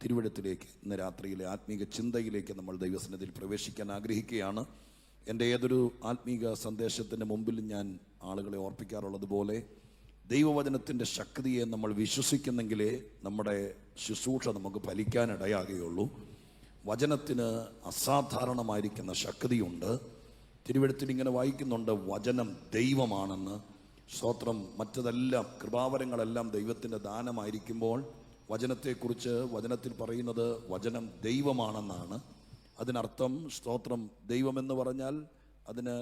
തിരുവഴുത്തിലേക്ക് ഇന്ന് രാത്രിയിലെ ആത്മീക ചിന്തയിലേക്ക് നമ്മൾ ദൈവസന്നിധിയിൽ പ്രവേശിക്കാൻ ആഗ്രഹിക്കുകയാണ്. എൻ്റെ ഏതൊരു ആത്മീക സന്ദേശത്തിൻ്റെ മുമ്പിൽ ഞാൻ ആളുകളെ ഓർപ്പിക്കാറുള്ളത് പോലെ ദൈവവചനത്തിൻ്റെ ശക്തിയെ നമ്മൾ വിശ്വസിക്കുന്നെങ്കിലേ നമ്മുടെ ശുശ്രൂഷ നമുക്ക് ഫലിക്കാനിടയാകുകയുള്ളൂ. വചനത്തിന് അസാധാരണമായിരിക്കുന്ന ശക്തിയുണ്ട്. തിരുവഴുത്തിൽ ഇങ്ങനെ വായിക്കുന്നുണ്ട്, വചനം ദൈവമാണെന്ന്. സ്തോത്രം. മറ്റതെല്ലാം കൃപാവരങ്ങളെല്ലാം ദൈവത്തിൻ്റെ ദാനമായിരിക്കുമ്പോൾ വചനത്തെക്കുറിച്ച് വചനത്തിൽ പറയുന്നത് വചനം ദൈവമാണെന്നാണ്. അതിനർത്ഥം സ്തോത്രം, ദൈവമെന്ന് പറഞ്ഞാൽ അതിന്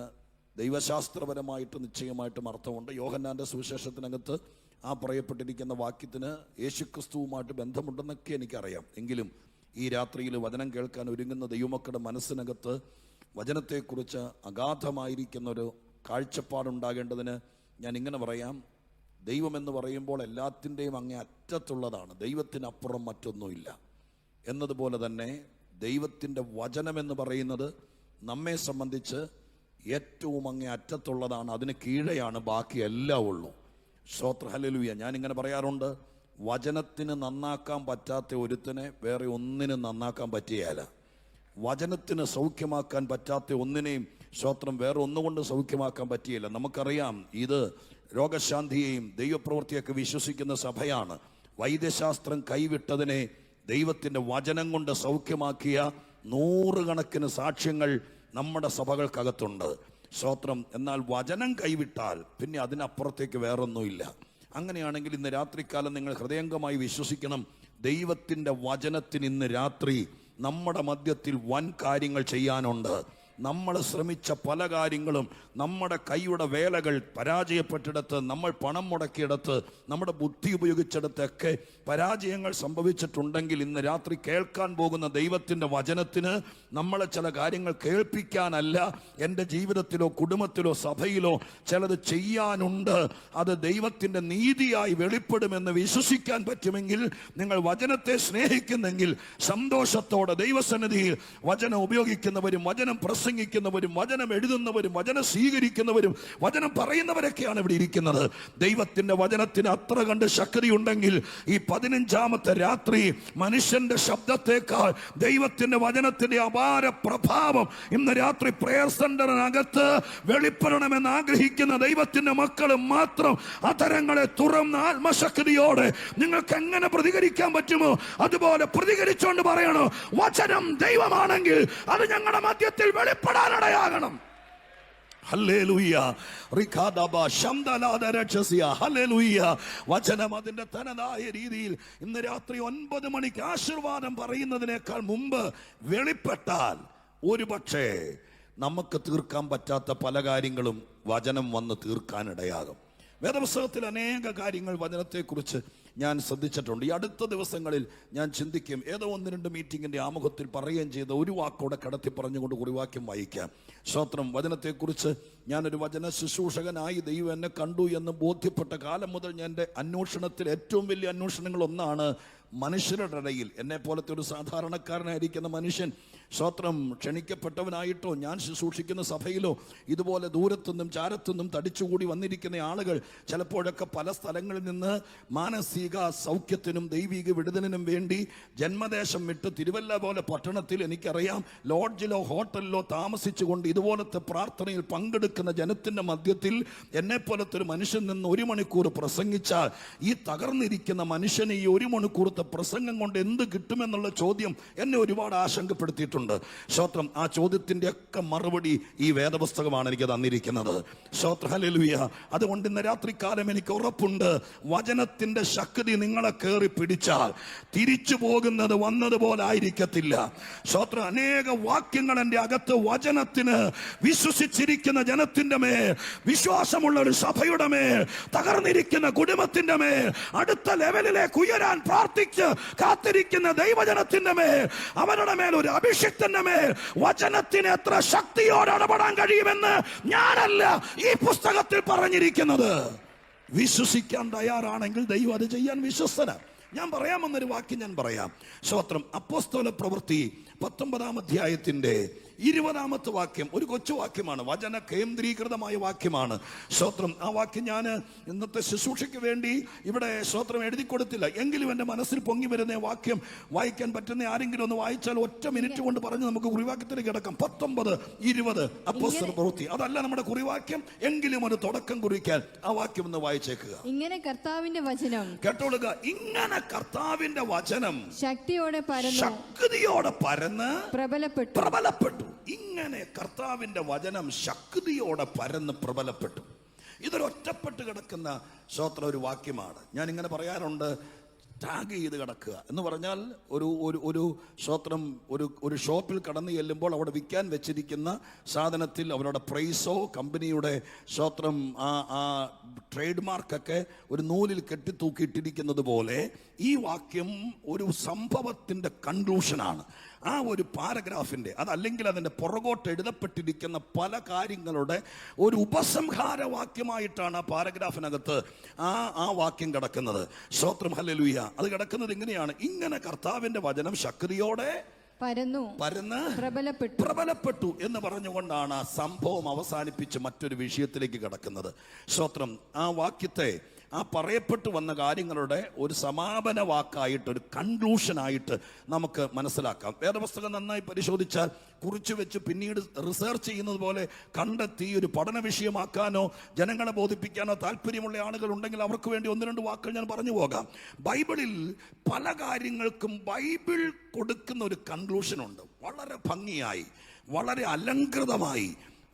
ദൈവശാസ്ത്രപരമായിട്ട് നിശ്ചയമായിട്ടും അർത്ഥമുണ്ട്. യോഹന്നാൻ്റെ സുവിശേഷത്തിനകത്ത് ആ പറയപ്പെട്ടിരിക്കുന്ന വാക്യത്തിന് യേശുക്രിസ്തുവുമായിട്ട് ബന്ധമുണ്ടെന്നൊക്കെ എനിക്കറിയാം. എങ്കിലും ഈ രാത്രിയിൽ വചനം കേൾക്കാൻ ഒരുങ്ങുന്ന ദൈവമക്കളുടെ മനസ്സിനകത്ത് വചനത്തെക്കുറിച്ച് അഗാധമായിരിക്കുന്നൊരു കാഴ്ചപ്പാടുണ്ടാകേണ്ടതിന് ഞാൻ ഇങ്ങനെ പറയാം. ദൈവമെന്ന് പറയുമ്പോൾ എല്ലാത്തിൻ്റെയും അങ്ങേ അറ്റത്തുള്ളതാണ്. ദൈവത്തിനപ്പുറം മറ്റൊന്നുമില്ല എന്നതുപോലെ തന്നെ ദൈവത്തിൻ്റെ വചനമെന്ന് പറയുന്നത് നമ്മെ സംബന്ധിച്ച് ഏറ്റവും അങ്ങേ അറ്റത്തുള്ളതാണ്. അതിന് കീഴെയാണ് ബാക്കി എല്ലാം ഉള്ളൂ. സ്തോത്ര ഹല്ലേലൂയ. ഞാനിങ്ങനെ പറയാറുണ്ട്, വചനത്തിന് നന്നാക്കാൻ പറ്റാത്ത ഒരുത്തനെ വേറെ ഒന്നിനും നന്നാക്കാൻ പറ്റുകയില്ല. വചനത്തിന് സൗഖ്യമാക്കാൻ പറ്റാത്ത ഒന്നിനെയും സ്തോത്രം വേറെ ഒന്നുകൊണ്ട് സൗഖ്യമാക്കാൻ പറ്റിയില്ല. നമുക്കറിയാം, ഇത് രോഗശാന്തിയെയും ദൈവപ്രവൃത്തിയൊക്കെ വിശ്വസിക്കുന്ന സഭയാണ്. വൈദ്യശാസ്ത്രം കൈവിട്ടതിനെ ദൈവത്തിൻ്റെ വചനം കൊണ്ട് സൗഖ്യമാക്കിയ നൂറുകണക്കിന് സാക്ഷ്യങ്ങൾ നമ്മുടെ സഭകൾക്കകത്തുണ്ട്. സ്തോത്രം. എന്നാൽ വചനം കൈവിട്ടാൽ പിന്നെ അതിനപ്പുറത്തേക്ക് വേറൊന്നുമില്ല. അങ്ങനെയാണെങ്കിൽ ഇന്ന് രാത്രിക്കാലം നിങ്ങൾ ഹൃദയംഗമായി വിശ്വസിക്കണം, ദൈവത്തിൻ്റെ വചനത്തിന് ഇന്ന് രാത്രി നമ്മുടെ മധ്യത്തിൽ വൻ കാര്യങ്ങൾ ചെയ്യാനുണ്ട്. നമ്മൾ ശ്രമിച്ച പല കാര്യങ്ങളും, നമ്മുടെ കൈയുടെ വേലകൾ പരാജയപ്പെട്ടിടത്ത്, നമ്മൾ പണം മുടക്കിയിടത്ത്, നമ്മുടെ ബുദ്ധി ഉപയോഗിച്ചിടത്തൊക്കെ പരാജയങ്ങൾ സംഭവിച്ചിട്ടുണ്ടെങ്കിൽ ഇന്ന് രാത്രി കേൾക്കാൻ പോകുന്ന ദൈവത്തിൻ്റെ വചനത്തിന് നമ്മളെ ചില കാര്യങ്ങൾ കേൾപ്പിക്കാനല്ല, എൻ്റെ ജീവിതത്തിലോ കുടുംബത്തിലോ സഭയിലോ ചിലത് ചെയ്യാനുണ്ട്. അത് ദൈവത്തിൻ്റെ നീതിയായി വെളിപ്പെടുമെന്ന് വിശ്വസിക്കാൻ പറ്റുമെങ്കിൽ, നിങ്ങൾ വചനത്തെ സ്നേഹിക്കുന്നെങ്കിൽ സന്തോഷത്തോടെ ദൈവസന്നിധിയിൽ വചനം ഉപയോഗിക്കുന്നവരും വചനം പ്രസംഗിക്കുന്നവരും വചനം എഴുതുന്നവരും വചനം സ്വീകരിക്കുന്നവരും വചനം പറയുന്നവരൊക്കെയാണ് ഇവിടെ ഇരിക്കുന്നത്. ദൈവത്തിന്റെ വചനത്തിന് അത്ര കണ്ട് ശക്തിയുണ്ടെങ്കിൽ ഈ 15ാമത്തെ രാത്രി മനുഷ്യന്റെ ശബ്ദത്തേക്കാൾ ദൈവത്തിന്റെ വചനത്തിന്റെ അപാര പ്രഭാവം ഇന്ന് രാത്രി പ്രയർ സെന്ററിനകത്ത് വെളിപ്പെടണമെന്ന് ആഗ്രഹിക്കുന്ന ദൈവത്തിന്റെ മക്കൾ മാത്രം അധരങ്ങളെ തുറന്ന ആത്മശക്തിയോടെ നിങ്ങൾക്ക് എങ്ങനെ പ്രതികരിക്കാൻ പറ്റുമോ അതുപോലെ പ്രതികരിച്ചുകൊണ്ട് പറയണോ, വചനം ദൈവമാണെങ്കിൽ അത് ഞങ്ങളുടെ മധ്യത്തിൽ വെളിപ്പെടാനിടയാകണം. ഹല്ലേലൂയ. ഹല്ലേലൂയ. വചനം അതിന്റെ തനതായ രീതിയിൽ ഇന്ന് രാത്രി 9 മണിക്ക് ആശീർവാദം പറയുന്നതിനേക്കാൾ മുമ്പ് വെളിപ്പെട്ടാൽ ഒരുപക്ഷേ നമുക്ക് തീർക്കാൻ പറ്റാത്ത പല കാര്യങ്ങളും വചനം വന്ന് തീർക്കാനിടയാകും. വേദപുസ്തകത്തിൽ അനേക കാര്യങ്ങൾ വചനത്തെക്കുറിച്ച് ഞാൻ ശ്രദ്ധിച്ചിട്ടുണ്ട്. ഈ അടുത്ത ദിവസങ്ങളിൽ ഞാൻ ചിന്തിക്കും, ഏതോ 1-2 മീറ്റിങ്ങിൻ്റെ ആമുഖത്തിൽ പറയുകയും ചെയ്ത ഒരു വാക്കോടെ കടത്തി പറഞ്ഞുകൊണ്ട് ഒരു വാക്യം വായിക്കാം. സ്തോത്രം. വചനത്തെക്കുറിച്ച് ഞാനൊരു വചന ശുശ്രൂഷകനായി ദൈവം എന്നെ കണ്ടു എന്ന് ബോധ്യപ്പെട്ട കാലം മുതൽ ഞാൻ എൻ്റെ അന്വേഷണത്തിൽ ഏറ്റവും വലിയ അന്വേഷണങ്ങളൊന്നാണ് മനുഷ്യരുടെ ഇടയിൽ എന്നെ പോലത്തെ ഒരു സാധാരണക്കാരനായിരിക്കുന്ന മനുഷ്യൻ, സ്തോത്രം, ക്ഷണിക്കപ്പെട്ടവനായിട്ടോ ഞാൻ ശുശ്രൂഷിക്കുന്ന സഭയിലോ ഇതുപോലെ ദൂരത്തുനിന്നും ചാരത്തുനിന്നും തടിച്ചുകൂടി വന്നിരിക്കുന്ന ആളുകൾ ചിലപ്പോഴൊക്കെ പല സ്ഥലങ്ങളിൽ നിന്ന് മാനസിക സൗഖ്യത്തിനും ദൈവിക വിടുതലിനും വേണ്ടി ജന്മദേശം വിട്ട് തിരുവല്ല പോലെ പട്ടണത്തിൽ എനിക്കറിയാം ലോഡ്ജിലോ ഹോട്ടലിലോ താമസിച്ചുകൊണ്ട് ഇതുപോലത്തെ പ്രാർത്ഥനയിൽ പങ്കെടുക്കുന്ന ജനത്തിൻ്റെ മധ്യത്തിൽ എന്നെ പോലത്തെ ഒരു മനുഷ്യൻ നിന്ന് 1 മണിക്കൂർ പ്രസംഗിച്ചാൽ ഈ തകർന്നിരിക്കുന്ന മനുഷ്യന് ഈ 1 മണിക്കൂറത്തെ പ്രസംഗം കൊണ്ട് എന്ത് കിട്ടുമെന്നുള്ള ചോദ്യം എന്നെ ഒരുപാട് ആശങ്കപ്പെടുത്തിയിട്ടുണ്ട്. സ്തോത്രം. ആ ചോദ്യത്തിൻ്റെ ഒക്കെ മറുപടി ഈ വേദപുസ്തകമാണ് എനിക്ക് തന്നിരിക്കുന്നത്. സ്തോത്രം. ഹല്ലേലൂയ. അതുകൊണ്ട് ഇന്ന് രാത്രികാലം എനിക്ക് ഉറപ്പുണ്ട്, വചനത്തിന്റെ ശക്തി നിങ്ങളെ കയറി പിടിച്ചാൽ തിരിച്ചു പോകുന്നത് വന്നതുപോലെ ആയിരിക്കത്തില്ല. സ്തോത്രം. അനേക വാക്യങ്ങൾ എൻ്റെ അകത്ത് വചനത്തിന് വിശ്വസിച്ചിരിക്കുന്ന ജനത്തിന്റെ മേൽ, വിശ്വാസമുള്ള ഒരു സഭയുടെ മേൽ, തകർന്നിരിക്കുന്ന കുടുംബത്തിന്റെ മേൽ അടുത്ത ലെവലിലേക്ക് ഉയരാൻ പ്രാർത്ഥിച്ച് കാത്തിരിക്കുന്ന ദൈവജനത്തിന്റെ മേൽ, അവരുടെ മേൽ ഒരു അഭിഷിക്തന്റെ മേൽ വചനത്തിന് എത്ര ശക്തിയോടെ ഇടപെടാൻ കഴിയുമെന്ന് ഞാനല്ല, ഈ പുസ്തകത്തിൽ പറഞ്ഞിരിക്കുന്നത്. വിശ്വസിക്കാൻ തയ്യാറാണെങ്കിൽ ദൈവം അത് ചെയ്യാൻ വിശ്വസ്തനാണ്. ഞാൻ പറയാമെന്നൊരു വാക്യം ഞാൻ പറയാം. സ്തോത്രം. അപ്പോസ്തല പ്രവൃത്തി 19-ാം അധ്യായത്തിന്റെ 20-ാമത്തെ വാക്യം ഒരു കൊച്ചു വാക്യമാണ്, വചന കേന്ദ്രീകൃതമായ വാക്യമാണ്. സ്തോത്രം. ആ വാക്യം ഞാൻ ഇന്നത്തെ ശുശ്രൂഷയ്ക്ക് വേണ്ടി ഇവിടെ സ്തോത്രം എഴുതി കൊടുത്തില്ല, എങ്കിലും എൻ്റെ മനസ്സിൽ പൊങ്ങി വരുന്ന വാക്യം വായിക്കാൻ പറ്റുന്ന ആരെങ്കിലും ഒന്ന് വായിച്ചാൽ ഒറ്റ മിനിറ്റ് കൊണ്ട് പറഞ്ഞ് നമുക്ക് കുറിവാക്യത്തിലേക്ക് കിടക്കാം. 19-20 അപ്പോസ്തല പ്രവൃത്തി. അതല്ല നമ്മുടെ കുറിവാക്യം, എങ്കിലും ഒരു തുടക്കം കുറിക്കാൻ ആ വാക്യം ഒന്ന് വായിച്ചേക്കുക. ഇങ്ങനെ കർത്താവിന്റെ വചനം കേട്ടോളുക. ഇങ്ങനെ കർത്താവിന്റെ വചനം ശക്തിയോടെ പരന്ന് പ്രബലപ്പെട്ടു. ഇങ്ങനെ കർത്താവിന്റെ വചനം ശക്തിയോടെ പരന്ന് പ്രബലപ്പെട്ടു. ഇതൊരു ഒറ്റപ്പെട്ട് കിടക്കുന്ന സ്തോത്രം ഒരു വാക്യമാണ്. ഞാൻ ഇങ്ങനെ പറയാറുണ്ട്, ടാഗ് ചെയ്ത് കിടക്കുക എന്ന് പറഞ്ഞാൽ ഒരു സ്തോത്രം ഒരു ഷോപ്പിൽ കടന്നു ചെല്ലുമ്പോൾ അവിടെ വിൽക്കാൻ വെച്ചിരിക്കുന്ന സാധനത്തിൽ അവരുടെ പ്രൈസോ കമ്പനിയുടെ സ്തോത്രം ആ ട്രേഡ് മാർക്കൊക്കെ ഒരു നൂലിൽ കെട്ടിത്തൂക്കിയിട്ടിരിക്കുന്നത് പോലെ ഈ വാക്യം ഒരു സംഭവത്തിൻ്റെ കൺക്ലൂഷനാണ്. ആ ഒരു പാരഗ്രാഫിൻ്റെ, അതല്ലെങ്കിൽ അതിൻ്റെ പുറകോട്ട് എഴുതപ്പെട്ടിരിക്കുന്ന പല കാര്യങ്ങളുടെ ഒരു ഉപസംഹാര വാക്യമായിട്ടാണ് ആ പാരഗ്രാഫിനകത്ത് ആ വാക്യം കിടക്കുന്നത്. സ്തോത്രം. ഹല്ലേലൂയ. അത് കിടക്കുന്നത് ഇങ്ങനെയാണ്: ഇങ്ങനെ കർത്താവിൻ്റെ വചനം ശക്തിയോടെ പരന്ന് പ്രബലപ്പെട്ടു എന്ന് പറഞ്ഞുകൊണ്ടാണ് ആ സംഭവം അവസാനിപ്പിച്ച് മറ്റൊരു വിഷയത്തിലേക്ക് കിടക്കുന്നത്. സ്തോത്രം. ആ വാക്യത്തെ ആ പറയപ്പെട്ടു വന്ന കാര്യങ്ങളുടെ ഒരു സമാപന വാക്കായിട്ട്, ഒരു കൺക്ലൂഷനായിട്ട് നമുക്ക് മനസ്സിലാക്കാം. വേദപുസ്തകം നന്നായി പരിശോധിച്ചാൽ കുറിച്ചു വെച്ച് പിന്നീട് റിസർച്ച് ചെയ്യുന്നത് പോലെ കണ്ടെത്തി ഒരു പഠന വിഷയമാക്കാനോ ജനങ്ങളെ ബോധിപ്പിക്കാനോ താല്പര്യമുള്ള ആളുകൾ ഉണ്ടെങ്കിൽ അവർക്ക് വേണ്ടി 1-2 വാക്കുകൾ ഞാൻ പറഞ്ഞു പോകാം. ബൈബിളിൽ പല കാര്യങ്ങൾക്കും ബൈബിൾ കൊടുക്കുന്ന ഒരു കൺക്ലൂഷനുണ്ട്. വളരെ ഭംഗിയായി, വളരെ അലങ്കൃതമായി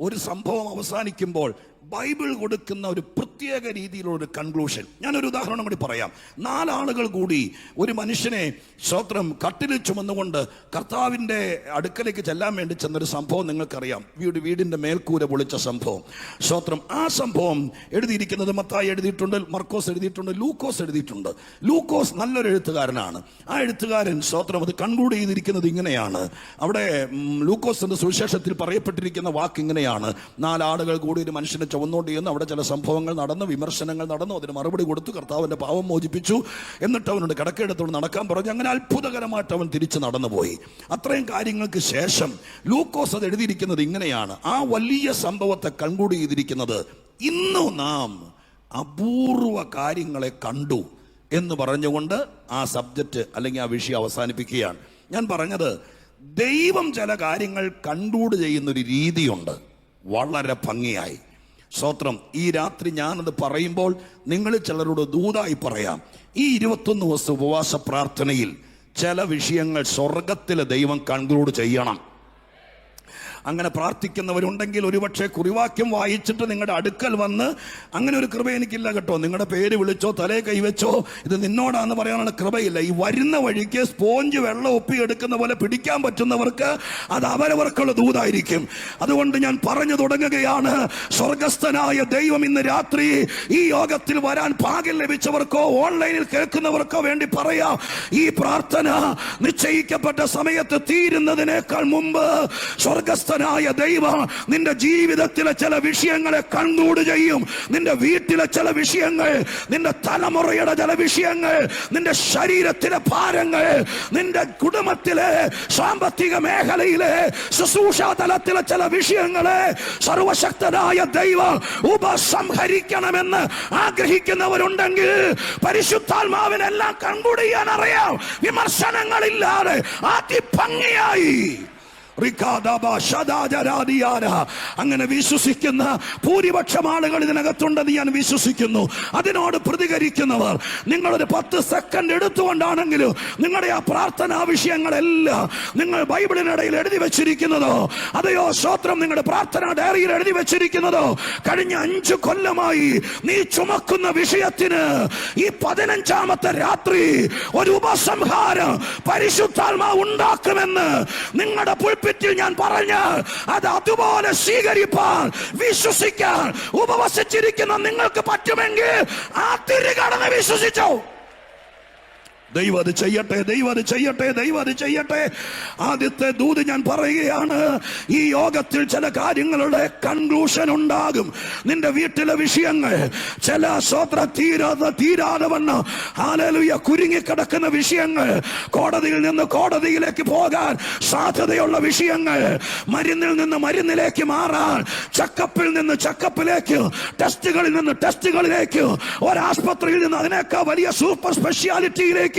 ഒരു സംഭവം അവസാനിക്കുമ്പോൾ ബൈബിൾ കൊടുക്കുന്ന ഒരു പ്രത്യേക രീതിയിലുള്ള ഒരു കൺക്ലൂഷൻ. ഞാനൊരു ഉദാഹരണം കൂടി പറയാം. 4 ആളുകൾ കൂടി ഒരു മനുഷ്യനെ സ്തോത്രം കട്ടിലിൽ ചുമന്നുകൊണ്ട് കർത്താവിൻ്റെ അടുക്കലേക്ക് ചെല്ലാൻ വേണ്ടി ചെന്നൊരു സംഭവം നിങ്ങൾക്കറിയാം. വീടിൻ്റെ മേൽക്കൂര പൊളിച്ച സംഭവം. സ്തോത്രം. ആ സംഭവം എഴുതിയിരിക്കുന്നത് മത്തായി എഴുതിയിട്ടുണ്ട്, മർക്കോസ് എഴുതിയിട്ടുണ്ട്, ലൂക്കോസ് എഴുതിയിട്ടുണ്ട്. ലൂക്കോസ് നല്ലൊരു എഴുത്തുകാരനാണ്. ആ എഴുത്തുകാരൻ സ്തോത്രം അത് കൺക്ലൂഡ് ചെയ്തിരിക്കുന്നത് ഇങ്ങനെയാണ്. അവിടെ ലൂക്കോസിന്റെ സുവിശേഷത്തിൽ പറയപ്പെട്ടിരിക്കുന്ന വാക്ക് ഇങ്ങനെയാണ്: 4 ആളുകൾ കൂടി ഒരു മനുഷ്യനെ ചുവന്നുകൊണ്ട് ചെയ്യുന്നു. അവിടെ ചില സംഭവങ്ങൾ നടന്നു, വിമർശനങ്ങൾ നടന്നു, അതിന് മറുപടി കൊടുത്തു, കർത്താവിന്റെ പാവം മോചിപ്പിച്ചു, എന്നിട്ട് അവനോട് കിടക്കയെടുത്തോണ്ട് നടക്കാൻ പറഞ്ഞു. അങ്ങനെ അത്ഭുതകരമായിട്ട് അവൻ തിരിച്ച് നടന്നുപോയി. അത്രയും കാര്യങ്ങൾക്ക് ശേഷം ലൂക്കോസ് അത് എഴുതിയിരിക്കുന്നത് ഇങ്ങനെയാണ്. ആ വലിയ സംഭവത്തെ കൺക്ലൂഡ് ചെയ്തിരിക്കുന്നത് ഇന്നു നാം അപൂർവ കാര്യങ്ങളെ കണ്ടു എന്ന് പറഞ്ഞുകൊണ്ട് ആ സബ്ജക്റ്റ് അല്ലെങ്കിൽ ആ വിഷയം അവസാനിപ്പിക്കുകയാണ്. ഞാൻ പറഞ്ഞത്, ദൈവം ചില കാര്യങ്ങൾ കൺക്ലൂഡ് ചെയ്യുന്നൊരു രീതിയുണ്ട്, വളരെ ഭംഗിയായി. സ്തോത്രം. ഈ രാത്രി ഞാനത് പറയുമ്പോൾ നിങ്ങൾ ചിലരോട് ദൂതായി പറയാം, ഈ 21 ദിവസം ഉപവാസ പ്രാർത്ഥനയിൽ ചില വിഷയങ്ങൾ സ്വർഗത്തിലെ ദൈവം കൺക്ലൂഡ് ചെയ്യണം. അങ്ങനെ പ്രാർത്ഥിക്കുന്നവരുണ്ടെങ്കിൽ ഒരുപക്ഷെ കുറിവാക്യം വായിച്ചിട്ട് നിങ്ങളുടെ അടുക്കൽ വന്ന്, അങ്ങനെ ഒരു കൃപ എനിക്കില്ല കേട്ടോ, നിങ്ങളുടെ പേര് വിളിച്ചോ തലേ കൈവച്ചോ ഇത് നിന്നോടാന്ന് പറയാനുള്ള കൃപയില്ല. ഈ വരുന്ന വഴിക്ക് സ്പോഞ്ച് വെള്ളം ഒപ്പിയെടുക്കുന്ന പോലെ പിടിക്കാൻ പറ്റുന്നവർക്ക് അത് അവരവർക്കുള്ള ദൂതായിരിക്കും. അതുകൊണ്ട് ഞാൻ പറഞ്ഞു തുടങ്ങുകയാണ്, സ്വർഗസ്ഥനായ ദൈവം ഇന്ന് രാത്രി ഈ യോഗത്തിൽ വരാൻ ഭാഗ്യം ലഭിച്ചവർക്കോ ഓൺലൈനിൽ കേൾക്കുന്നവർക്കോ വേണ്ടി പറയാം, ഈ പ്രാർത്ഥന നിശ്ചയിക്കപ്പെട്ട സമയത്ത് തീരുന്നതിനേക്കാൾ മുമ്പ് സ്വർഗസ്ഥ ദൈവം നിന്റെ ജീവിതത്തിലെ ചില വിഷയങ്ങളെ കൺക്ലൂഡ് ചെയ്യും. നിന്റെ വീട്ടിലെ ചില വിഷയങ്ങൾ, നിന്റെ തലമുറയുടെ ചില വിഷയങ്ങൾ, നിന്റെ ശരീരത്തിലെ ഭാരങ്ങൾ, നിന്റെ കുടുംബത്തിലെ സാമ്പത്തിക മേഖലയിലെ ശുശ്രൂഷാ തലത്തിലെ ചില വിഷയങ്ങളെ സർവശക്തനായ ദൈവം ഉപസംഹരിക്കണമെന്ന് ആഗ്രഹിക്കുന്നവരുണ്ടെങ്കിൽ പരിശുദ്ധാത്മാവിനെല്ലാം കൺക്ലൂഡ് ചെയ്യാൻ അറിയാം. വിമർശനങ്ങളില്ലാതെ അതിഭംഗിയായി അങ്ങനെ വിശ്വസിക്കുന്ന ഭൂരിപക്ഷം ആളുകൾ ഇതിനകത്തുണ്ടെന്ന് ഞാൻ വിശ്വസിക്കുന്നു. അതിനോട് പ്രതികരിക്കുന്നവർ നിങ്ങളൊരു 10 സെക്കൻഡ് എടുത്തുകൊണ്ടാണെങ്കിലും നിങ്ങളുടെ ആ പ്രാർത്ഥനാ വിഷയങ്ങളെല്ലാം നിങ്ങൾ ബൈബിളിനിടയിൽ എഴുതി വെച്ചിരിക്കുന്നതോ, അതെയോ സ്തോത്രം നിങ്ങളുടെ പ്രാർത്ഥനാ ഡയറിയിൽ എഴുതി വെച്ചിരിക്കുന്നതോ, കഴിഞ്ഞ 5 കൊല്ലമായി നീ ചുമക്കുന്ന വിഷയത്തിന് ഈ 15ാമത്തെ രാത്രി ഒരു ഉപസംഹാരം പരിശുദ്ധാത്മാവ് ഉണ്ടാക്കുമെന്ന് നിങ്ങളുടെ ഞാൻ പറഞ്ഞ അത് അതുപോലെ സ്വീകരിപ്പാൻ വിശ്വസിക്കാൻ ഉപവസിച്ചിരിക്കുന്ന നിങ്ങൾക്ക് പറ്റുമെങ്കിൽ ആ തിരുകടന്ന് വിശ്വസിച്ചോ. ദൈവം അത് ചെയ്യട്ടെ, ദൈവം അത് ചെയ്യട്ടെ, ദൈവം അത് ചെയ്യട്ടെ. ആദ്യത്തെ ദൂത് ഞാൻ പറയുകയാണ്, ഈ യോഗത്തിൽ ചില കാര്യങ്ങളുടെ കൺക്ലൂഷൻ ഉണ്ടാകും. നിന്റെ വീട്ടിലെ വിഷയങ്ങൾ, ചില സ്വത്ര തീരാതെ വണ്ണം ഹല്ലേലൂയ കുരുങ്ങിക്കിടക്കുന്ന വിഷയങ്ങൾ, കോടതിയിൽ നിന്ന് കോടതിയിലേക്ക് പോകാൻ സാധ്യതയുള്ള വിഷയങ്ങൾ, മരുന്നിൽ നിന്ന് മരുന്നിലേക്ക് മാറാൻ, ചെക്കപ്പിൽ നിന്ന് ചെക്കപ്പിലേക്ക്, ടെസ്റ്റുകളിൽ നിന്ന് ടെസ്റ്റുകളിലേക്ക്, ഒരാശുപത്രിയിൽ നിന്ന് അതിനേക്കാൾ വലിയ സൂപ്പർ സ്പെഷ്യാലിറ്റിയിലേക്ക്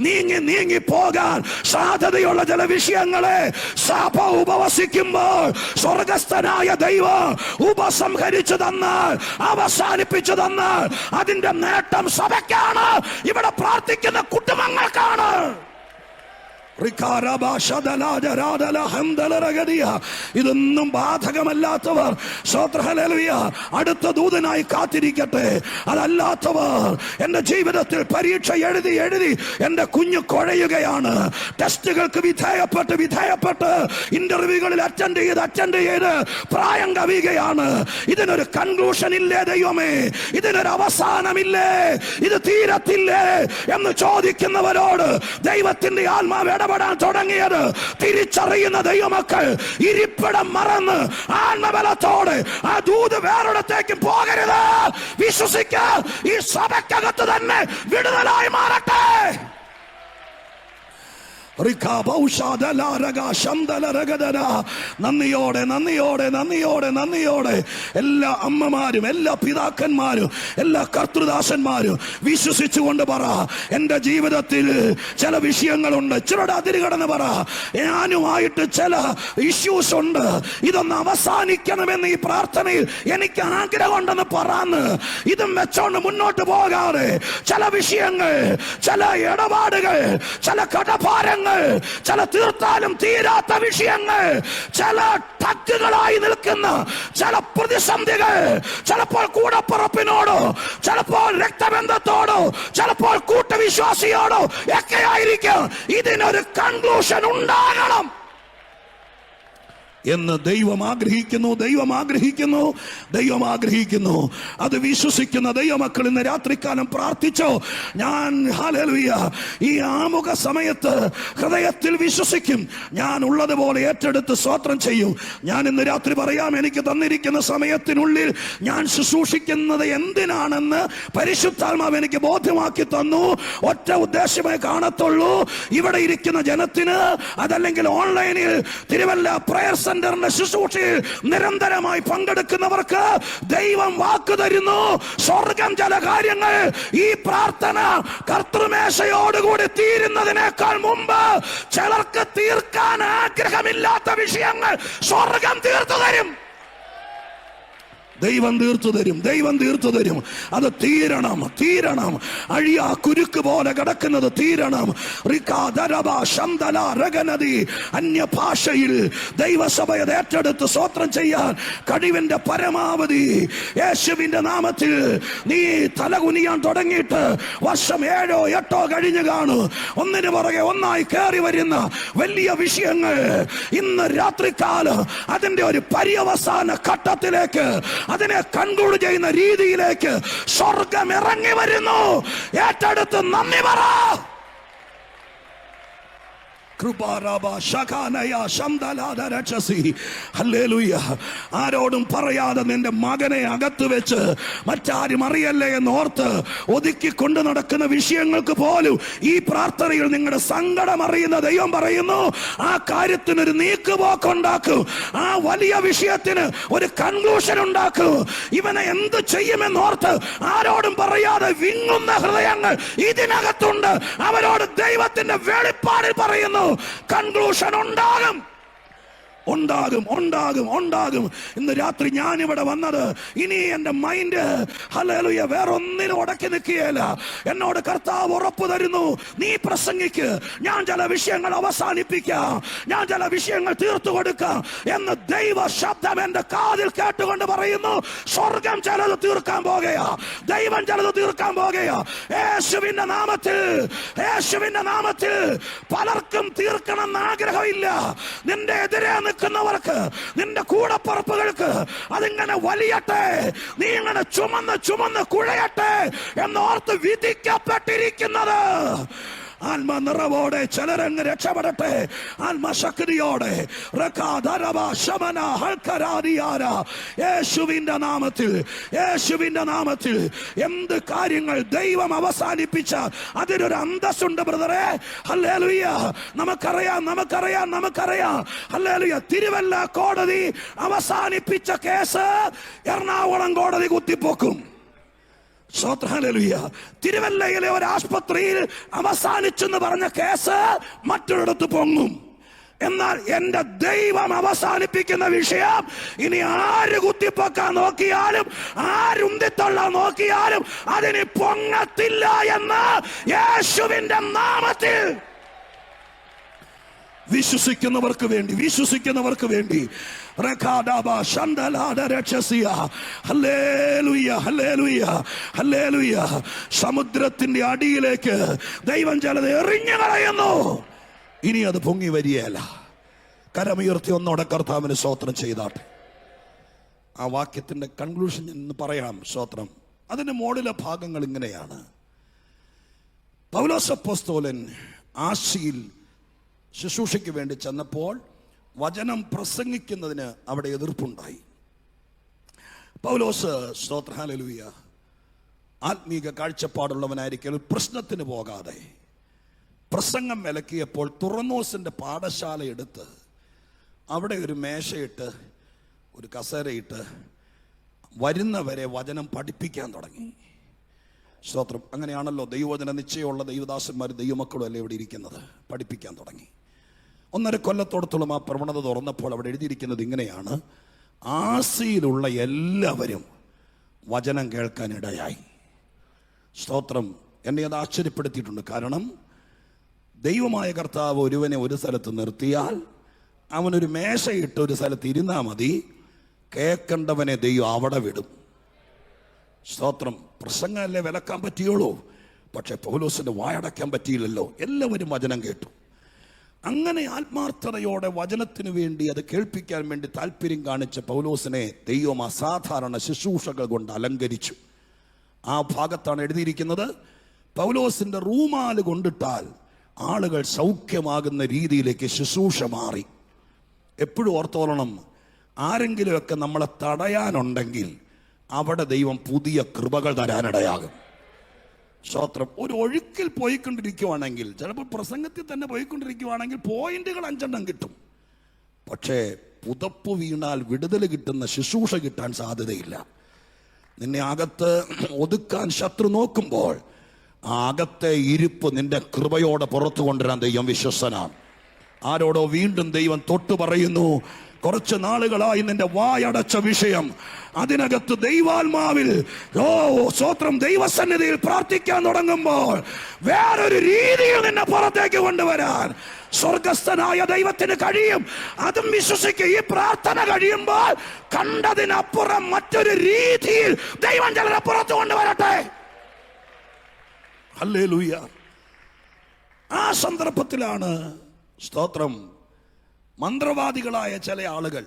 നീങ്ങി പോകാൻ സാധ്യതയുള്ള ചില വിഷയങ്ങളെ സഭ ഉപവസിക്കുമ്പോൾ സ്വർഗസ്ഥനായ ദൈവം ഉപസംഹരിച്ചു തന്നാൽ, അവസാനിപ്പിച്ചു തന്നാൽ അതിന്റെ നേട്ടം സഭയ്ക്കാണ്, ഇവിടെ പ്രാർത്ഥിക്കുന്ന കുടുംബങ്ങൾക്കാണ്. ഇതൊന്നും ബാധകമല്ലാത്തവർ അടുത്ത ദൂതനായി കാത്തിരിക്കട്ടെ. അതല്ലാത്തവർ എന്റെ ജീവിതത്തിൽ പരീക്ഷ എഴുതി എന്റെ കുഞ്ഞു കുഴയുകയാണ്, ടെസ്റ്റുകൾക്ക് വിധേയപ്പെട്ട് ഇന്റർവ്യൂകളിൽ അറ്റൻഡ് ചെയ്ത് പ്രായം കവിയുകയാണ്. ഇതിനൊരു കൺക്ലൂഷൻ ഇല്ലേ ദൈവമേ? ഇതിനൊരു അവസാനമില്ലേ? ഇത് തീരത്തില്ലേ എന്ന് ചോദിക്കുന്നവരോട് ദൈവത്തിന്റെ ആത്മാവ് ഇടപെടാൻ തുടങ്ങിയത് തിരിച്ചറിയുന്ന ദൈവമക്കൾ ഇരിപ്പിടം മറന്ന് ആത്മബലത്തോടെ ആ ദൂത് വേറൊരിടത്തേക്കും പോകരുത്. വിശ്വസിക്കുക, ഈ സഭയ്ക്കകത്ത് തന്നെ വിടുതലായി മാറട്ടെ. നന്ദിയോടെ എല്ലാ അമ്മമാരും, എല്ലാ പിതാക്കന്മാരും, എല്ലാ കർത്തൃദാസന്മാരും വിശ്വസിച്ചുകൊണ്ട് പറ, എന്റെ ജീവിതത്തിൽ ചില വിഷയങ്ങളുണ്ട്. ചിലരുടെ അതിരുകടന്ന് പറ, ഞാനുമായിട്ട് ചില ഇഷ്യൂസ് ഉണ്ട്, ഇതൊന്ന് അവസാനിക്കണമെന്ന് ഈ പ്രാർത്ഥനയിൽ എനിക്ക് ആഗ്രഹമുണ്ടെന്ന് പറന്ന് ഇതും വെച്ചോണ്ട് മുന്നോട്ട് പോകാതെ ചില വിഷയങ്ങൾ, ചില ഇടപാടുകൾ, ചില കടഭാരങ്ങൾ, ചില തീർത്താലും തീരാത്ത വിഷയങ്ങൾ, ചില ടക്കുകളായി നിൽക്കുന്ന ചില പ്രതിസന്ധികൾ, ചിലപ്പോൾ കൂടപ്പുറപ്പിനോടോ, ചിലപ്പോൾ രക്തബന്ധത്തോടോ, ചിലപ്പോൾ കൂട്ടവിശ്വാസിയോടോ ഒക്കെ ആയിരിക്കും. ഇതിനൊരു കൺക്ലൂഷൻ ഉണ്ടാകണം എന്ന് ദൈവം ആഗ്രഹിക്കുന്നു. അത് വിശ്വസിക്കുന്ന ദൈവമക്കൾ ഇന്ന് രാത്രികാലം പ്രാർത്ഥിച്ചോ. ഞാൻ ഹല്ലേലൂയ ഈ ആമുഖ സമയത്ത് ഹൃദയത്തിൽ വിശ്വസിക്കും, ഞാൻ ഉള്ളതുപോലെ ഏറ്റെടുത്ത് സ്തോത്രം ചെയ്യും. ഞാൻ ഇന്ന് രാത്രി പറയാം, എനിക്ക് തന്നിരിക്കുന്ന സമയത്തിനുള്ളിൽ ഞാൻ ശുശ്രൂഷിക്കുന്നത് എന്തിനാണെന്ന് പരിശുദ്ധാത്മാവ് എനിക്ക് ബോധ്യമാക്കി തന്നു. ഒറ്റ ഉദ്ദേശമേ കാണത്തുള്ളൂ, ഇവിടെ ഇരിക്കുന്ന ജനത്തിന്, അതല്ലെങ്കിൽ ഓൺലൈനിൽ തിരുവല്ല പ്രയർ സെന്ററിന്റെ ശുശ്രൂഷയിൽ നിരന്തരമായി പങ്കെടുക്കുന്നവർക്ക് ദൈവം വാക്ക് തരുന്നു. സ്വർഗം ചില കാര്യങ്ങൾ ഈ പ്രാർത്ഥന കർത്തൃമേശയോടുകൂടി തീരുന്നതിനേക്കാൾ മുമ്പ് ചിലർക്ക് തീർക്കാൻ ആഗ്രഹമില്ലാത്ത വിഷയങ്ങൾ സ്വർഗം തീർത്തു തരും. ദൈവം തീർത്തു തരും. അത് തീരണം. അഴിയാ കുരുക്ക് പോലെ കിടക്കുന്നത് തീരണം. അന്യഭാഷയിൽ ദൈവസഭയെ ഏറ്റെടുത്ത് സ്തോത്രം ചെയ്യാൻ കഴിവിന്റെ പരമാവധി യേശുവിന്റെ നാമത്തിൽ നീ തലകുനിയാൻ തുടങ്ങിയിട്ട് വർഷം 7 or 8 കഴിഞ്ഞു കാണു. ഒന്നിനു പുറകെ ഒന്നായി കയറി വരുന്ന വലിയ വിഷയങ്ങൾ ഇന്ന് രാത്രികാലം അതിന്റെ ഒരു പര്യവസാന ഘട്ടത്തിലേക്ക്, അതിനെ കൺക്ലൂഡ് ചെയ്യുന്ന രീതിയിലേക്ക് സ്വർഗം ഇറങ്ങി വരുന്നു. ഏറ്റെടുത്ത് നന്ദി പറ. ആരോടും പറയാതെ നിന്റെ മകനെ അകത്ത് വെച്ച് മറ്റാരും അറിയല്ലേ എന്നോർത്ത് ഒതുക്കി കൊണ്ടു നടക്കുന്ന വിഷയങ്ങൾക്ക് പോലും ഈ പ്രാർത്ഥനയിൽ നിങ്ങളുടെ സങ്കടം അറിയുന്ന ദൈവം പറയുന്നു, ആ കാര്യത്തിനൊരു നീക്കുപോക്കുണ്ടാക്കും. ആ വലിയ വിഷയത്തിന് ഒരു കൺക്ലൂഷൻ ഉണ്ടാക്കും. ഇവനെ എന്ത് ചെയ്യുമെന്നോർത്ത് ആരോടും പറയാതെ വിങ്ങുന്ന ഹൃദയങ്ങൾ ഇതിനകത്തുണ്ട്. അവരോട് ദൈവത്തിന്റെ വെളിപ്പാടിൽ പറയുന്നു, കൺക്ലൂഷൻ ഉണ്ടാകും. ഇന്ന് രാത്രി ഞാനിവിടെ വന്നത് ഇനി എന്റെ മൈൻഡ് ഹല്ലേലൂയ വേറൊന്നിനും ഉടക്കി നിൽക്കുകയില്ല. എന്നോട് കർത്താവ് ഉറപ്പ് തരുന്നു, നീ പ്രസംഗിക്ക്, ഞാൻ ചില വിഷയങ്ങൾ അവസാനിപ്പിക്കാം, ഞാൻ ചില വിഷയങ്ങൾ തീർത്തു കൊടുക്കാം എന്ന് ദൈവ ശബ്ദം എന്റെ കാതിൽ കേട്ടുകൊണ്ട് പറയുന്നു. സ്വർഗം ചിലത് തീർക്കാൻ പോകുകയാ, ദൈവം ചിലത് തീർക്കാൻ പോകുകയാ. യേശുവിന്റെ നാമത്തിൽ പലർക്കും തീർക്കണം ആഗ്രഹമില്ല. നിന്റെ എതിരെ നിൽക്കുന്നവർക്ക്, നിന്റെ കൂടപ്പുറപ്പുകൾക്ക് അതിങ്ങനെ വലിയട്ടെ, നീ ഇങ്ങനെ ചുമന്ന് കുഴയട്ടെ എന്നോർത്ത് വിധിക്കപ്പെട്ടിരിക്കുന്നത് ആത്മനിറവോടെ ചിലരങ്ങ് രക്ഷപ്പെടട്ടെ. ആത്മശക്തിയോടെ യേശുവിന്റെ നാമത്തിൽ, യേശുവിന്റെ നാമത്തിൽ എന്ത് കാര്യങ്ങൾ ദൈവം അവസാനിപ്പിച്ചാൽ അതിനൊരു അന്തസ്സുണ്ട് ബ്രദറെ. ഹല്ലേലൂയ. നമുക്കറിയാം. ഹല്ലേലൂയ. തിരുവല്ല കോടതി അവസാനിപ്പിച്ച കേസ് എറണാകുളം കോടതി കുത്തിപ്പോക്കും. ഹല്ലേലൂയ. തിരുവല്ലയിലെ ഒരു ആശുപത്രിയിൽ അവസാനിച്ചെന്ന് പറഞ്ഞ കേസ് മറ്റൊരിടത്ത് പൊങ്ങും. എന്നാൽ എന്റെ ദൈവം അവസാനിപ്പിക്കുന്ന വിഷയം ഇനി ആര് കുത്തിപ്പൊക്കാൻ നോക്കിയാലും, ആരുന്തിത്തള്ളാൻ നോക്കിയാലും അതിന് പൊങ്ങത്തില്ല എന്ന് യേശുവിന്റെ നാമത്തിൽ വിശ്വസിക്കുന്നവർക്ക് വേണ്ടി സമുദ്രത്തിന്റെ അടിയിലേക്ക് ദൈവം ചിലത് എറിഞ്ഞു കളയുന്നു. ഇനി അത് പൊങ്ങി വരികയല്ല. കരമുയർത്തി ഒന്നോടെ കർത്താവിന് സ്തോത്രം ചെയ്താട്ടെ. ആ വാക്യത്തിന്റെ കൺക്ലൂഷൻ എന്ന് പറയാം. സ്തോത്രം. അതിന്റെ മുകളിലെ ഭാഗങ്ങൾ ഇങ്ങനെയാണ്. പൗലോസ് അപ്പോസ്തലൻ ആസിയിൽ ശുശ്രൂഷയ്ക്ക് വേണ്ടി ചെന്നപ്പോൾ വചനം പ്രസംഗിക്കുന്നതിന് അവിടെ എതിർപ്പുണ്ടായി. പൗലോസ്, സ്തോത്രം, ഹല്ലേലൂയ, ആത്മീക കാഴ്ചപ്പാടുള്ളവനായിരിക്കും. പ്രശ്നത്തിന് പോകാതെ പ്രസംഗം വിലക്കിയപ്പോൾ തുറന്നോസിന്റെ പാഠശാല എടുത്ത് അവിടെ ഒരു മേശയിട്ട് ഒരു കസേരയിട്ട് വരുന്നവരെ വചനം പഠിപ്പിക്കാൻ തുടങ്ങി. സ്തോത്രം. അങ്ങനെയാണല്ലോ ദൈവവചന നിശ്ചയമുള്ള ദൈവദാസന്മാരും ദൈവമക്കളും അല്ലേ ഇവിടെ ഇരിക്കുന്നത്. പഠിപ്പിക്കാൻ തുടങ്ങി. 1.5 കൊല്ലത്തോടത്തോളം ആ പ്രവണത തുറന്നപ്പോൾ അവിടെ എഴുതിയിരിക്കുന്നത് ഇങ്ങനെയാണ്: ആസിയിലുള്ള എല്ലാവരും വചനം കേൾക്കാനിടയായി. സ്തോത്രം. എന്നെ അത് ആശ്ചര്യപ്പെടുത്തിയിട്ടുണ്ട്. കാരണം ദൈവമായ കർത്താവ് ഒരുവനെ ഒരു സ്ഥലത്ത് നിർത്തിയാൽ അവനൊരു മേശയിട്ട് ഒരു സ്ഥലത്ത് ഇരുന്നാൽ മതി. കേൾക്കേണ്ടവനെ ദൈവം അവിടെ വിടും. സ്തോത്രം. പ്രസംഗമല്ലേ വിലക്കാൻ പറ്റിയുള്ളൂ. പക്ഷെ പൗലോസിന്റെ വായടക്കാൻ പറ്റിയില്ലല്ലോ. എല്ലാവരും വചനം കേട്ടു. അങ്ങനെ ആത്മാർത്ഥതയോടെ വചനത്തിന് വേണ്ടി അത് കേൾപ്പിക്കാൻ വേണ്ടി താല്പര്യം കാണിച്ച പൗലോസിനെ ദൈവം അസാധാരണ ശുശ്രൂഷകൾ കൊണ്ട് അലങ്കരിച്ചു. ആ ഭാഗത്താണ് എഴുതിയിരിക്കുന്നത്, പൗലോസിന്റെ റൂമാല് കൊണ്ടിട്ടാൽ ആളുകൾ സൗഖ്യമാകുന്ന രീതിയിലേക്ക് ശുശ്രൂഷ മാറി. എപ്പോഴും ഓർത്തോളണം, ആരെങ്കിലുമൊക്കെ നമ്മളെ തടയാനുണ്ടെങ്കിൽ അവിടെ ദൈവം പുതിയ കൃപകൾ തരാനിടയാകും. സ്തോത്രം. ഒരു ഒഴുക്കിൽ പോയിക്കൊണ്ടിരിക്കുവാണെങ്കിൽ, ചിലപ്പോൾ പ്രസംഗത്തിൽ തന്നെ പോയിക്കൊണ്ടിരിക്കുവാണെങ്കിൽ പോയിന്റുകൾ 5 കിട്ടും. പക്ഷേ പുതപ്പ് വീണാൽ വിടുതൽ കിട്ടുന്ന ശുശ്രൂഷ കിട്ടാൻ സാധ്യതയില്ല. നിന്നെ അകത്ത് ഒതുക്കാൻ ശത്രു നോക്കുമ്പോൾ ആ അകത്തെ ഇരിപ്പ് നിന്റെ കൃപയോടെ പുറത്തു കൊണ്ടുവരാൻ ദൈവം വിശ്വസ്തനാണ്. ആരോടോ വീണ്ടും ദൈവം തൊട്ടു പറയുന്നു, കുറച്ച് നാളുകളായി നിന്റെ വായടച്ച വിഷയം അതിനകത്ത് ദൈവാത്മാവിൽ സ്തോത്രം ദൈവസന്നിധിയിൽ പ്രാർത്ഥിക്കാൻ തുടങ്ങുമ്പോൾ വേറൊരു രീതിയിൽ നിന്നെ പുറത്തേക്ക് കൊണ്ടുവരാൻ സ്വർഗസ്ഥനായ ദൈവത്തിന് കഴിയും. അതും വിശ്വസിക്കുക. ഈ പ്രാർത്ഥന കഴിയുമ്പോൾ കണ്ടതിനപ്പുറം മറ്റൊരു രീതിയിൽ ദൈവം ചിലരെ പുറത്തു കൊണ്ടുവരട്ടെ. ഹല്ലേലൂയ. ആ സന്ദർഭത്തിലാണ് സ്തോത്രം മന്ത്രവാദികളായ ചില ആളുകൾ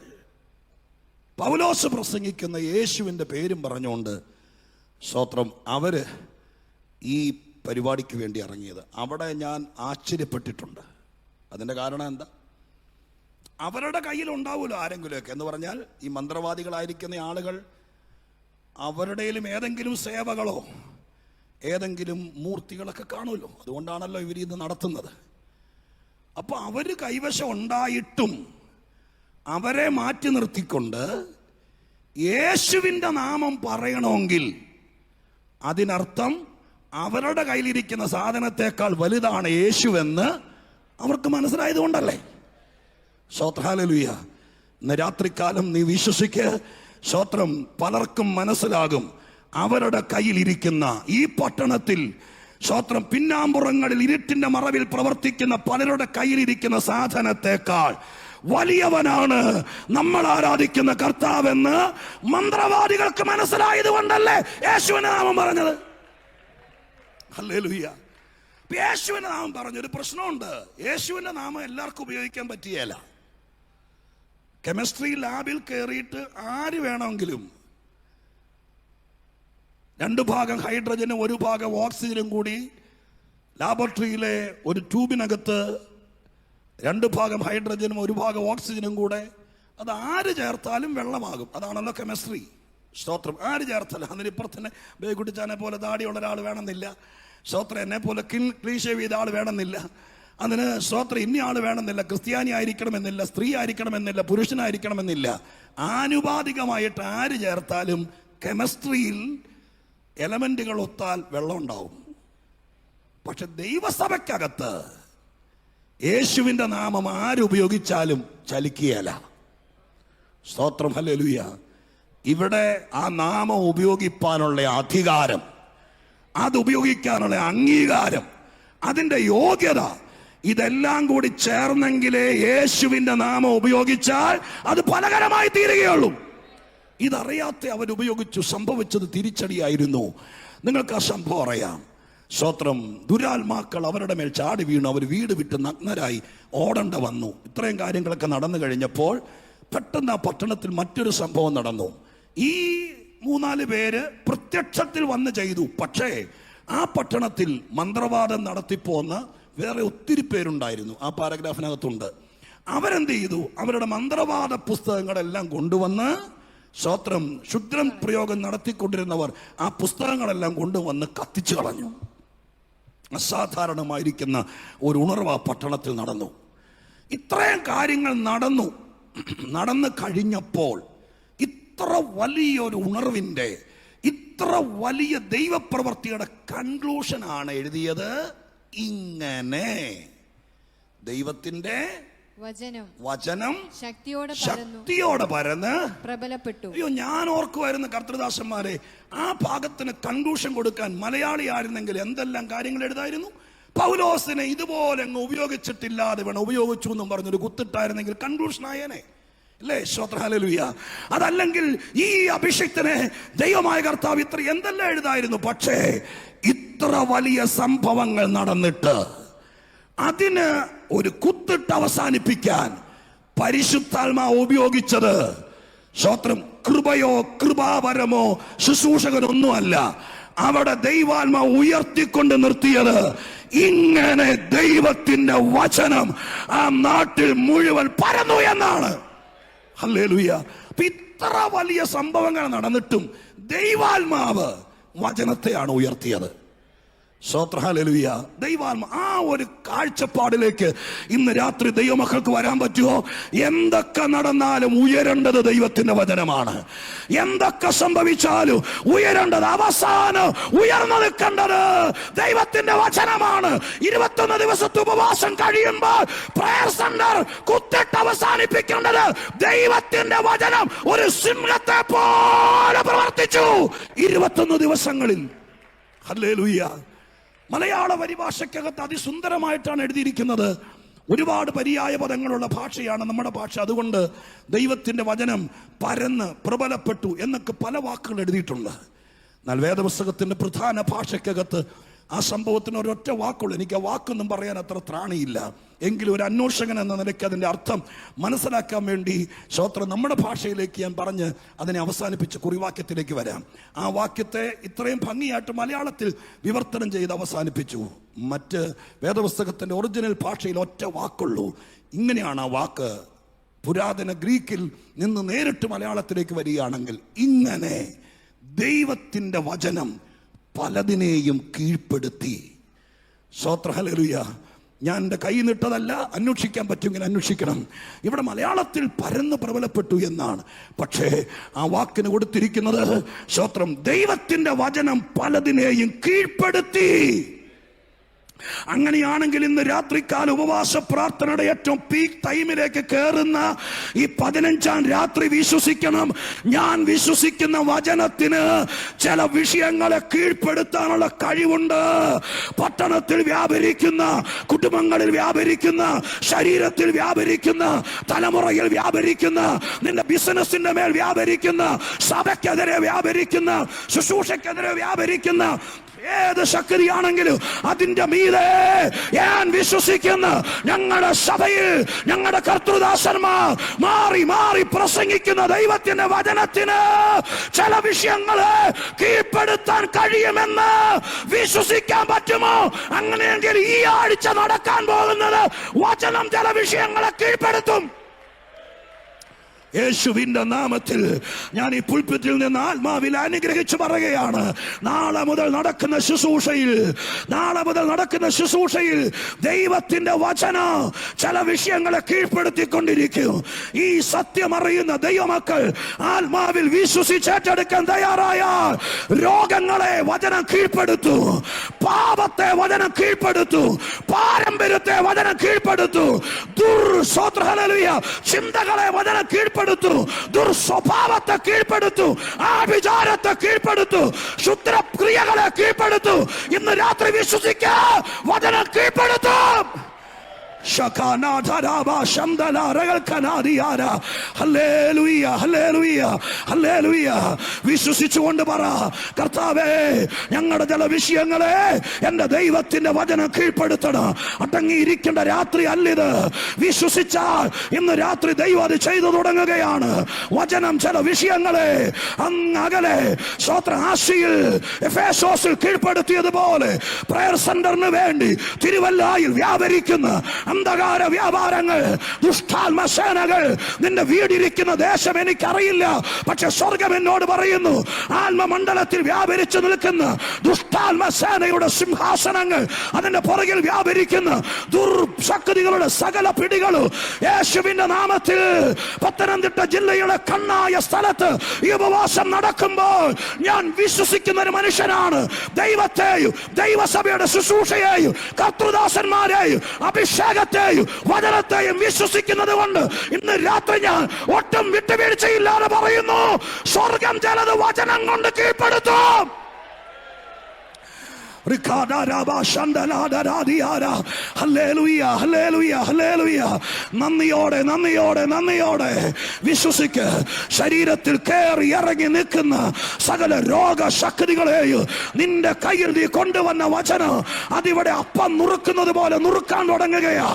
പൗലോസ് പ്രസംഗിക്കുന്ന യേശുവിൻ്റെ പേരും പറഞ്ഞുകൊണ്ട് സ്തോത്രം അവര് ഈ പരിപാടിക്ക് വേണ്ടി ഇറങ്ങിയത്. അവിടെ ഞാൻ ആശ്ചര്യപ്പെട്ടിട്ടുണ്ട്. അതിൻ്റെ കാരണം എന്താ? അവരുടെ കയ്യിൽ ഉണ്ടാവുമല്ലോ ആരെങ്കിലുമൊക്കെ. എന്ന് പറഞ്ഞാൽ ഈ മന്ത്രവാദികളായിരിക്കുന്ന ആളുകൾ അവരുടെയിലും ഏതെങ്കിലും സേവകളോ ഏതെങ്കിലും മൂർത്തികളൊക്കെ കാണുമല്ലോ. അതുകൊണ്ടാണല്ലോ ഇവരിത് നടത്തുന്നത്. അപ്പൊ അവര് കൈവശം ഉണ്ടായിട്ടും അവരെ മാറ്റി നിർത്തിക്കൊണ്ട് യേശുവിൻ്റെ നാമം പറയണമെങ്കിൽ അതിനർത്ഥം അവരുടെ കയ്യിലിരിക്കുന്ന സാധനത്തെക്കാൾ വലുതാണ് യേശുവെന്ന് അവർക്ക് മനസ്സിലായത് കൊണ്ടല്ലേ. ഹല്ലേലൂയ. ഇന്ന് രാത്രികാലം നീ വിശ്വസിക്ക്. സ്തോത്രം. പലർക്കും മനസ്സിലാകും അവരുടെ കയ്യിലിരിക്കുന്ന ഈ പട്ടണത്തിൽ സ്തോത്രം പിന്നാമ്പുറങ്ങളിൽ ഇരുട്ടിന്റെ മറവിൽ പ്രവർത്തിക്കുന്ന പലരുടെ കയ്യിലിരിക്കുന്ന സാധനത്തെക്കാൾ വലിയവനാണ് നമ്മൾ ആരാധിക്കുന്ന കർത്താവെന്ന് മന്ത്രവാദികൾക്ക് മനസ്സിലായത് കൊണ്ടല്ലേ യേശുവിന്റെ നാമം പറഞ്ഞത്. ഹല്ലേലൂയ. യേശുവിന്റെ നാമം പറഞ്ഞൊരു പ്രശ്നമുണ്ട്. യേശുവിന്റെ നാമം എല്ലാവർക്കും ഉപയോഗിക്കാൻ പറ്റിയല്ല. കെമിസ്ട്രി ലാബിൽ കയറിയിട്ട് ആര് വേണമെങ്കിലും 2 ഭാഗം ഹൈഡ്രജനും 1 ഭാഗം ഓക്സിജനും കൂടി ലാബോറട്ടറിയിലെ ഒരു ട്യൂബിനകത്ത് 2 ഭാഗം ഹൈഡ്രജനും 1 ഭാഗം ഓക്സിജനും കൂടെ അത് ആര് ചേർത്താലും വെള്ളമാകും. അതാണല്ലോ കെമിസ്ട്രി. സ്തോത്രം. ആര് ചേർത്താലും. അതിനിപ്പുറത്ത് തന്നെ ബേക്കുട്ടിച്ചാനെ പോലെ ദാടിയുള്ള ഒരാൾ വേണമെന്നില്ല. സ്തോത്രം. എന്നെ പോലെ ക്ലീൻ ഷേവ് ചെയ്ത ആൾ വേണമെന്നില്ല. അതിന് സ്തോത്രം ഇന്ന ആൾ വേണമെന്നില്ല. ക്രിസ്ത്യാനി ആയിരിക്കണമെന്നില്ല, സ്ത്രീ ആയിരിക്കണമെന്നില്ല, പുരുഷനായിരിക്കണമെന്നില്ല. ആനുപാതികമായിട്ട് ആര് ചേർത്താലും കെമിസ്ട്രിയിൽ എലമെന്റുകൾ ഒത്താൽ വെള്ളം ഉണ്ടാവും. പക്ഷെ ദൈവസഭയ്ക്കകത്ത് യേശുവിന്റെ നാമം ആരുപയോഗിച്ചാലും ചലിക്കുകയല്ല. സ്തോത്രം. ഹല്ലേലൂയ. ഇവിടെ ആ നാമം ഉപയോഗിക്കാനുള്ള അധികാരം, അത് ഉപയോഗിക്കാനുള്ള അംഗീകാരം, അതിന്റെ യോഗ്യത, ഇതെല്ലാം കൂടി ചേർന്നെങ്കിലേ യേശുവിന്റെ നാമം ഉപയോഗിച്ചാൽ അത് ഫലകരമായി തീരുകയുള്ളൂ. ഇതറിയാത്ത അവരുപയോഗിച്ചു. സംഭവിച്ചത് തിരിച്ചടിയായിരുന്നു. നിങ്ങൾക്ക് ആ സംഭവം അറിയാം. സ്തോത്രം. ദുരാത്മാക്കൾ അവരുടെ മേൽ ചാടി വീണു. അവർ വീട് വിട്ട് നഗ്നരായി ഓടേണ്ട വന്നു. ഇത്രയും കാര്യങ്ങളൊക്കെ നടന്നു കഴിഞ്ഞപ്പോൾ പെട്ടെന്ന് ആ പട്ടണത്തിൽ മറ്റൊരു സംഭവം നടന്നു. ഈ 3-4 പേര് പ്രത്യക്ഷത്തിൽ വന്ന് ചെയ്തു. പക്ഷേ ആ പട്ടണത്തിൽ മന്ത്രവാദം നടത്തിപ്പോന്ന വേറെ ഒത്തിരി പേരുണ്ടായിരുന്നു. ആ പാരഗ്രാഫിനകത്തുണ്ട്. അവരെന്ത് ചെയ്തു? അവരുടെ മന്ത്രവാദ പുസ്തകങ്ങളെല്ലാം കൊണ്ടുവന്ന്, സ്തോത്രം, ക്ഷുദ്രം പ്രയോഗം നടത്തിക്കൊണ്ടിരുന്നവർ ആ പുസ്തകങ്ങളെല്ലാം കൊണ്ടുവന്ന് കത്തിച്ചു കളഞ്ഞു. അസാധാരണമായിരിക്കുന്ന ഒരു ഉണർവ് ആ പട്ടണത്തിൽ നടന്നു. ഇത്രയും കാര്യങ്ങൾ നടന്നു കഴിഞ്ഞപ്പോൾ ഇത്ര വലിയൊരു ഉണർവിന്റെ, ഇത്ര വലിയ ദൈവപ്രവൃത്തിയുടെ കൺക്ലൂഷനാണ് എഴുതിയത്. ഇങ്ങനെ ദൈവത്തിന്റെ വചനം ശക്തിയോടെ പരന്ന് പ്രബലപ്പെട്ടു. അയ്യോ, ഞാൻ ഓർക്കുമായിരുന്നു കർത്തൃദാസന്മാരെ, ആ ഭാഗത്തിന് കൺക്ലൂഷൻ കൊടുക്കാൻ മലയാളി ആയിരുന്നെങ്കിൽ എന്തെല്ലാം കാര്യങ്ങൾ എഴുതായിരുന്നു. പൗലോസിനെ ഇതുപോലെ അങ്ങ് ഉപയോഗിച്ചിട്ടില്ലാതെ വേണം ഉപയോഗിച്ചു എന്നും പറഞ്ഞൊരു കുത്തിട്ടായിരുന്നെങ്കിൽ കൺക്ലൂഷൻ ആയേനെ. അല്ലേ? സ്തോത്രം. ഹല്ലേലൂയ. അതല്ലെങ്കിൽ ഈ അഭിഷിക്തനെ ദൈവമായ കർത്താവ് ഇത്ര എന്തെല്ലാം എഴുതായിരുന്നു. പക്ഷേ ഇത്ര വലിയ സംഭവങ്ങൾ നടന്നിട്ട് അതിന് ഒരു കുത്തിട്ട് അവസാനിപ്പിക്കാൻ പരിശുദ്ധാത്മാവ് ഉപയോഗിച്ചത്, സ്തോത്രം, കൃപയോ കൃപാവരമോ ശുശ്രൂഷകനൊന്നുമല്ല. അവിടെ ദൈവാത്മാവ് ഉയർത്തിക്കൊണ്ട് നിർത്തിയത് ഇങ്ങനെ ദൈവത്തിന്റെ വചനം ആ നാട്ടിൽ മുഴുവൻ പരന്നു എന്നാണ്. ഹല്ലേലൂയ. ഇത്ര വലിയ സംഭവങ്ങൾ നടന്നിട്ടും ദൈവാത്മാവ് വചനത്തെയാണ് ഉയർത്തിയത്. സ്തോത്രം. ഹല്ലേലൂയ. ദൈവാത്മാ ആ ഒരു കാഴ്ചപ്പാടിലേക്ക് ഇന്ന് രാത്രി ദൈവമക്കൾക്ക് വരാൻ പറ്റുമോ? എന്തൊക്കെ നടന്നാലും ഉയരേണ്ടത് ദൈവത്തിന്റെ വചനമാണ്. എന്തൊക്കെ സംഭവിച്ചാലും ഉയരേണ്ടത്, അവസാനം ഉയർന്നു നിൽക്കേണ്ടത് ദൈവത്തിന്റെ വചനമാണ്. 21 ദിവസത്തെ ഉപവാസം കഴിയുമ്പോൾ പ്രയർ സെന്റർ കുത്തിട്ട് അവസാനിപ്പിക്കേണ്ടത് ദൈവത്തിന്റെ വചനം ഒരു സിംഹത്തെ പോലെ പ്രവർത്തിച്ചു 21 ദിവസങ്ങളിൽ. ഹല്ലേലൂയ. മലയാള പരിഭാഷയ്ക്കകത്ത് അതിസുന്ദരമായിട്ടാണ് എഴുതിയിരിക്കുന്നത്. ഒരുപാട് പര്യായ പദങ്ങളുള്ള ഭാഷയാണ് നമ്മുടെ ഭാഷ. അതുകൊണ്ട് ദൈവത്തിന്റെ വചനം പരന്ന് പ്രബലപ്പെട്ടു എന്നൊക്കെ പല വാക്കുകൾ എഴുതിയിട്ടുണ്ട്. എന്നാൽ വേദപുസ്തകത്തിന്റെ പ്രധാന ഭാഷയ്ക്കകത്ത് ആ സംഭവത്തിന് ഒരൊറ്റ വാക്കുള്ളൂ. എനിക്ക് ആ വാക്കൊന്നും പറയാൻ അത്ര ത്രാണിയില്ല. എങ്കിലും ഒരു അന്വേഷകൻ എന്ന നിലയ്ക്ക് അതിൻ്റെ അർത്ഥം മനസ്സിലാക്കാൻ വേണ്ടി സ്തോത്രം നമ്മുടെ ഭാഷയിലേക്ക് ഞാൻ പറഞ്ഞ് അതിനെ അവസാനിപ്പിച്ച് കുറിവാക്യത്തിലേക്ക് വരാം. ആ വാക്യത്തെ ഇത്രയും ഭംഗിയായിട്ട് മലയാളത്തിൽ വിവർത്തനം ചെയ്ത് അവസാനിപ്പിച്ചു. മറ്റ് വേദപുസ്തകത്തിൻ്റെ ഒറിജിനൽ ഭാഷയിൽ ഒറ്റ വാക്കുള്ളൂ. ഇങ്ങനെയാണ് ആ വാക്ക്. പുരാതന ഗ്രീക്കിൽ നിന്ന് നേരിട്ട് മലയാളത്തിലേക്ക് വരികയാണെങ്കിൽ ഇങ്ങനെ ദൈവത്തിൻ്റെ വചനം പലതിനെയും കീഴ്പ്പെടുത്തി. സ്തോത്രം. ഹല്ലേലൂയ. ഞാൻ എൻ്റെ കൈ നിട്ടതല്ല, അന്വേഷിക്കാൻ പറ്റുമെങ്കിൽ അന്വേഷിക്കണം. ഇവിടെ മലയാളത്തിൽ പരന്ന് പ്രബലപ്പെട്ടു എന്നാണ്. പക്ഷേ ആ വാക്കിന് കൊടുത്തിരിക്കുന്നത് സ്തോത്രം, ദൈവത്തിന്റെ വചനം പലതിനെയും കീഴ്പ്പെടുത്തി. അങ്ങനെയാണെങ്കിൽ ഇന്ന് രാത്രികാല ഉപവാസ പ്രാർത്ഥനയുടെ ഏറ്റവും പീക്ക് ടൈമിലേക്ക് കയറുന്ന ഈ 15-ാം രാത്രി വിശ്വസിക്കണം, ഞാൻ വിശ്വസിക്കുന്ന വചനത്തിന് ചില വിഷയങ്ങളെ കീഴ്പ്പെടുത്താനുള്ള കഴിവുണ്ട്. പട്ടണത്തിൽ വ്യാപരിക്കുന്ന, കുടുംബങ്ങളിൽ വ്യാപരിക്കുന്ന, ശരീരത്തിൽ വ്യാപരിക്കുന്ന, തലമുറയിൽ വ്യാപരിക്കുന്ന, നിന്റെ ബിസിനസിന്റെ മേൽ വ്യാപരിക്കുന്ന, സഭയ്ക്കെതിരെ വ്യാപരിക്കുന്ന, ശുശ്രൂഷയ്ക്കെതിരെ വ്യാപരിക്കുന്ന ഏത് ശക്തിയാണെങ്കിലും അതിന്റെ മീതെ ഞാൻ വിശ്വസിക്കുന്ന ഞങ്ങളുടെ സഭയിൽ ഞങ്ങളുടെ കർത്തൃദാസന്മാർ മാറി മാറി പ്രസംഗിക്കുന്ന ദൈവത്തിന്റെ വചനത്തിന് ചില വിഷയങ്ങളെ കീഴ്പ്പെടുത്താൻ കഴിയുമെന്ന് വിശ്വസിക്കാൻ പറ്റുമോ? അങ്ങനെയെങ്കിൽ ഈ ആഴ്ച നടക്കാൻ പോകുന്നത് വചനം ചില വിഷയങ്ങളെ കീഴ്പ്പെടുത്തും. യേശുവിന്റെ നാമത്തിൽ ഞാൻ ഈ പുൽപ്പിറ്റിൽ നിന്ന് ആത്മാവിൽ അനുഗ്രഹിച്ചു പറയുകയാണ്. നാളെ മുതൽ നടക്കുന്ന ശുശ്രൂഷയിൽ ദൈവത്തിന്റെ വചനം ചില വിഷയങ്ങളെ കീഴ്പ്പെടുത്തിക്കൊണ്ടിരിക്കും. ഈ സത്യം അറിയുന്ന ദൈവമക്കൾ ആത്മാവിൽ വിശ്വസിച്ചേറ്റെടുക്കാൻ തയ്യാറായാൽ രോഗങ്ങളെ വചനം കീഴ്പ്പെടുത്തു, പാപത്തെ വചനം കീഴ്പ്പെടുത്തു, പാരമ്പര്യത്തെ വചനം കീഴ്പ്പെടുത്തു, ചിന്തകളെ വചനം കീഴ്പ്പെടുത്തു, ദുർസ്വഭാവത്തെ കീഴ്പ്പെടുത്തു, ആഭിചാരത്തെ കീഴ്പ്പെടുത്തു, ക്ഷുദ്രക്രിയകളെ കീഴ്പ്പെടുത്തു. ഇന്ന് രാത്രി വിശ്വസിക്കുക, വചനം കീഴ്പ്പെടുത്തും. വിശ്വസിച്ചുകൊണ്ട് പറ, കർത്താവേ ഞങ്ങളുടെ ചില വിഷയങ്ങളെ എന്റെ ദൈവത്തിന്റെ വചനം കീഴ്പ്പെടുത്തണം. അടങ്ങിയിരിക്കേണ്ട രാത്രി അല്ലിത്. വിശ്വസിച്ചാൽ ഇന്ന് രാത്രി ദൈവം അത് ചെയ്തു തുടങ്ങുകയാണ്. വചനം ചില വിഷയങ്ങളെ അങ്ങകലെ ആശയിൽ എഫേസോസിൽ കീഴ്പ്പെടുത്തിയതുപോലെ പ്രയർ സെന്ററിന് വേണ്ടി തിരുവല്ലായിൽ വ്യാപരിക്കുന്ന അന്ധകാര വ്യാപാരങ്ങൾ, ദുഷ്ടാത്മസേനകൾ, നിന്റെ വീടിരിക്കുന്ന ദേശം എനിക്കറിയില്ല, പക്ഷെ സ്വർഗം എന്നോട് പറയുന്നു, ആത്മമണ്ഡലത്തിൽ വ്യാപരിച്ചു നിൽക്കുന്ന ദുഷ്ടാത്മസേനയുടെ സിംഹാസനങ്ങൾ, അതിന്റെ പുറകിൽ വ്യാപരിക്കുന്ന ദുർശക്തികളുടെ സകല പിടികളും യേശുവിന്റെ നാമത്തിൽ പത്തനംതിട്ട ജില്ലയുടെ കണ്ണായ സ്ഥലത്ത് ഈ ഉപവാസം നടക്കുമ്പോൾ ഞാൻ വിശ്വസിക്കുന്ന ഒരു മനുഷ്യനാണ്. ദൈവത്തെയും ദൈവസഭയുടെ ശുശ്രൂഷയെയും കർത്തൃദാസന്മാരെയും അഭിഷേകത്തെയും വചനത്തെയും വിശ്വസിക്കുന്നത് കൊണ്ട് ഇന്ന് രാത്രി ഞാൻ ഒട്ടും വിട്ടുവീഴ്ചയില്ലാതെ പറയുന്നു, സ്വർഗം ചിലത് വചനം കൊണ്ട് കീഴ്പ്പെടുത്തും. നന്ദിയോടെ വിശ്വസിക്ക്. ശരീരത്തിൽ കയറി ഇറങ്ങി നിൽക്കുന്ന സകല രോഗശക്തികളെയും നിന്റെ കയ്യിൽ നീ കൊണ്ടുവന്ന വചനം അതിവിടെ അപ്പം നുറുക്കുന്നത് പോലെ നുറുക്കാൻ തുടങ്ങുകയാ.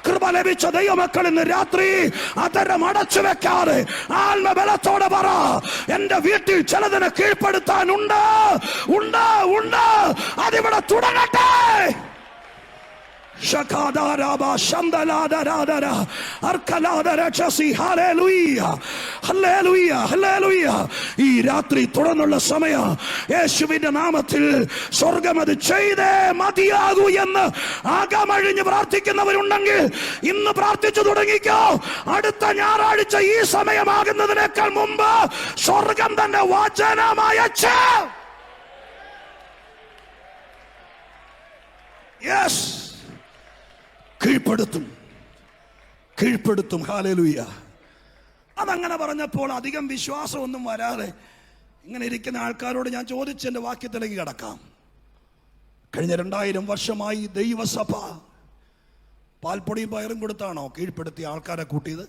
കൃപ ലഭിച്ച ദൈവമക്കൾ ഇന്ന് രാത്രി അതരം അടച്ചു വെക്കാതെ ആത്മബലത്തോടെ പറ, എന്റെ വീട്ടിൽ ചിലതിനെ കീഴ്പ്പെടുത്താനുണ്ട്, ഉണ്ട്, ഉണ്ട്, അതിവിടെ തുടങ്ങട്ടെ. ഈ രാത്രി തുടർന്നുള്ള സമയം യേശുവിന്റെ നാമത്തിൽ സ്വർഗം അത് ചെയ്തേ മതിയാകൂ എന്ന് അകമഴിഞ്ഞ് പ്രാർത്ഥിക്കുന്നവരുണ്ടെങ്കിൽ ഇന്ന് പ്രാർത്ഥിച്ചു തുടങ്ങിക്കോ. അടുത്ത ഞായറാഴ്ച ഈ സമയമാകുന്നതിനേക്കാൾ മുമ്പ് സ്വർഗം തന്നെ വചനമയച്ച് കീഴ്പ്പെടുത്തും. ഹല്ലേലൂയ. അതങ്ങനെ പറഞ്ഞപ്പോൾ അധികം വിശ്വാസമൊന്നും വരാതെ ഇങ്ങനെ ഇരിക്കുന്ന ആൾക്കാരോട് ഞാൻ ചോദിച്ച് എന്റെ വാക്യത്തിലേക്ക് കടക്കാം. കഴിഞ്ഞ 2000 വർഷമായി ദൈവസഭ പാൽപ്പൊടിയും പയറും കൊടുത്താണോ കീഴ്പ്പെടുത്തിയ ആൾക്കാരെ കൂട്ടിയത്?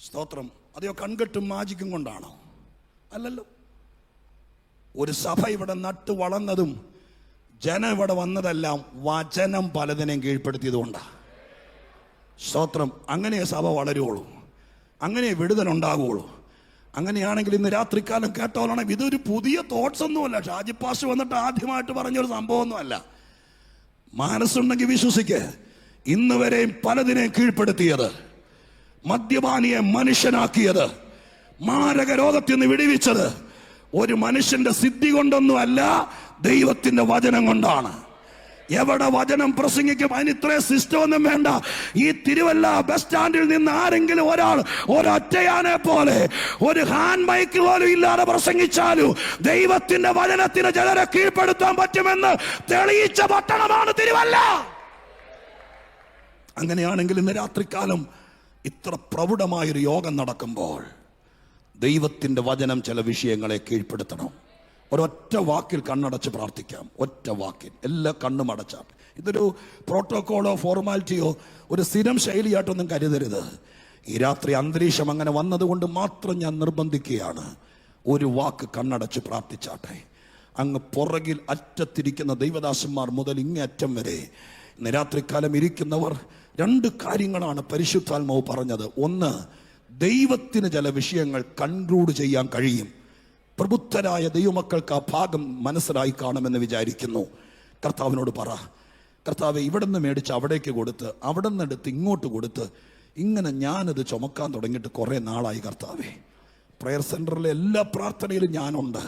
സ്തോത്രം. അതെയോ കൺകെട്ടും മാജിക്കും കൊണ്ടാണോ? അല്ലല്ലോ. ഒരു സഭ ഇവിടെ നട്ടു വളർന്നതും ജനം ഇവിടെ വന്നതെല്ലാം വചനം പലതിനെയും കീഴ്പ്പെടുത്തിയതുകൊണ്ടാണ്. സ്തോത്രം. അങ്ങനെ സഭ വളരുള്ളൂ, അങ്ങനെ വിടുതലുണ്ടാകുള്ളൂ. അങ്ങനെയാണെങ്കിൽ ഇന്ന് രാത്രിക്കാലം കേട്ടോളണം, ഇതൊരു പുതിയ തോട്ട്സ് ഒന്നുമല്ല. ഷാജി പാസ്റ്റർ വന്നിട്ട് ആദ്യമായിട്ട് പറഞ്ഞൊരു സംഭവമൊന്നുമല്ല. മനസ്സുണ്ടെങ്കിൽ വിശ്വസിക്ക്. ഇന്ന് വരെയും പലതിനെയും കീഴ്പ്പെടുത്തിയത്, മദ്യപാനിയെ മനുഷ്യനാക്കിയത്, മാരക രോഗത്തിൽ നിന്ന് വിടുവിച്ചത് ഒരു മനുഷ്യന്റെ സിദ്ധി കൊണ്ടൊന്നുമല്ല, ദൈവത്തിന്റെ വചനം കൊണ്ടാണ്. എവിടെ വചനം പ്രസംഗിക്കും അതിന് ഇത്രയും സിസ്റ്റം ഒന്നും വേണ്ട. ഈ തിരുവല്ല ബസ് സ്റ്റാൻഡിൽ നിന്ന് ആരെങ്കിലും ഒരാൾ ഒരൊറ്റയാനെ പോലെ ഒരു ഹാൻഡ് മൈക്ക് പോലും ഇല്ലാതെ പ്രസംഗിച്ചാലും ദൈവത്തിന്റെ വചനത്തിന് ചിലരെ കീഴ്പ്പെടുത്താൻ പറ്റുമെന്ന് തെളിയിച്ച പട്ടണമാണ് തിരുവല്ല. അങ്ങനെയാണെങ്കിൽ ഇന്ന് രാത്രികാലം ഇത്ര പ്രൗഢമായൊരു യോഗം നടക്കുമ്പോൾ ദൈവത്തിന്റെ വചനം ചില വിഷയങ്ങളെ കീഴ്പ്പെടുത്തണം. ഒരൊറ്റ വാക്കിൽ കണ്ണടച്ച് പ്രാർത്ഥിക്കാം. ഒറ്റ വാക്കിൽ എല്ലാ കണ്ണും അടച്ചാൽ. ഇതൊരു പ്രോട്ടോക്കോളോ ഫോർമാലിറ്റിയോ ഒരു സ്ഥിരം ശൈലിയായിട്ടൊന്നും കരുതരുത്. ഈ രാത്രി അന്തരീക്ഷം അങ്ങനെ വന്നതുകൊണ്ട് മാത്രം ഞാൻ നിർബന്ധിക്കുകയാണ്. ഒരു വാക്ക് കണ്ണടച്ച് പ്രാർത്ഥിച്ചാട്ടെ. അങ്ങ് പുറകിൽ അറ്റത്തിരിക്കുന്ന ദൈവദാസന്മാർ മുതൽ ഇങ്ങേ അറ്റം വരെ ഇന്ന് രാത്രികാലം ഇരിക്കുന്നവർ 2 കാര്യങ്ങളാണ് പരിശുദ്ധാത്മാവ് പറഞ്ഞത്. ഒന്ന്, ദൈവത്തിന് ചില വിഷയങ്ങൾ കൺക്ലൂഡ് ചെയ്യാൻ കഴിയും. പ്രബുദ്ധരായ ദൈവമക്കൾക്ക് ആ ഭാഗം മനസ്സിലായി കാണുമെന്ന് വിചാരിക്കുന്നു. കർത്താവിനോട് പറ, കർത്താവെ, ഇവിടെ നിന്ന് മേടിച്ച് അവിടേക്ക് കൊടുത്ത്, അവിടെ നിന്ന് എടുത്ത് ഇങ്ങോട്ട് കൊടുത്ത്, ഇങ്ങനെ ഞാനത് ചുമക്കാൻ തുടങ്ങിയിട്ട് കുറേ നാളായി കർത്താവെ. പ്രയർ സെൻറ്ററിലെ എല്ലാ പ്രാർത്ഥനയിലും ഞാനുണ്ട്.